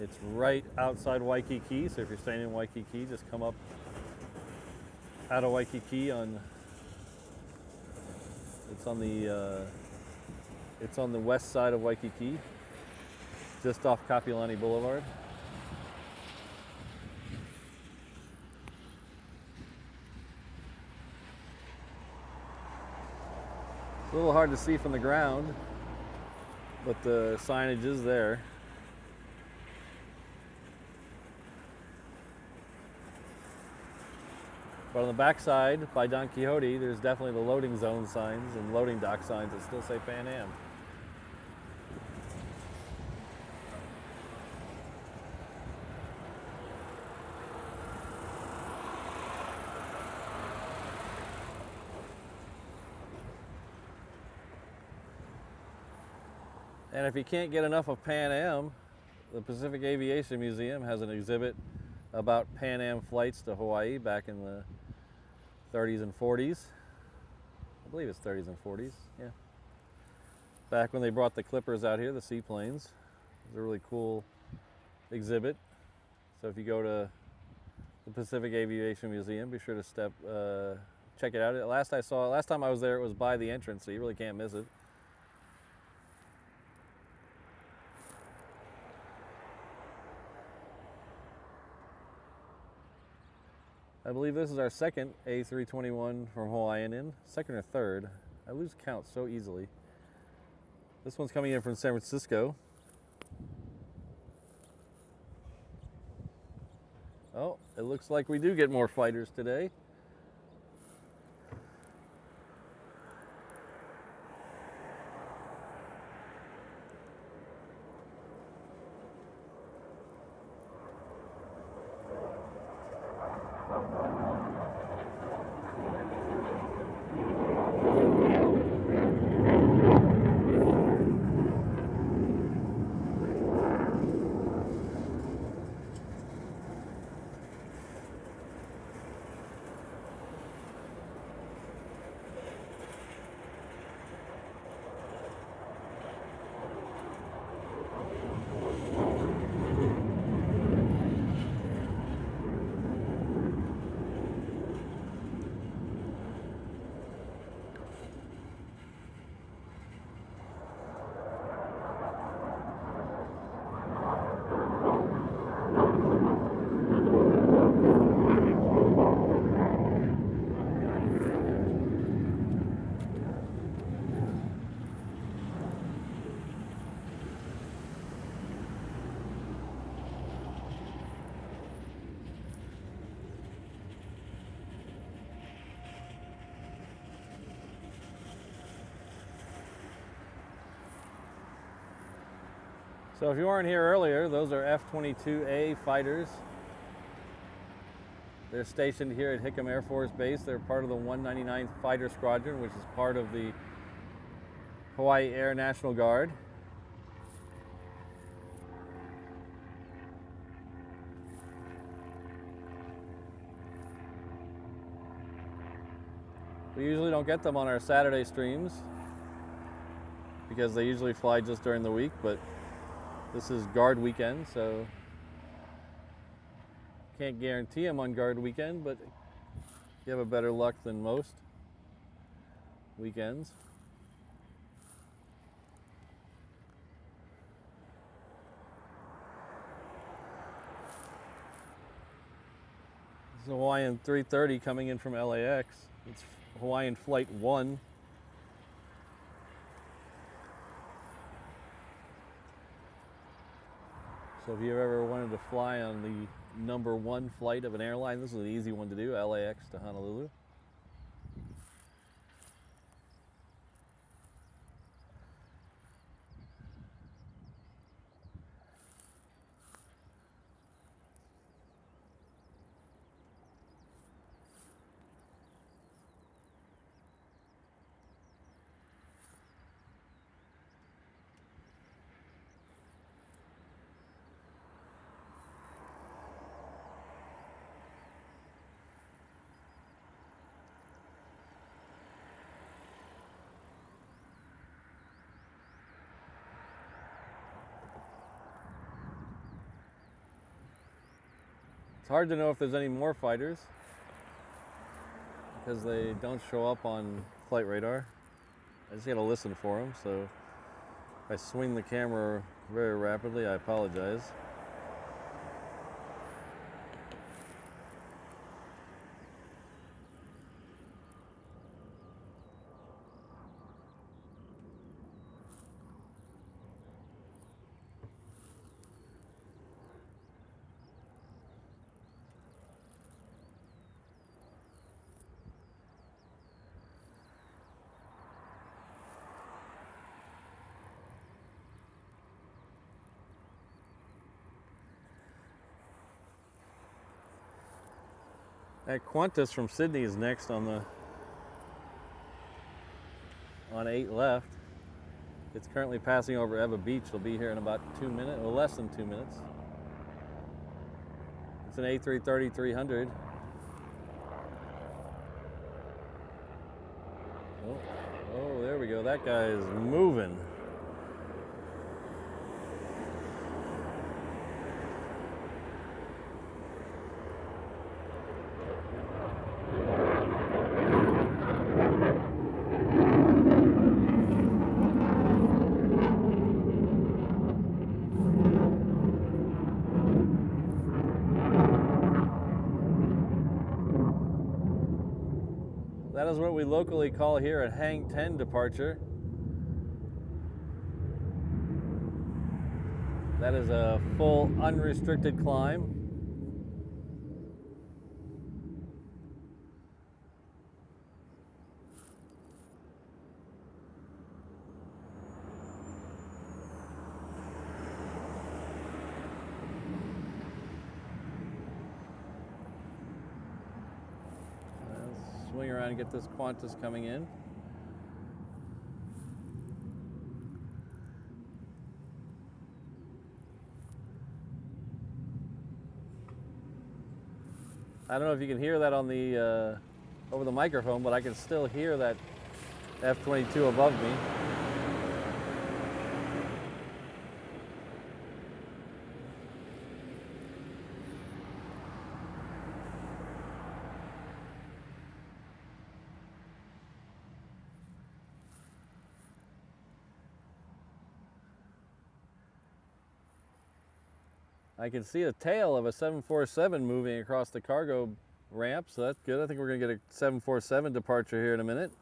It's right outside Waikiki, so if you're staying in Waikiki, just come up out of Waikiki it's on the west side of Waikiki, just off Kapiolani Boulevard. It's a little hard to see from the ground, but the signage is there. But on the back side, by Don Quixote, there's definitely the loading zone signs and loading dock signs that still say Pan Am. And if you can't get enough of Pan Am, the Pacific Aviation Museum has an exhibit about Pan Am flights to Hawaii back in the 30s and 40s. I believe it's 30s and 40s, yeah. Back when they brought the Clippers out here, the seaplanes. It was a really cool exhibit. So if you go to the Pacific Aviation Museum, be sure to check it out. Last time I was there, it was by the entrance, so you really can't miss it. I believe this is our second A321 from Hawaiian in, second or third. I lose count so easily. This one's coming in from San Francisco. Oh, it looks like we do get more fighters today. So if you weren't here earlier, those are F-22A fighters. They're stationed here at Hickam Air Force Base. They're part of the 199th Fighter Squadron, which is part of the Hawaii Air National Guard. We usually don't get them on our Saturday streams because they usually fly just during the week, but this is guard weekend, so can't guarantee them on guard weekend, but you have a better luck than most weekends. This is a Hawaiian 330 coming in from LAX. It's Hawaiian Flight 1. So if you ever wanted to fly on the #1 flight of an airline, this is an easy one to do, LAX to Honolulu. It's hard to know if there's any more fighters because they don't show up on flight radar. I just gotta listen for them, so if I swing the camera very rapidly, I apologize. That Qantas from Sydney is next on 8 left. It's currently passing over Eva Beach. It'll be here in about 2 minutes, or less than 2 minutes. It's an A330-300. Oh, there we go. That guy is moving. That is what we locally call here a hang 10 departure. That is a full unrestricted climb. around and get this Qantas coming in. I don't know if you can hear that on the over the microphone, but I can still hear that F-22 above me. I can see a tail of a 747 moving across the cargo ramp, so that's good. I think we're going to get a 747 departure here in a minute.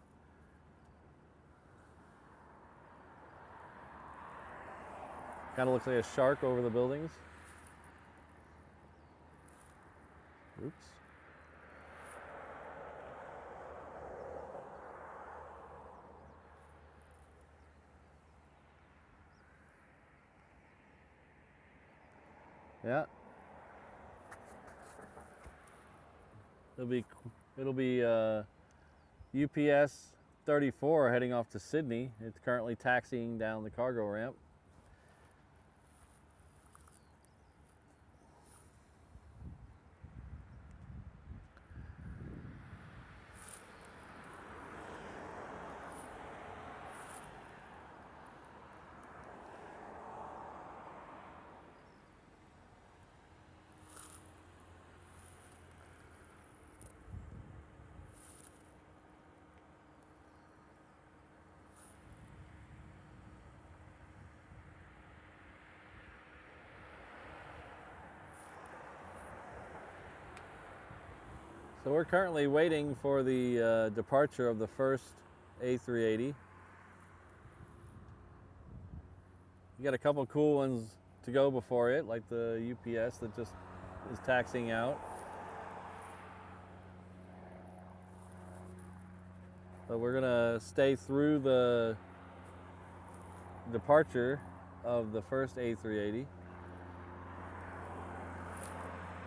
Kind of looks like a shark over the buildings. Oops. Yeah. It'll be UPS 34 heading off to Sydney. It's currently taxiing down the cargo ramp. So we're currently waiting for the departure of the first A380. You got a couple cool ones to go before it, like the UPS that just is taxiing out. But we're gonna stay through the departure of the first A380.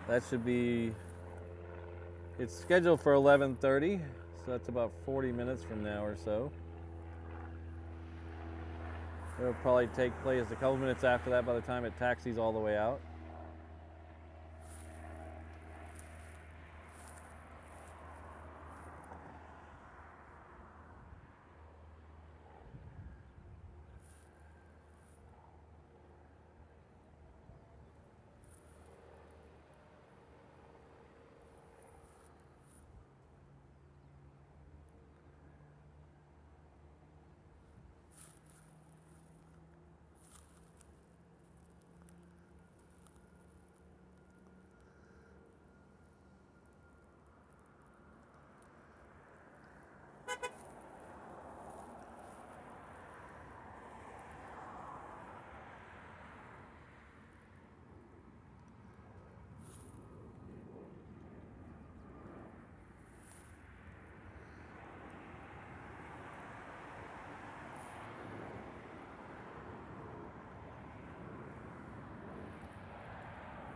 That should be, it's scheduled for 11:30, so that's about 40 minutes from now or so. It'll probably take place a couple minutes after that by the time it taxis all the way out.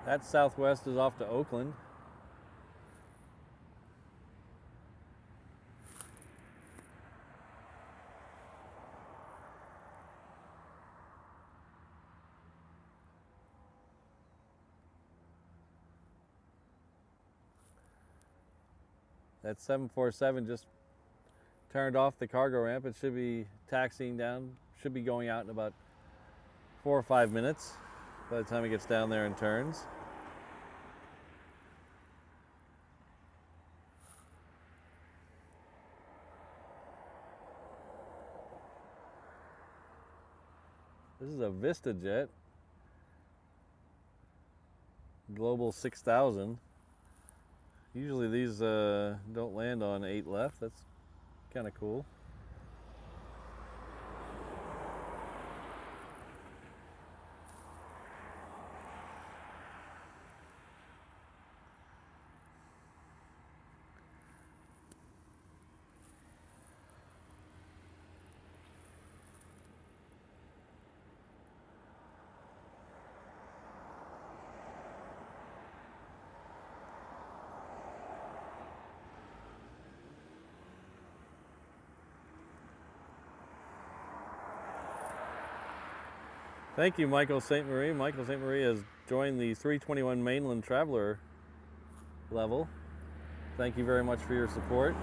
That Southwest is off to Oakland. That 747 just turned off the cargo ramp. It should be taxiing down, should be going out in about 4 or 5 minutes by the time it gets down there and turns. This is a Vista jet, Global 6000. Usually these don't land on 8 left. That's kind of cool. Thank you, Michael St. Marie. Michael St. Marie has joined the 321 Mainland Traveler level. Thank you very much for your support.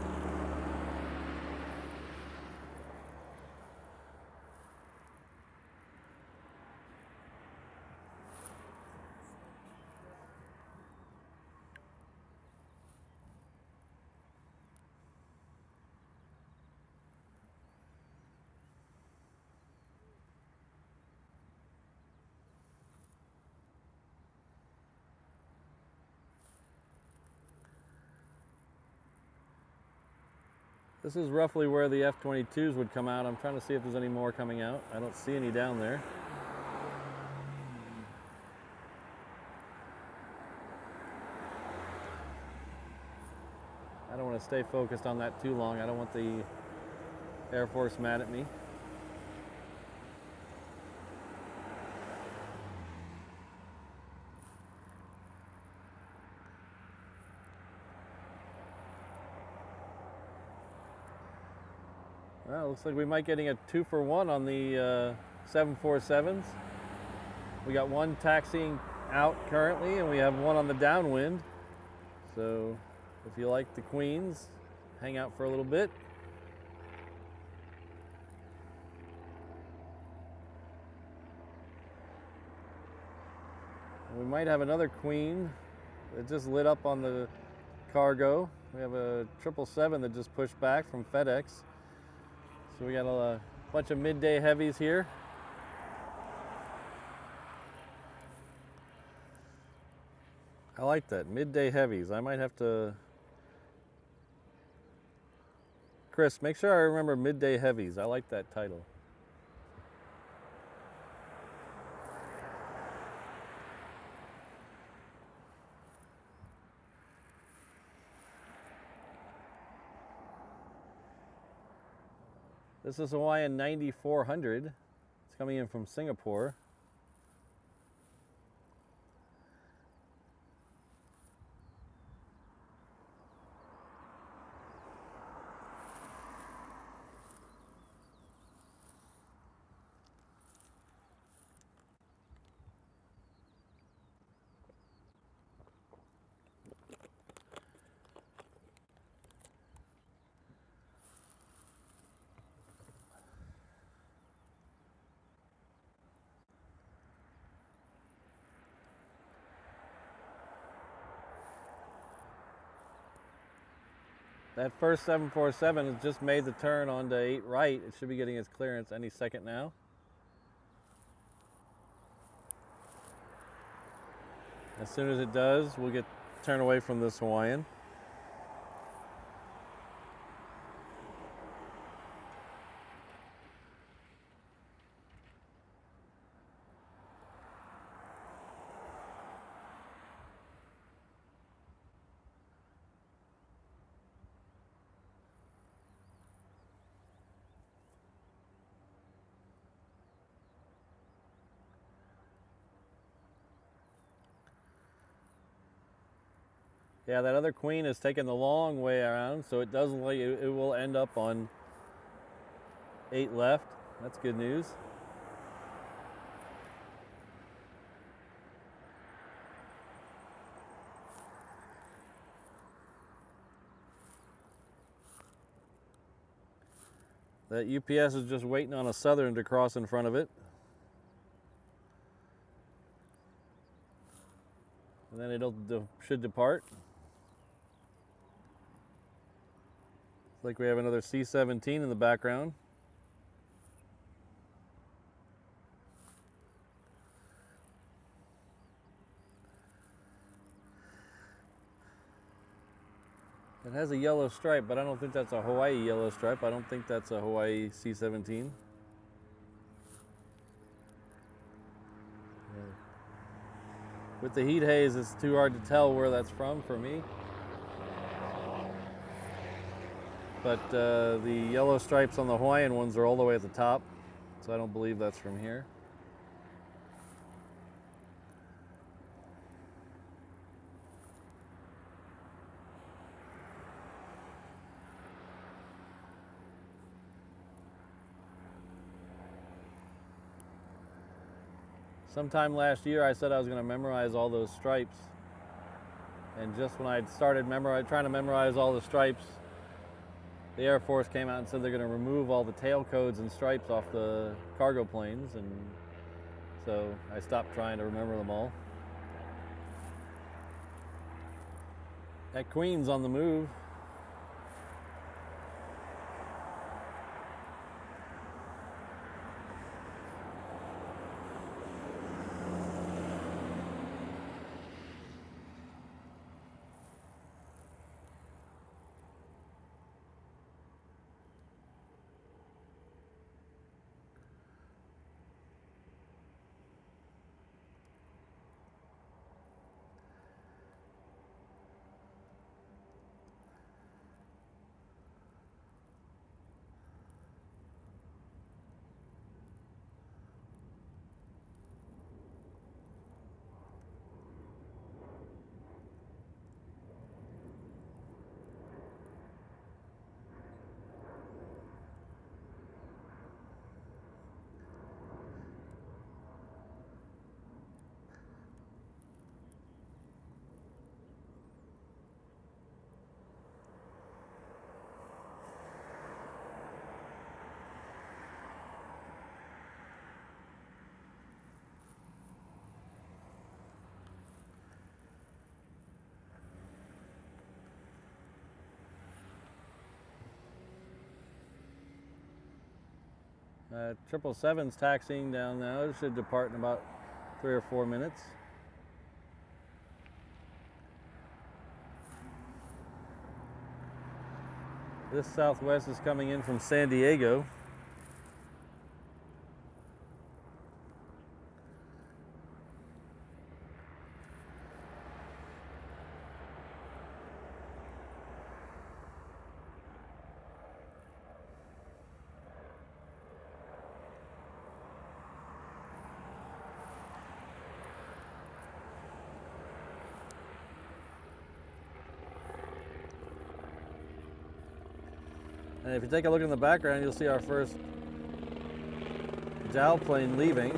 This is roughly where the F-22s would come out. I'm trying to see if there's any more coming out. I don't see any down there. I don't want to stay focused on that too long. I don't want the Air Force mad at me. Well, looks like we might getting a 2-for-1 on the 747s. We got one taxiing out currently, and we have one on the downwind. So if you like the Queens, hang out for a little bit. And we might have another Queen that just lit up on the cargo. We have a 777 that just pushed back from FedEx. So we got a bunch of midday heavies here. I like that, midday heavies. I might have to... Chris, make sure I remember midday heavies. I like that title. This is Hawaiian 9400. It's coming in from Singapore. That first 747 has just made the turn onto 8 right. It should be getting its clearance any second now. As soon as it does, we'll get turn away from this Hawaiian. Yeah, that other Queen is taking the long way around, so it does look like it will end up on 8 left. That's good news. That UPS is just waiting on a Southern to cross in front of it. And then should depart. Looks like we have another C-17 in the background. It has a yellow stripe, but I don't think that's a Hawaii yellow stripe. I don't think that's a Hawaii C-17. With the heat haze, it's too hard to tell where that's from for me. But the yellow stripes on the Hawaiian ones are all the way at the top, so I don't believe that's from here. Sometime last year I said I was going to memorize all those stripes, and just when I'd started trying to memorize all the stripes, the Air Force came out and said they're going to remove all the tail codes and stripes off the cargo planes, and so I stopped trying to remember them all. That Queen's on the move. Triple Seven's taxiing down now. It should depart in about 3 or 4 minutes. This Southwest is coming in from San Diego. And if you take a look in the background, you'll see our first JAL plane leaving.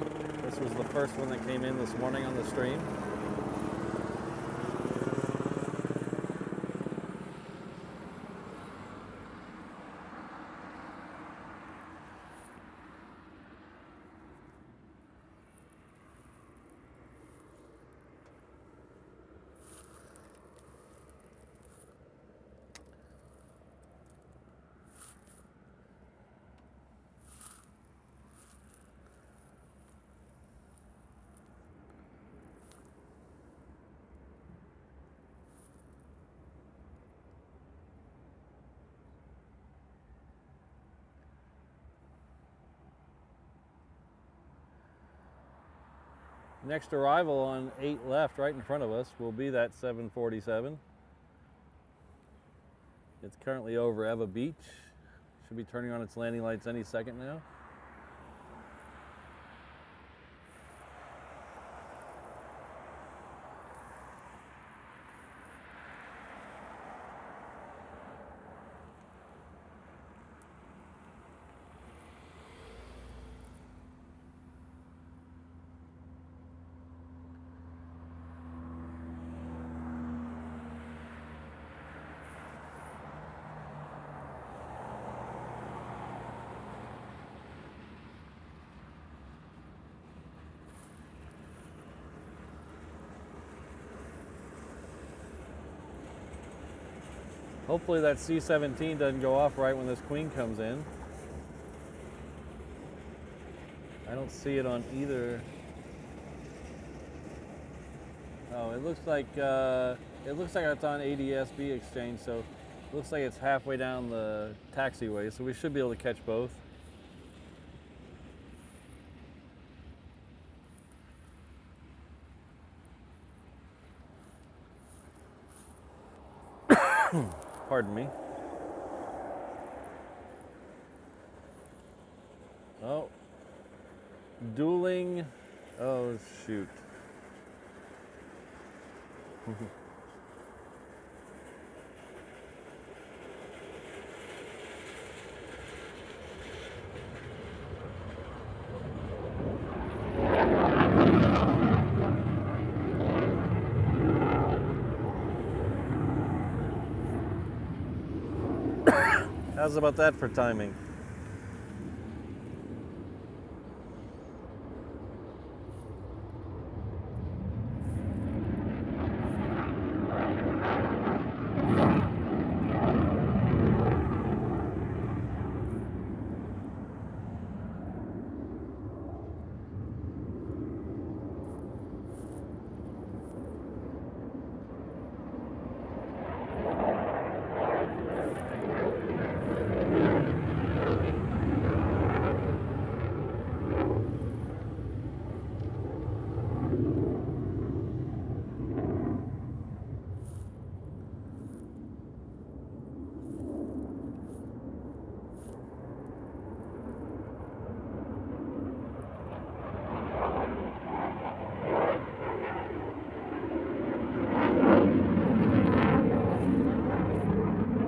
This was the first one that came in this morning on the stream. Next arrival on 8 left, right in front of us, will be that 747. It's currently over Eva Beach. Should be turning on its landing lights any second now. Hopefully that C-17 doesn't go off right when this Queen comes in. I don't see it on either. Oh, it looks like it's on ADS-B exchange, so it looks like it's halfway down the taxiway, so we should be able to catch both. Pardon me. Oh, dueling. Oh, shoot. How's about that for timing?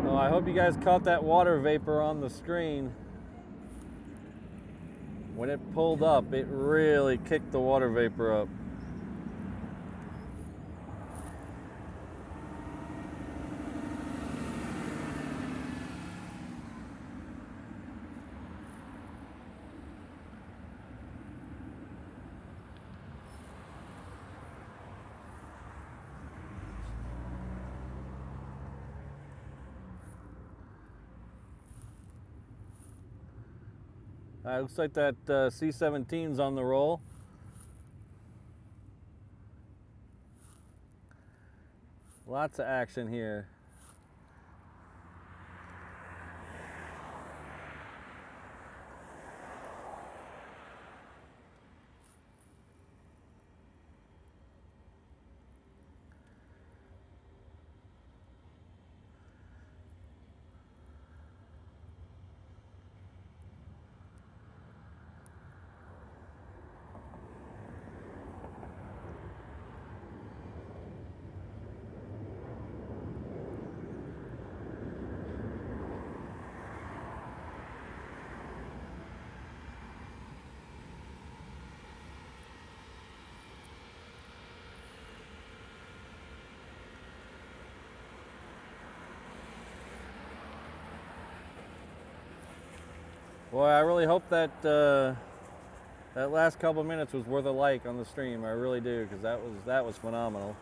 I hope you guys caught that water vapor on the screen. When it pulled up, it really kicked the water vapor up. Looks like that C-17's on the roll. Lots of action here. Boy, I really hope that that last couple minutes was worth a like on the stream. I really do, because that was phenomenal.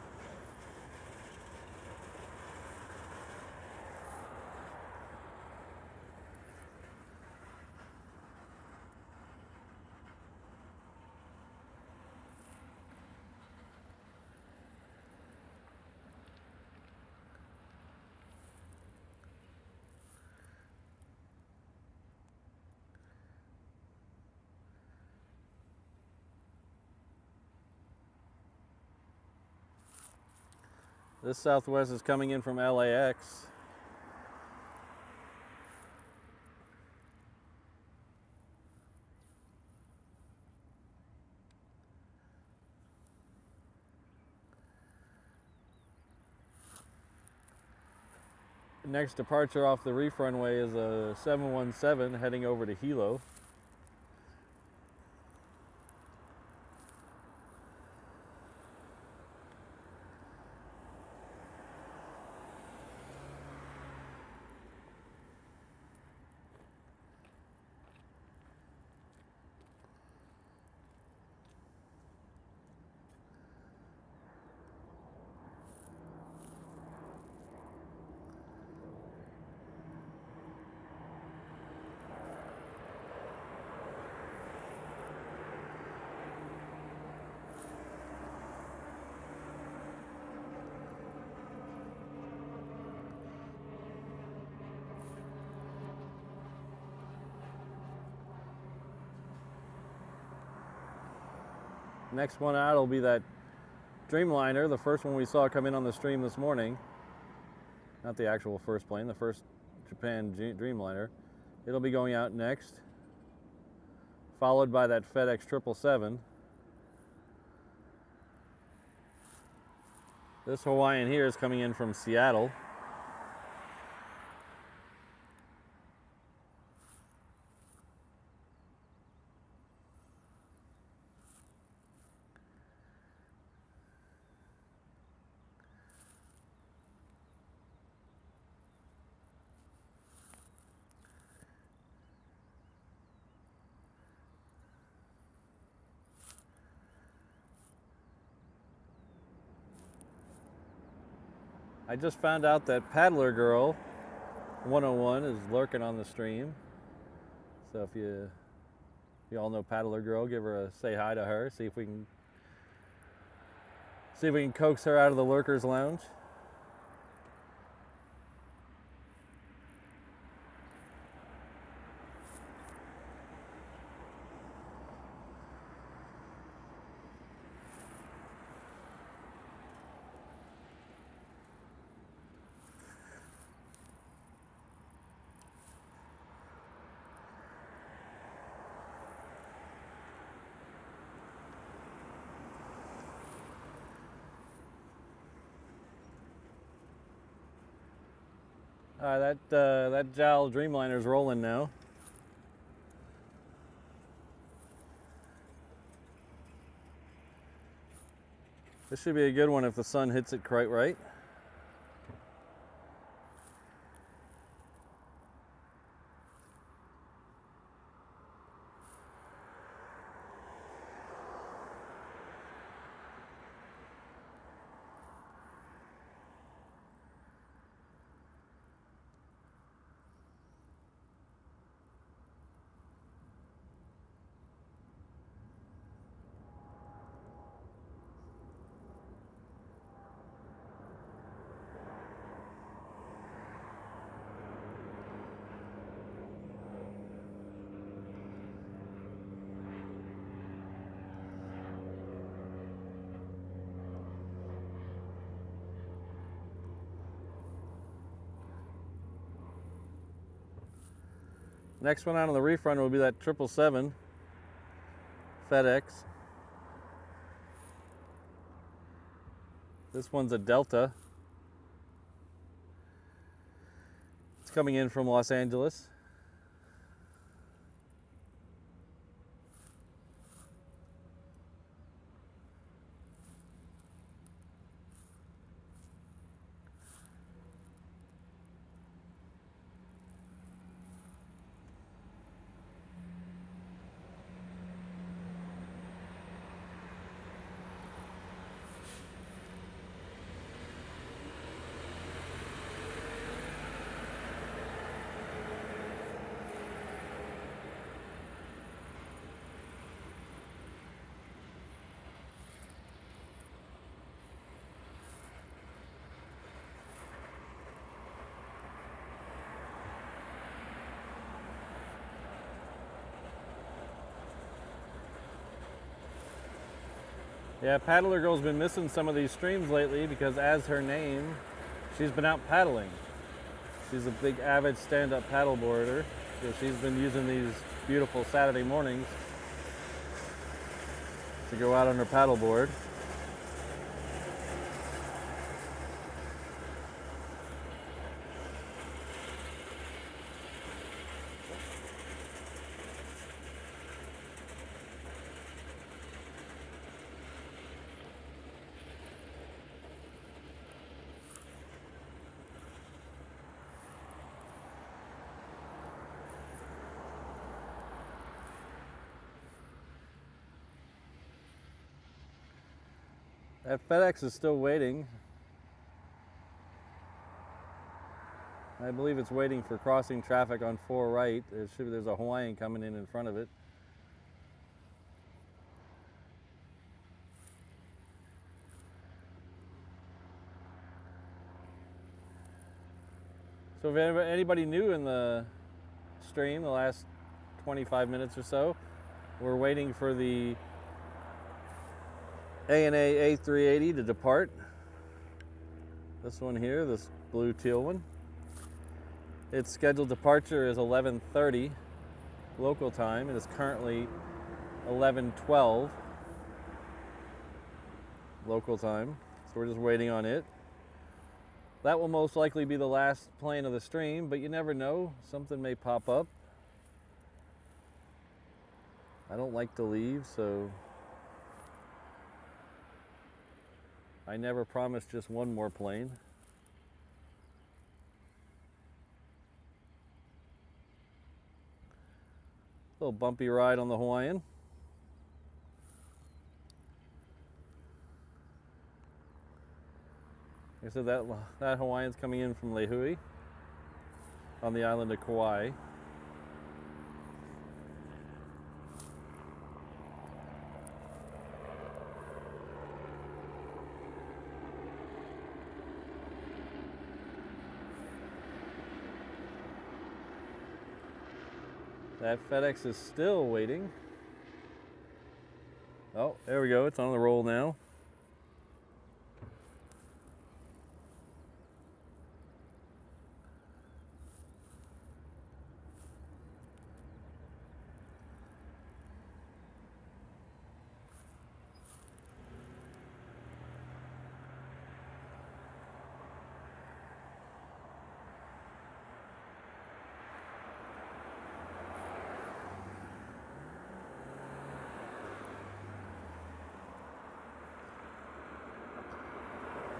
This Southwest is coming in from LAX. Next departure off the Reef runway is a 717 heading over to Hilo. Next one out will be that Dreamliner, the first one we saw come in on the stream this morning. Not the actual first plane, the first Japan Dreamliner. It'll be going out next, followed by that FedEx 777. This Hawaiian here is coming in from Seattle. I just found out that Paddler Girl 101 is lurking on the stream. So if you all know Paddler Girl, give her a say hi to her. See if we can coax her out of the Lurkers Lounge. That JAL Dreamliner's rolling now. This should be a good one if the sun hits it quite right. Next one out on the Reef run will be that 777 FedEx. This one's a Delta. It's coming in from Los Angeles. Yeah, Paddler Girl's been missing some of these streams lately because, as her name, she's been out paddling. She's a big avid stand-up paddleboarder, so she's been using these beautiful Saturday mornings to go out on her paddleboard. That FedEx is still waiting. I believe it's waiting for crossing traffic on 4 right. There's a Hawaiian coming in front of it. So if anybody new in the stream the last 25 minutes or so, we're waiting for the ANA A380 to depart. This one here, this blue teal one. Its scheduled departure is 11:30 local time. It is currently 11:12 local time. So we're just waiting on it. That will most likely be the last plane of the stream, but you never know. Something may pop up. I don't like to leave, so I never promise just one more plane. Little bumpy ride on the Hawaiian. I said that Hawaiian's coming in from Lihue on the island of Kauai. That FedEx is still waiting. Oh, there we go. It's on the roll now.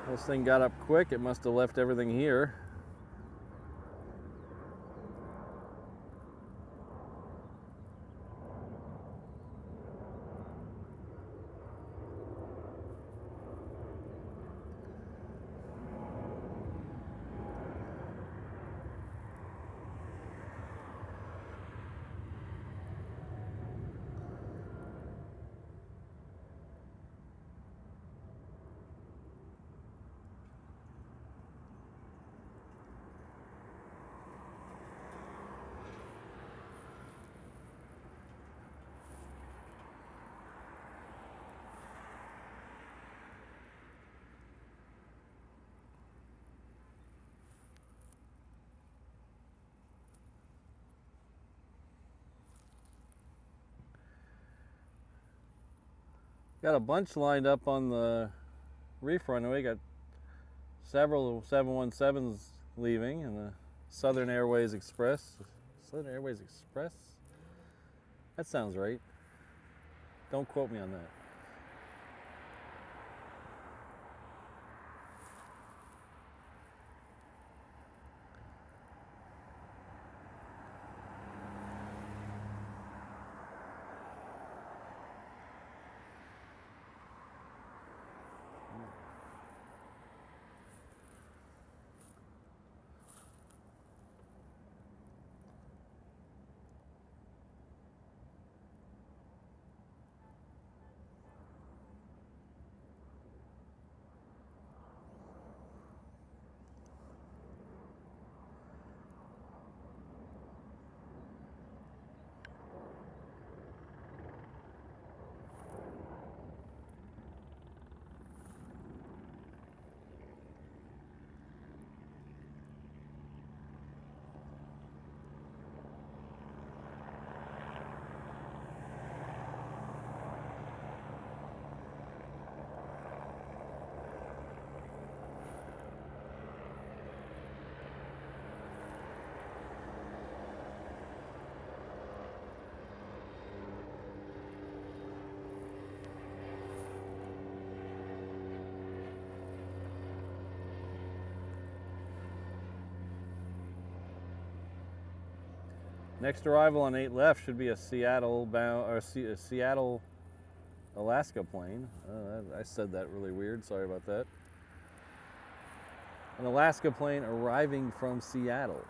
This thing got up quick. It must have left everything here. Got a bunch lined up on the Reef runway. Got several 717s leaving, and the Southern Airways Express. Southern Airways Express? That sounds right. Don't quote me on that. Next arrival on 8 left should be a Seattle bound or a Seattle, Alaska plane. I said that really weird. Sorry about that. An Alaska plane arriving from Seattle.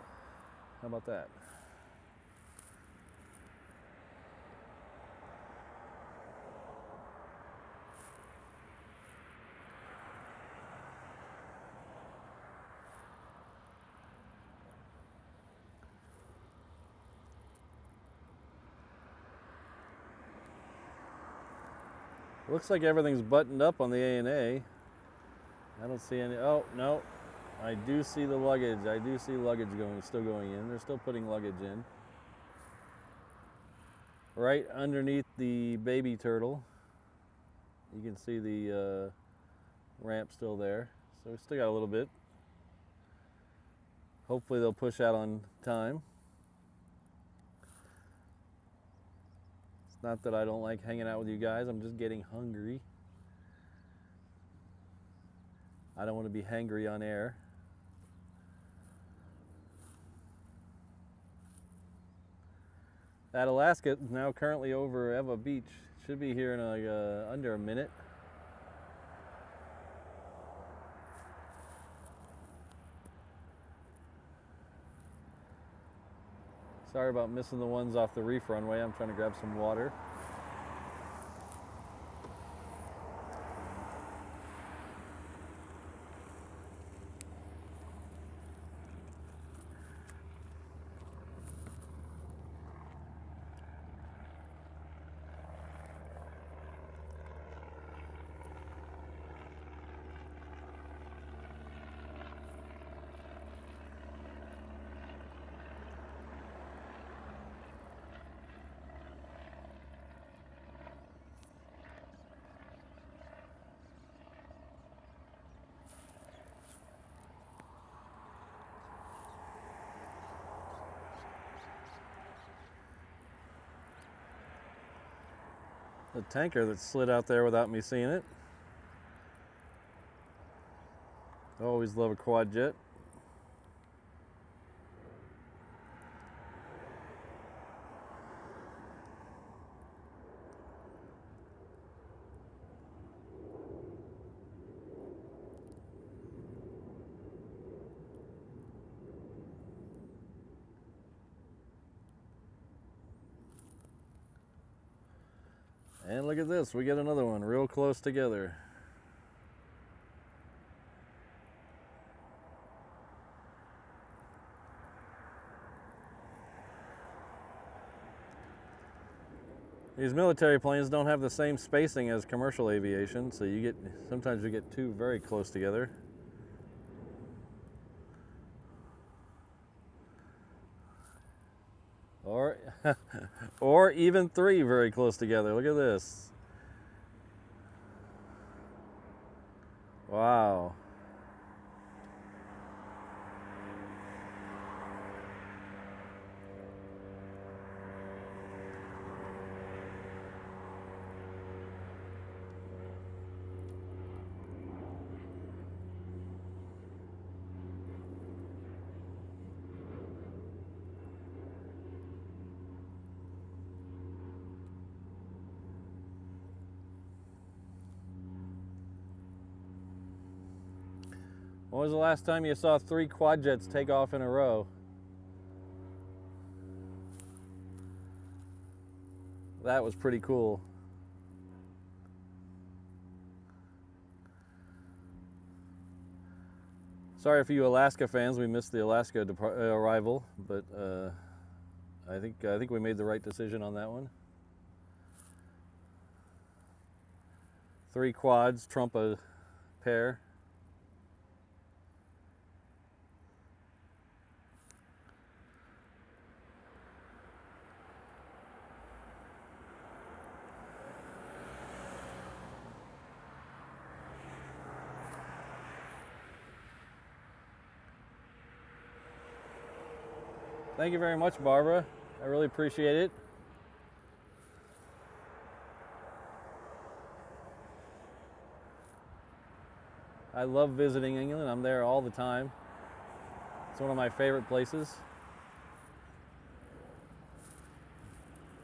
How about that? Looks like everything's buttoned up on the ANA. I don't see any. Oh no, I do see the luggage. I do see luggage still going in. They're still putting luggage in. Right underneath the baby turtle, you can see the ramp still there. So we still got a little bit. Hopefully they'll push out on time. It's not that I don't like hanging out with you guys. I'm just getting hungry. I don't want to be hangry on air. That Alaska is now currently over Eva Beach. Should be here in like under a minute. Sorry about missing the ones off the Reef runway. I'm trying to grab some water. The tanker that slid out there without me seeing it. Always love a quad jet. And look at this, we get another one real close together. These military planes don't have the same spacing as commercial aviation, so sometimes you get two very close together. Or even three very close together. Look at this. Wow. When was the last time you saw three quad jets take off in a row? That was pretty cool. Sorry for you Alaska fans, we missed the Alaska arrival, but I think we made the right decision on that one. Three quads trump a pair. Thank you very much, Barbara. I really appreciate it. I love visiting England. I'm there all the time. It's one of my favorite places.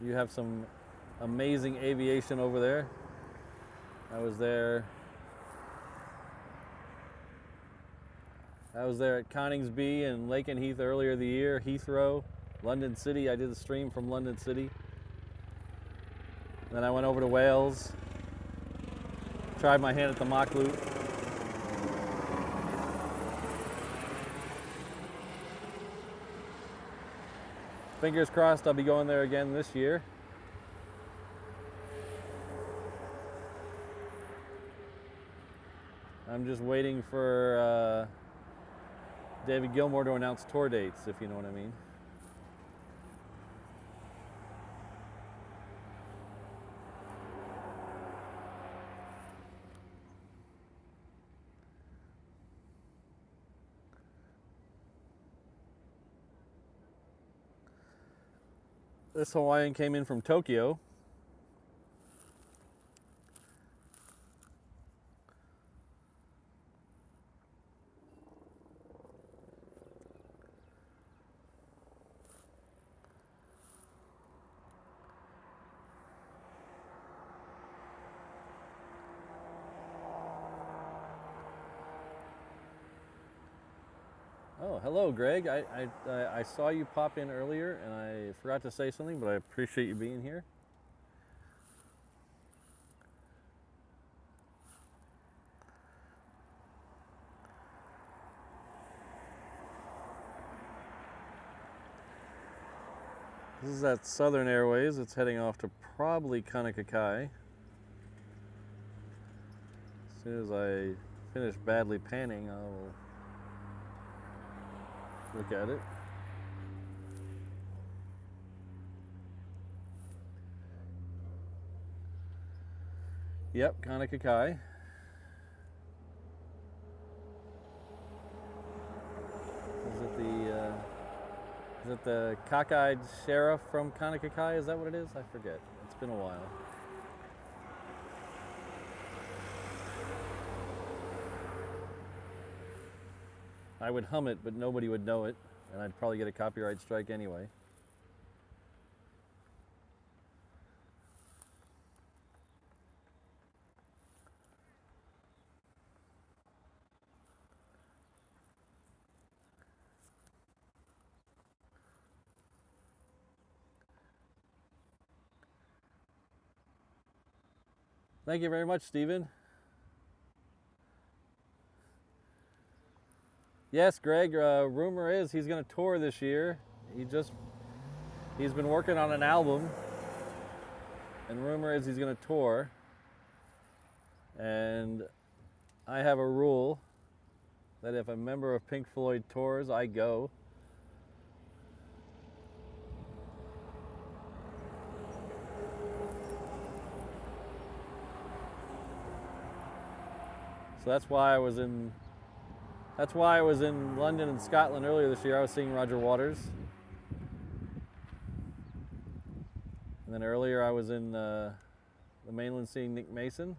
You have some amazing aviation over there. I was there at Coningsby and Lakenheath earlier the year, Heathrow, London City. I did a stream from London City. Then I went over to Wales, tried my hand at the mock loop. Fingers crossed I'll be going there again this year. I'm just waiting for David Gilmour to announce tour dates, if you know what I mean. This Hawaiian came in from Tokyo. Oh, hello, Greg. I saw you pop in earlier, and I forgot to say something, but I appreciate you being here. This is at Southern Airways. It's heading off to probably Kaunakakai. As soon as I finish badly panning, I'll look at it. Yep, Kaunakakai. Is it the cockeyed sheriff from Kaunakakai? Is that what it is? I forget. It's been a while. I would hum it, but nobody would know it, and I'd probably get a copyright strike anyway. Thank you very much, Stephen. Yes, Greg, rumor is he's going to tour this year. He's been working on an album, and rumor is he's going to tour. And I have a rule that if a member of Pink Floyd tours, I go. So that's why I was in London and Scotland earlier this year. I was seeing Roger Waters. And then earlier I was in the mainland seeing Nick Mason.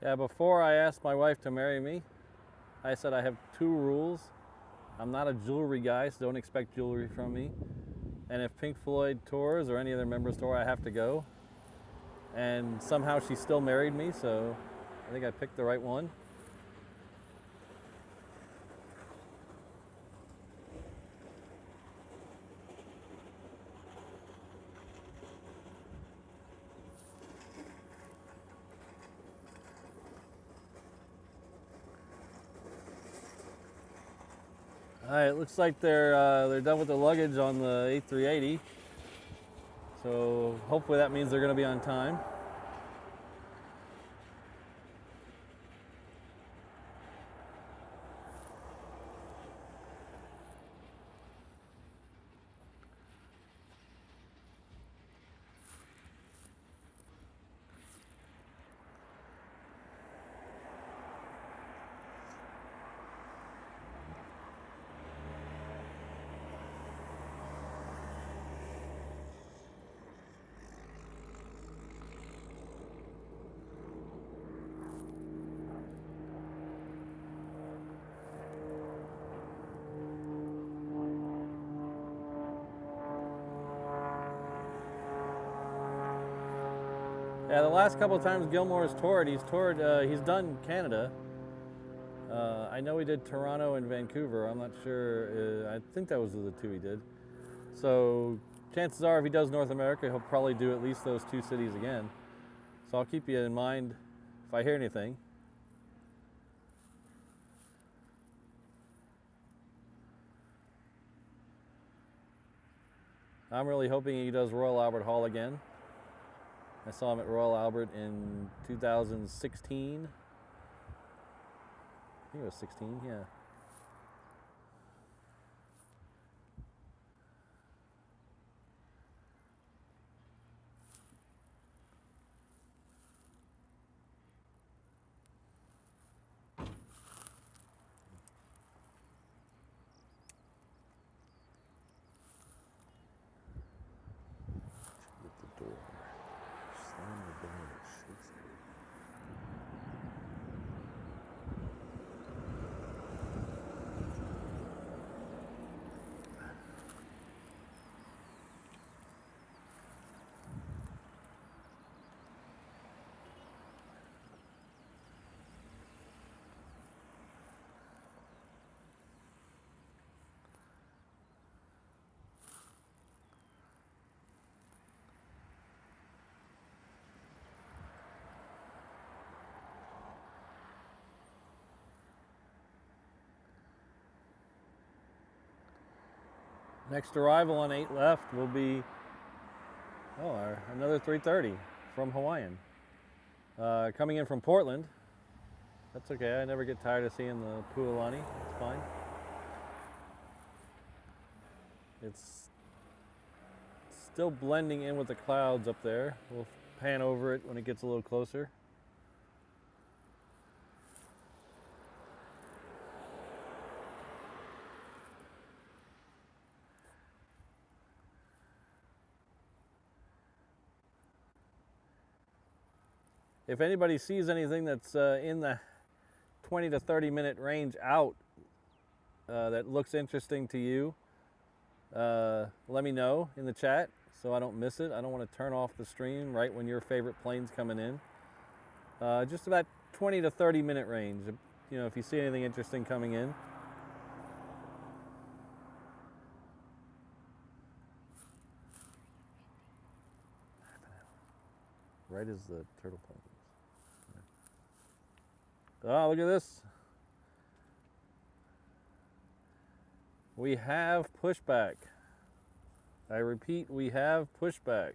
Yeah, before I asked my wife to marry me, I said I have two rules. I'm not a jewelry guy, so don't expect jewelry from me. And if Pink Floyd tours or any other members tour, I have to go. And somehow she still married me, so I think I picked the right one. All right, it looks like they're done with the luggage on the A380. So hopefully that means they're going to be on time. Yeah, the last couple of times Gilmore's toured, he's done Canada. I know he did Toronto and Vancouver. I'm not sure. I think that was the two he did. So chances are if he does North America, he'll probably do at least those two cities again. So I'll keep you in mind if I hear anything. I'm really hoping he does Royal Albert Hall again. I saw him at Royal Albert in 2016. I think it was 16, yeah. Next arrival on 8 left will be another 330 from Hawaiian. Coming in from Portland. That's okay, I never get tired of seeing the Pualani, it's fine. It's still blending in with the clouds up there. We'll pan over it when it gets a little closer. If anybody sees anything that's in the 20 to 30 minute range out that looks interesting to you, let me know in the chat so I don't miss it. I don't want to turn off the stream right when your favorite plane's coming in. Just about 20 to 30 minute range, you know, if you see anything interesting coming in. Right as the turtle plane. Oh, look at this. We have pushback. I repeat, we have pushback.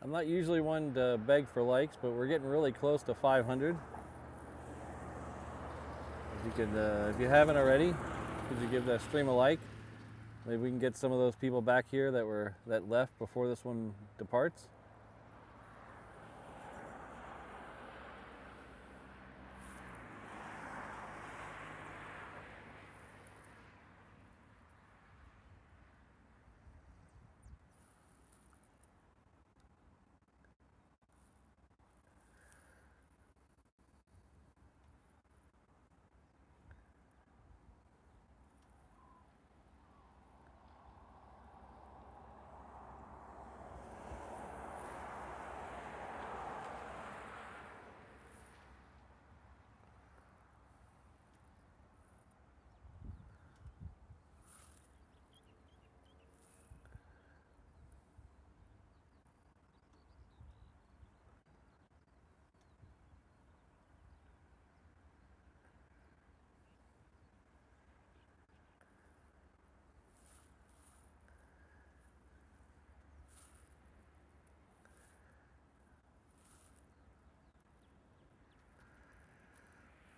I'm not usually one to beg for likes, but we're getting really close to 500. If you haven't already, could you give that stream a like? Maybe we can get some of those people back here that left before this one departs.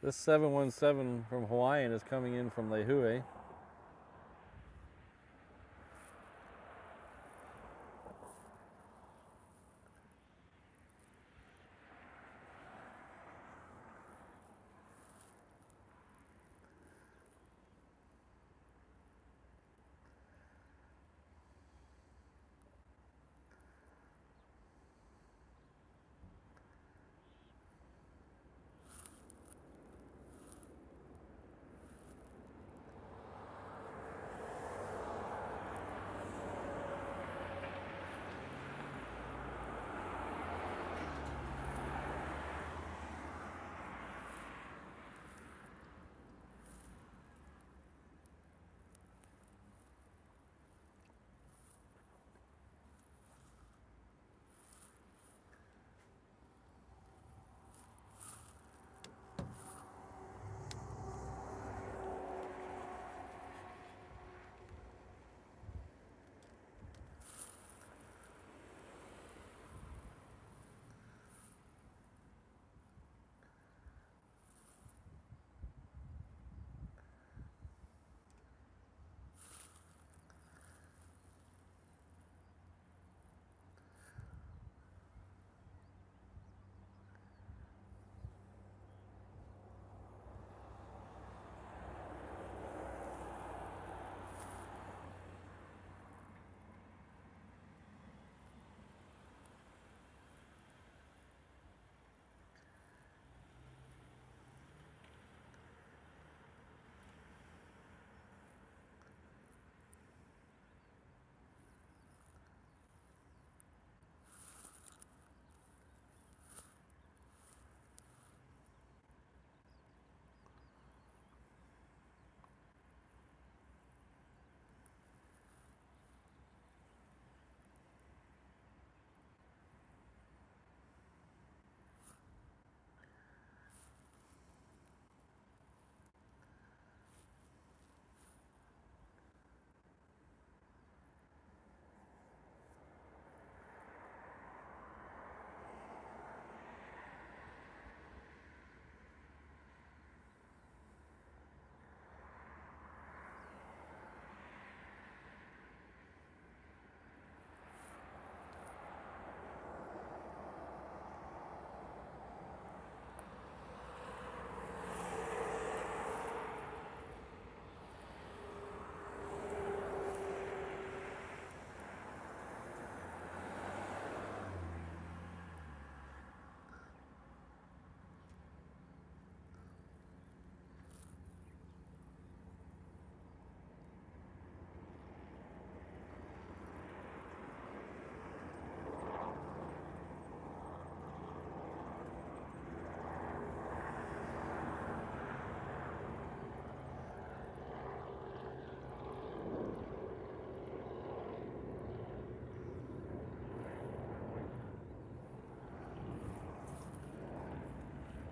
This 717 from Hawaiian is coming in from Lehue.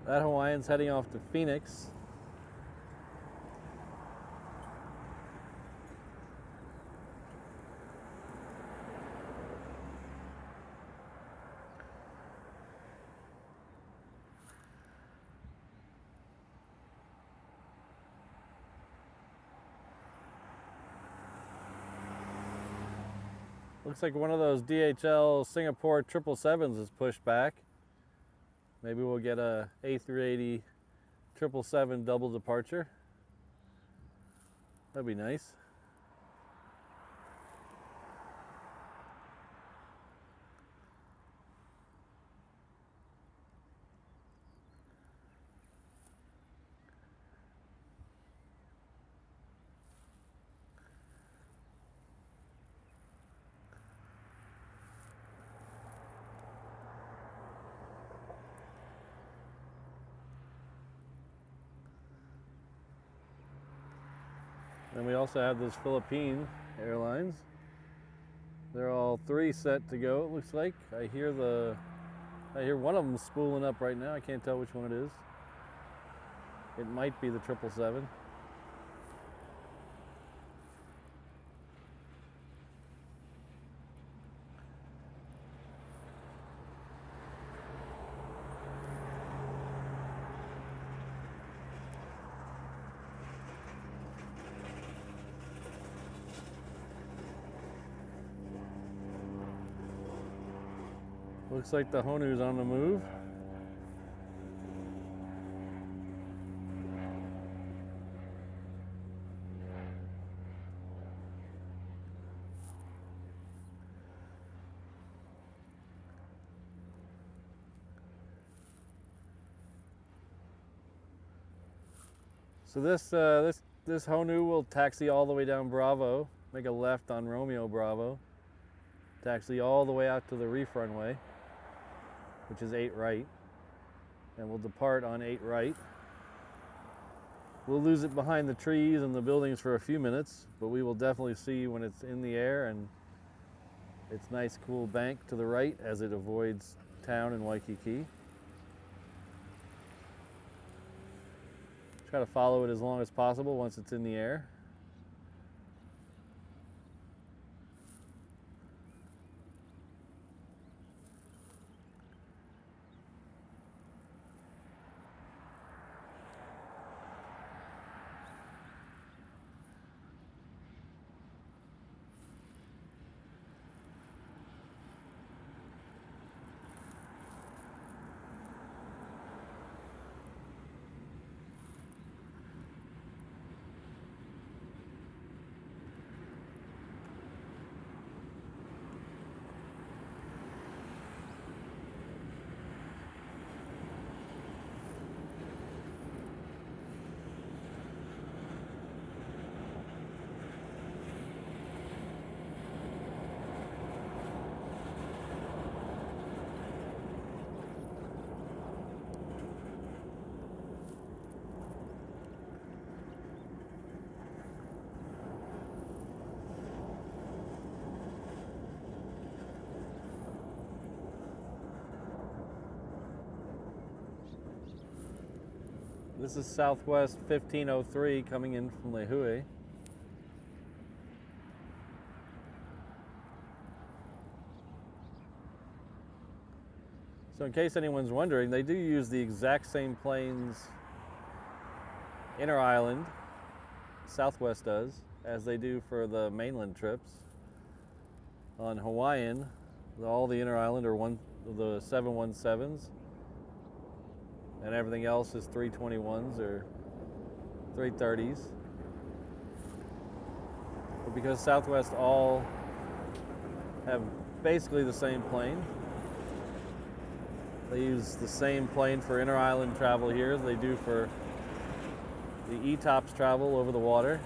That Hawaiian's heading off to Phoenix. Looks like one of those DHL Singapore 777s is pushed back. Maybe we'll get a A380 777 double departure. That'd be nice. And we also have this Philippine Airlines. They're all three set to go, it looks like. I hear one of them spooling up right now. I can't tell which one it is. It might be the 777. Looks like the Honu's on the move. So this Honu will taxi all the way down Bravo, make a left on Romeo Bravo, taxi all the way out to the Reef runway, which is 8 right, and we'll depart on 8 right. We'll lose it behind the trees and the buildings for a few minutes, but we will definitely see when it's in the air and its nice cool bank to the right as it avoids town in Waikiki. Try to follow it as long as possible once it's in the air. This is Southwest 1503 coming in from Inouye. So in case anyone's wondering, they do use the exact same planes inter-island, Southwest does, as they do for the mainland trips. On Hawaiian, all the inter-island are the 717s. And everything else is 321s or 330s. But because Southwest all have basically the same plane, they use the same plane for inter-island travel here as they do for the ETOPS travel over the water.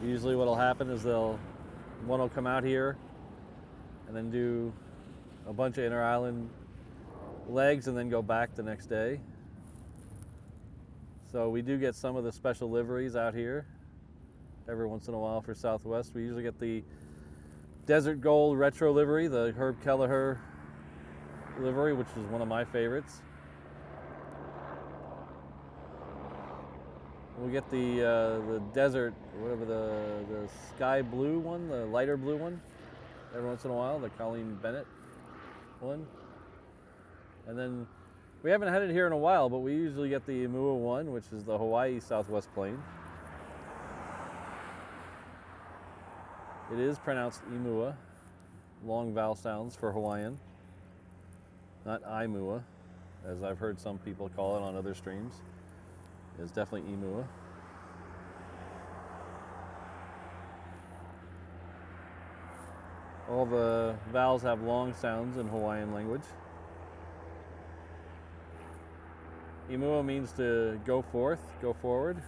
Usually what'll happen is one will come out here and then do a bunch of inter-island legs and then go back the next day. So we do get some of the special liveries out here every once in a while for Southwest. We usually get the Desert Gold Retro livery, the Herb Kelleher livery, which is one of my favorites. We'll get the desert, whatever the sky blue one, the lighter blue one, every once in a while, the Colleen Bennett one. And then we haven't had it here in a while, but we usually get the Inouye one, which is the Hawaii Southwest plane. It is pronounced Inouye, long vowel sounds for Hawaiian, not Imua, as I've heard some people call it on other streams. It's definitely Inouye. All the vowels have long sounds in Hawaiian language. Inouye means to go forth, go forward.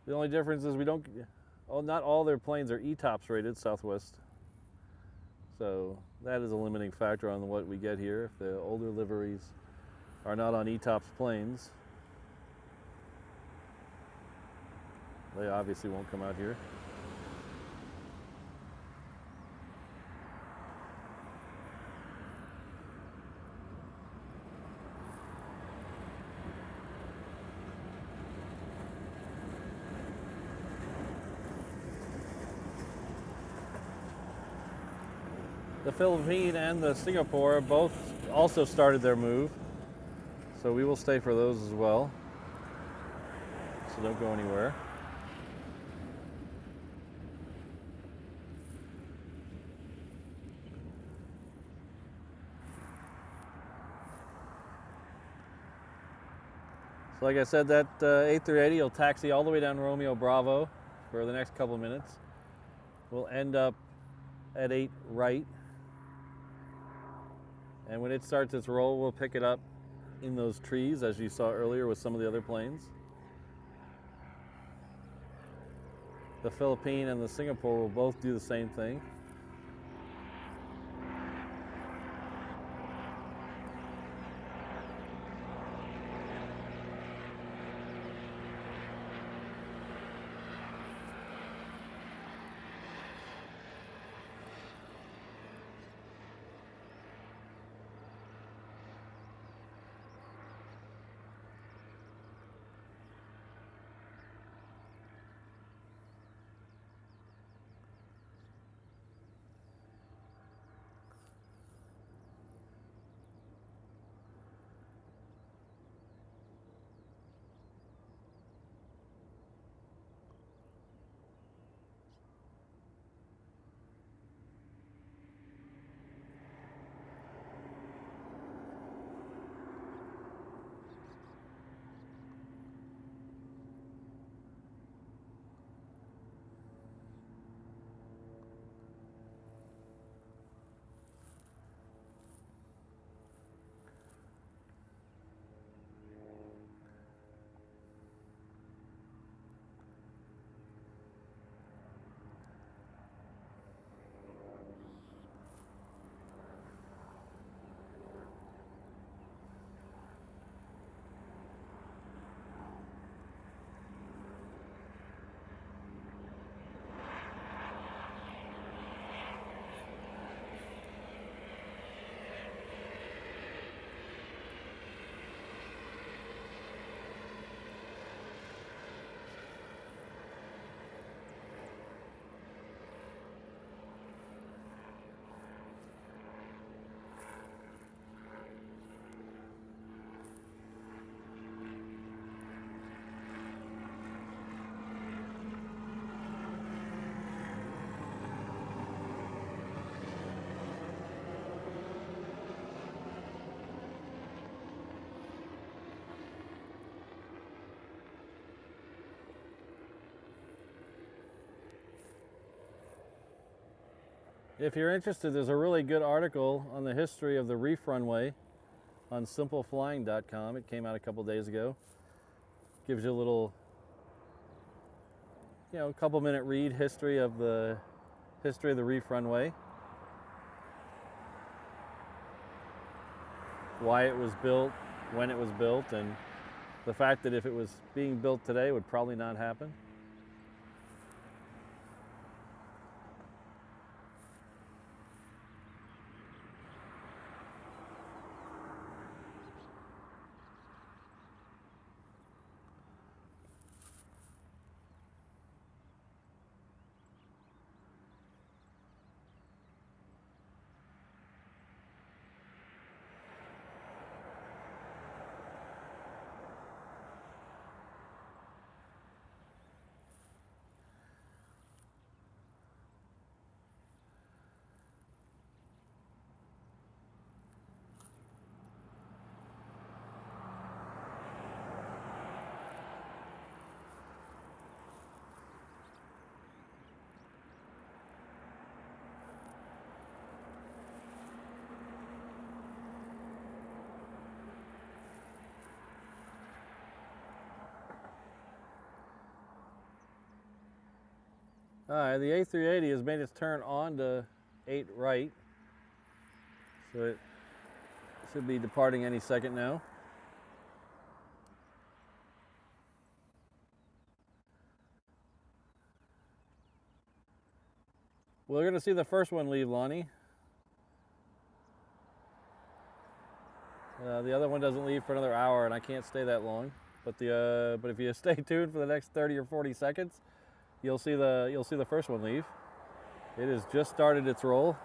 The only difference is we don't, not all their planes are ETOPS rated, Southwest. So that is a limiting factor on what we get here. If the older liveries are not on ETOPS planes, they obviously won't come out here. The Philippine and the Singapore both also started their move, so we will stay for those as well. So don't go anywhere. So like I said, that A380 will taxi all the way down Romeo Bravo for the next couple of minutes. We'll end up at 8 right. And when it starts its roll, we'll pick it up in those trees, as you saw earlier with some of the other planes. The Philippine and the Singapore will both do the same thing. If you're interested, there's a really good article on the history of the Reef runway on simpleflying.com. It came out a couple days ago. Gives you a little, couple minute read history of the Reef runway. why it was built, when it was built, and the fact that if it was being built today, it would probably not happen. All right, the A380 has made its turn on to 8 right, so it should be departing any second now. We're going to see the first one leave, Lonnie. The other one doesn't leave for another hour, and I can't stay that long. But if you stay tuned for the next 30 or 40 seconds, you'll see the first one leave. It has just started its roll.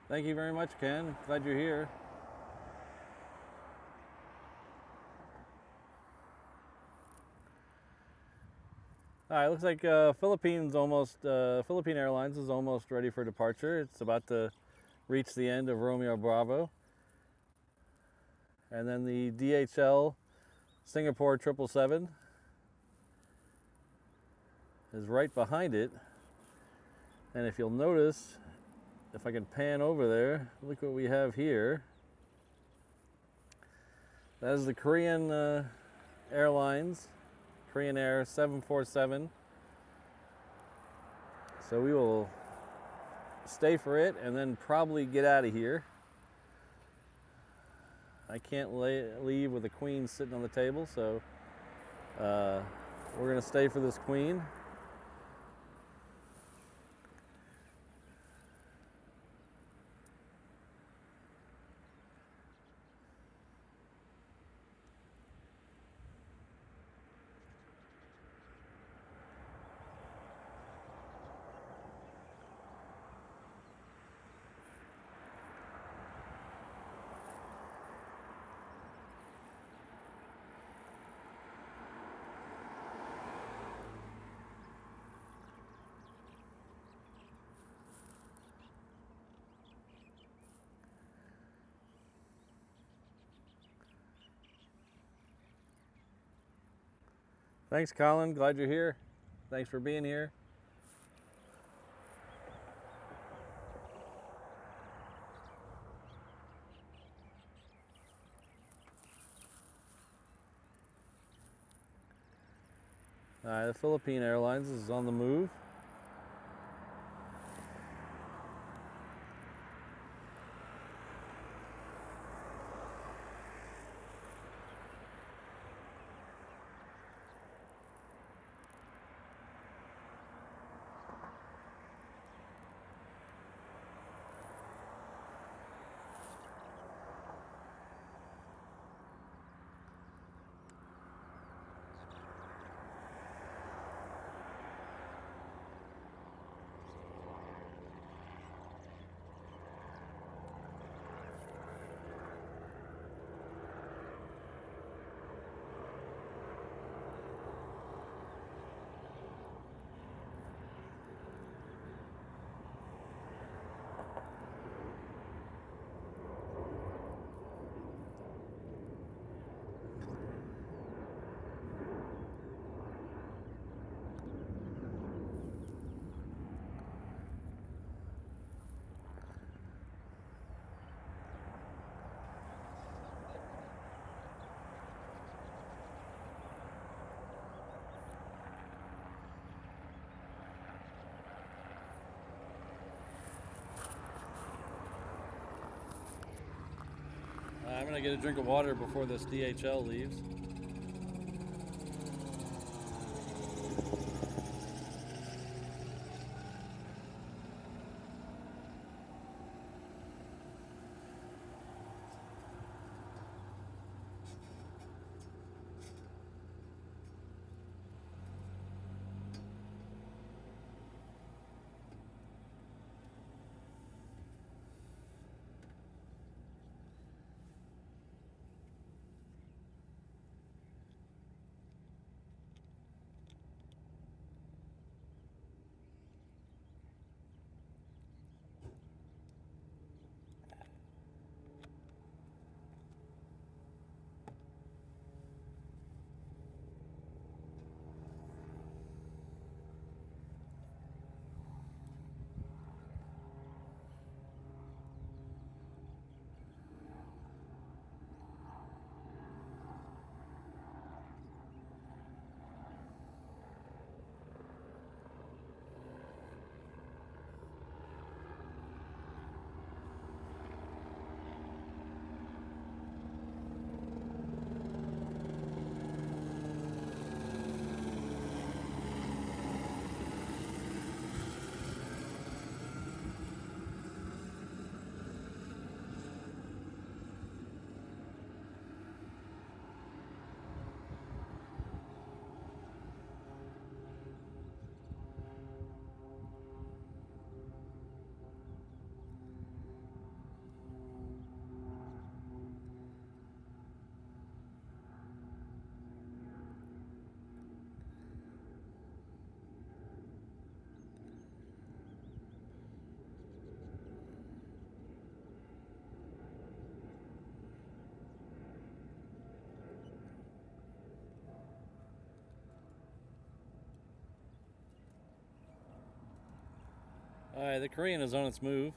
Thank you very much, Ken. Glad you're here. All right, looks like Philippine Airlines is almost ready for departure. It's about to reach the end of Romeo Bravo. And then the DHL Singapore 777 is right behind it. And if you'll notice, if I can pan over there, look what we have here. That is the Korean Airlines, Korean Air 747. So we will stay for it and then probably get out of here. I can't leave with the Queen sitting on the table, so we're gonna stay for this Queen. Thanks, Colin. Glad you're here. Thanks for being here. The Philippine Airlines is on the move. I'm gonna get a drink of water before this DHL leaves. Alright, the Korean is on its move.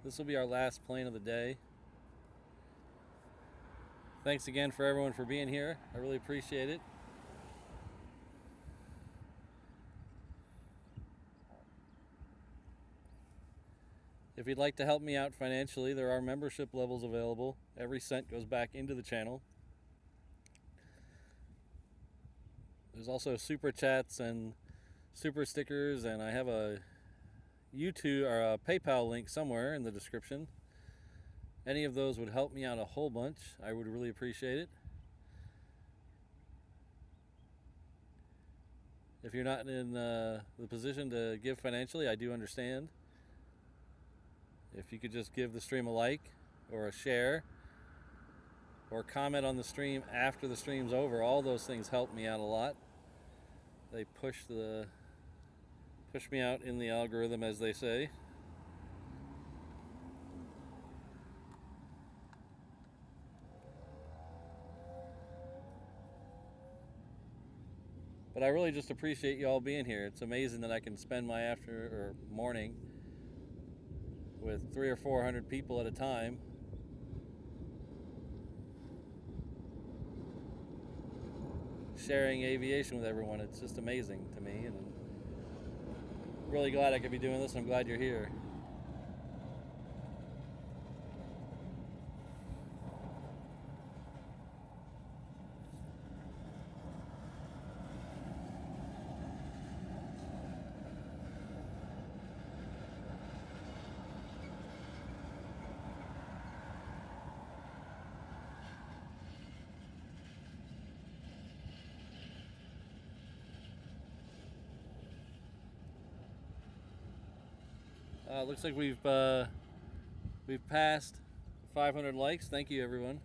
This will be our last plane of the day. Thanks again for everyone for being here. I really appreciate it. If you'd like to help me out financially, there are membership levels available. Every cent goes back into the channel. There's also super chats and super stickers, and I have a YouTube or a PayPal link somewhere in the description. Any of those would help me out a whole bunch. I would really appreciate it. If you're not in the position to give financially, I do understand. If you could just give the stream a like or a share or comment on the stream after the stream's over, all those things help me out a lot. They push me out in the algorithm, as they say. But I really just appreciate you all being here. It's amazing that I can spend my morning with 300 or 400 people at a time. Sharing aviation with everyone. It's just amazing to me, and I'm really glad I could be doing this. I'm glad you're here. Looks like we've passed 500 likes. Thank you, everyone.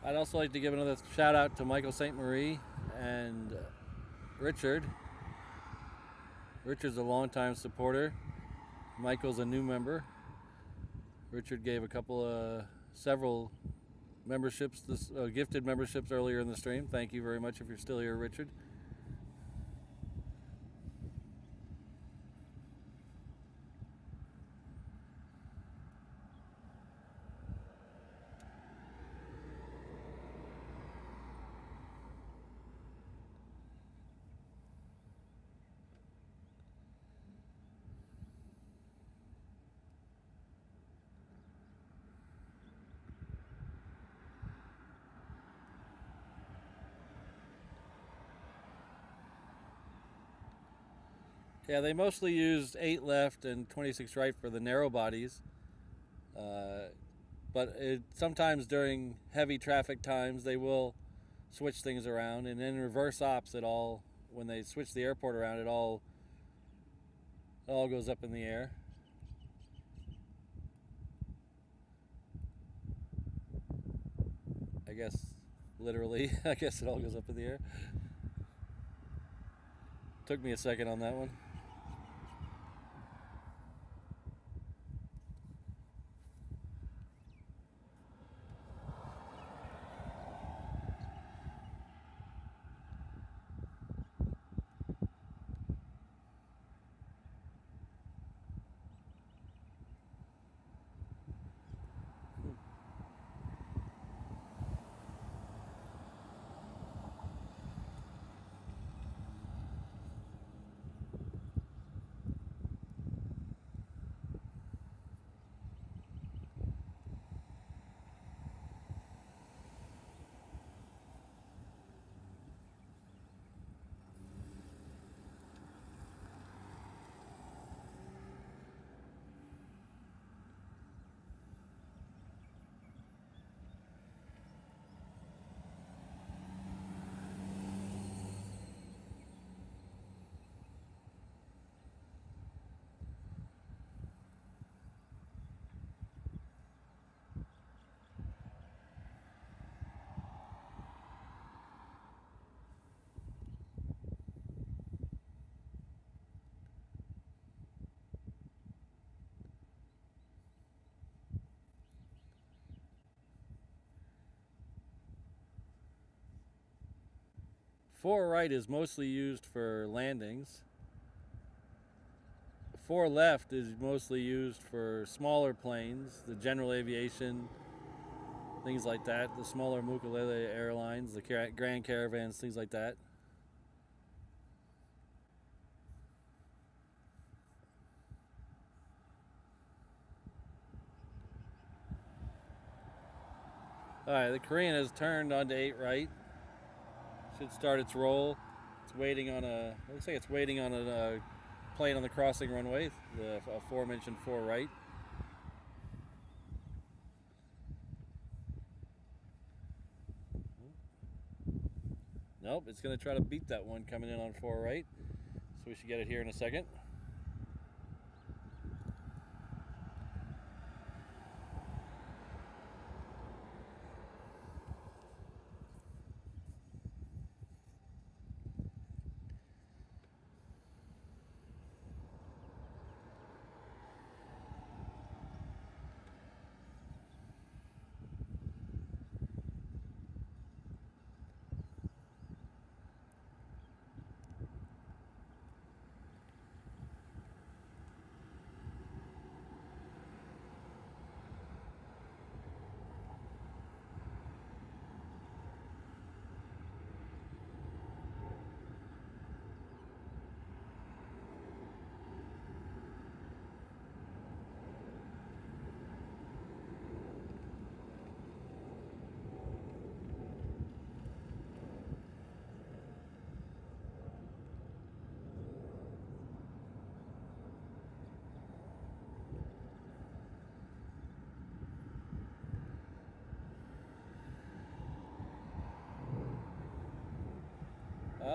I'd also like to give another shout out to Michael St. Marie and Richard. Richard's a longtime supporter. Michael's a new member. Richard gave several memberships, gifted memberships earlier in the stream. Thank you very much if you're still here, Richard. Yeah, they mostly used 8 left and 26 right for the narrow bodies. But sometimes during heavy traffic times, they will switch things around. And in reverse ops, when they switch the airport around, it all goes up in the air. I guess, literally, I guess it all goes up in the air. Took me a second on that one. 4 right is mostly used for landings. 4 left is mostly used for smaller planes, the general aviation, things like that, the smaller Mukulele airlines, the Grand Caravans, things like that. Alright, the Korean has turned onto 8 right. Should start its roll. It's waiting on a, looks like it's waiting on a plane on the crossing runway, the aforementioned 4 right. Nope, it's going to try to beat that one coming in on 4 right. So we should get it here in a second.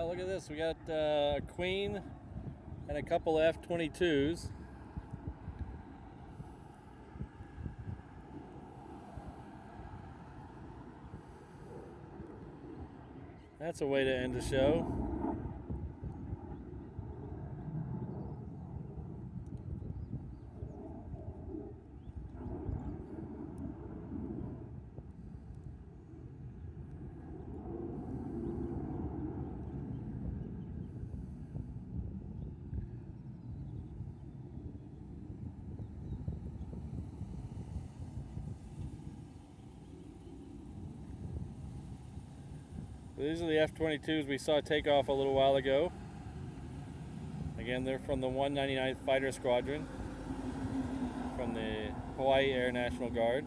Look at this, we got a Queen and a couple F-22s. That's a way to end the show. These are the F-22s we saw take off a little while ago. Again, they're from the 199th Fighter Squadron from the Hawaii Air National Guard.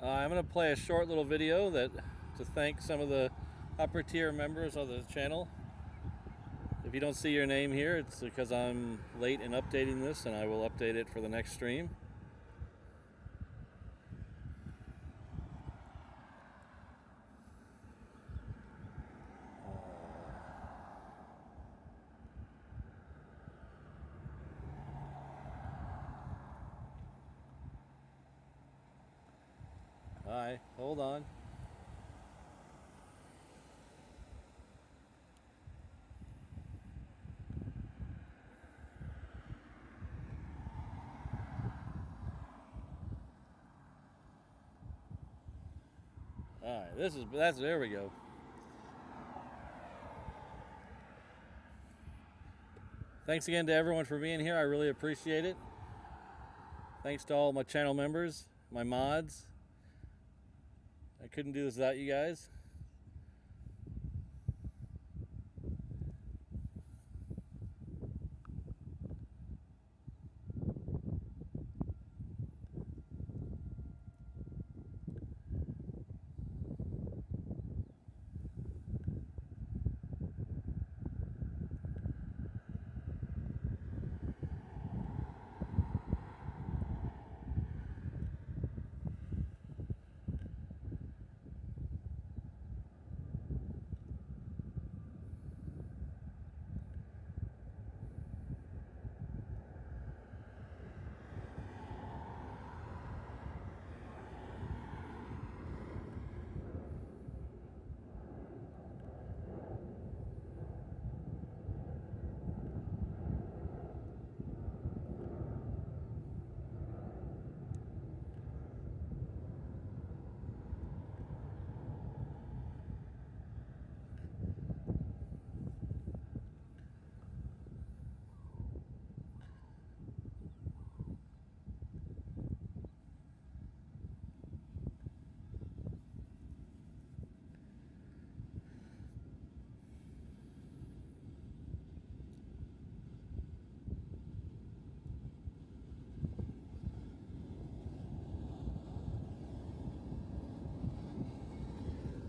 I'm going to play a short little video to thank some of the upper tier members of the channel. If you don't see your name here, it's because I'm late in updating this, and I will update it for the next stream. Hi, hold on. All right, there we go. Thanks again to everyone for being here. I really appreciate it. Thanks to all my channel members, my mods. I couldn't do this without you guys.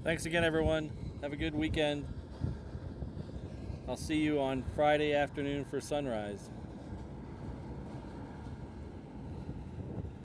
Thanks again, everyone. Have a good weekend. I'll see you on Friday afternoon for sunrise.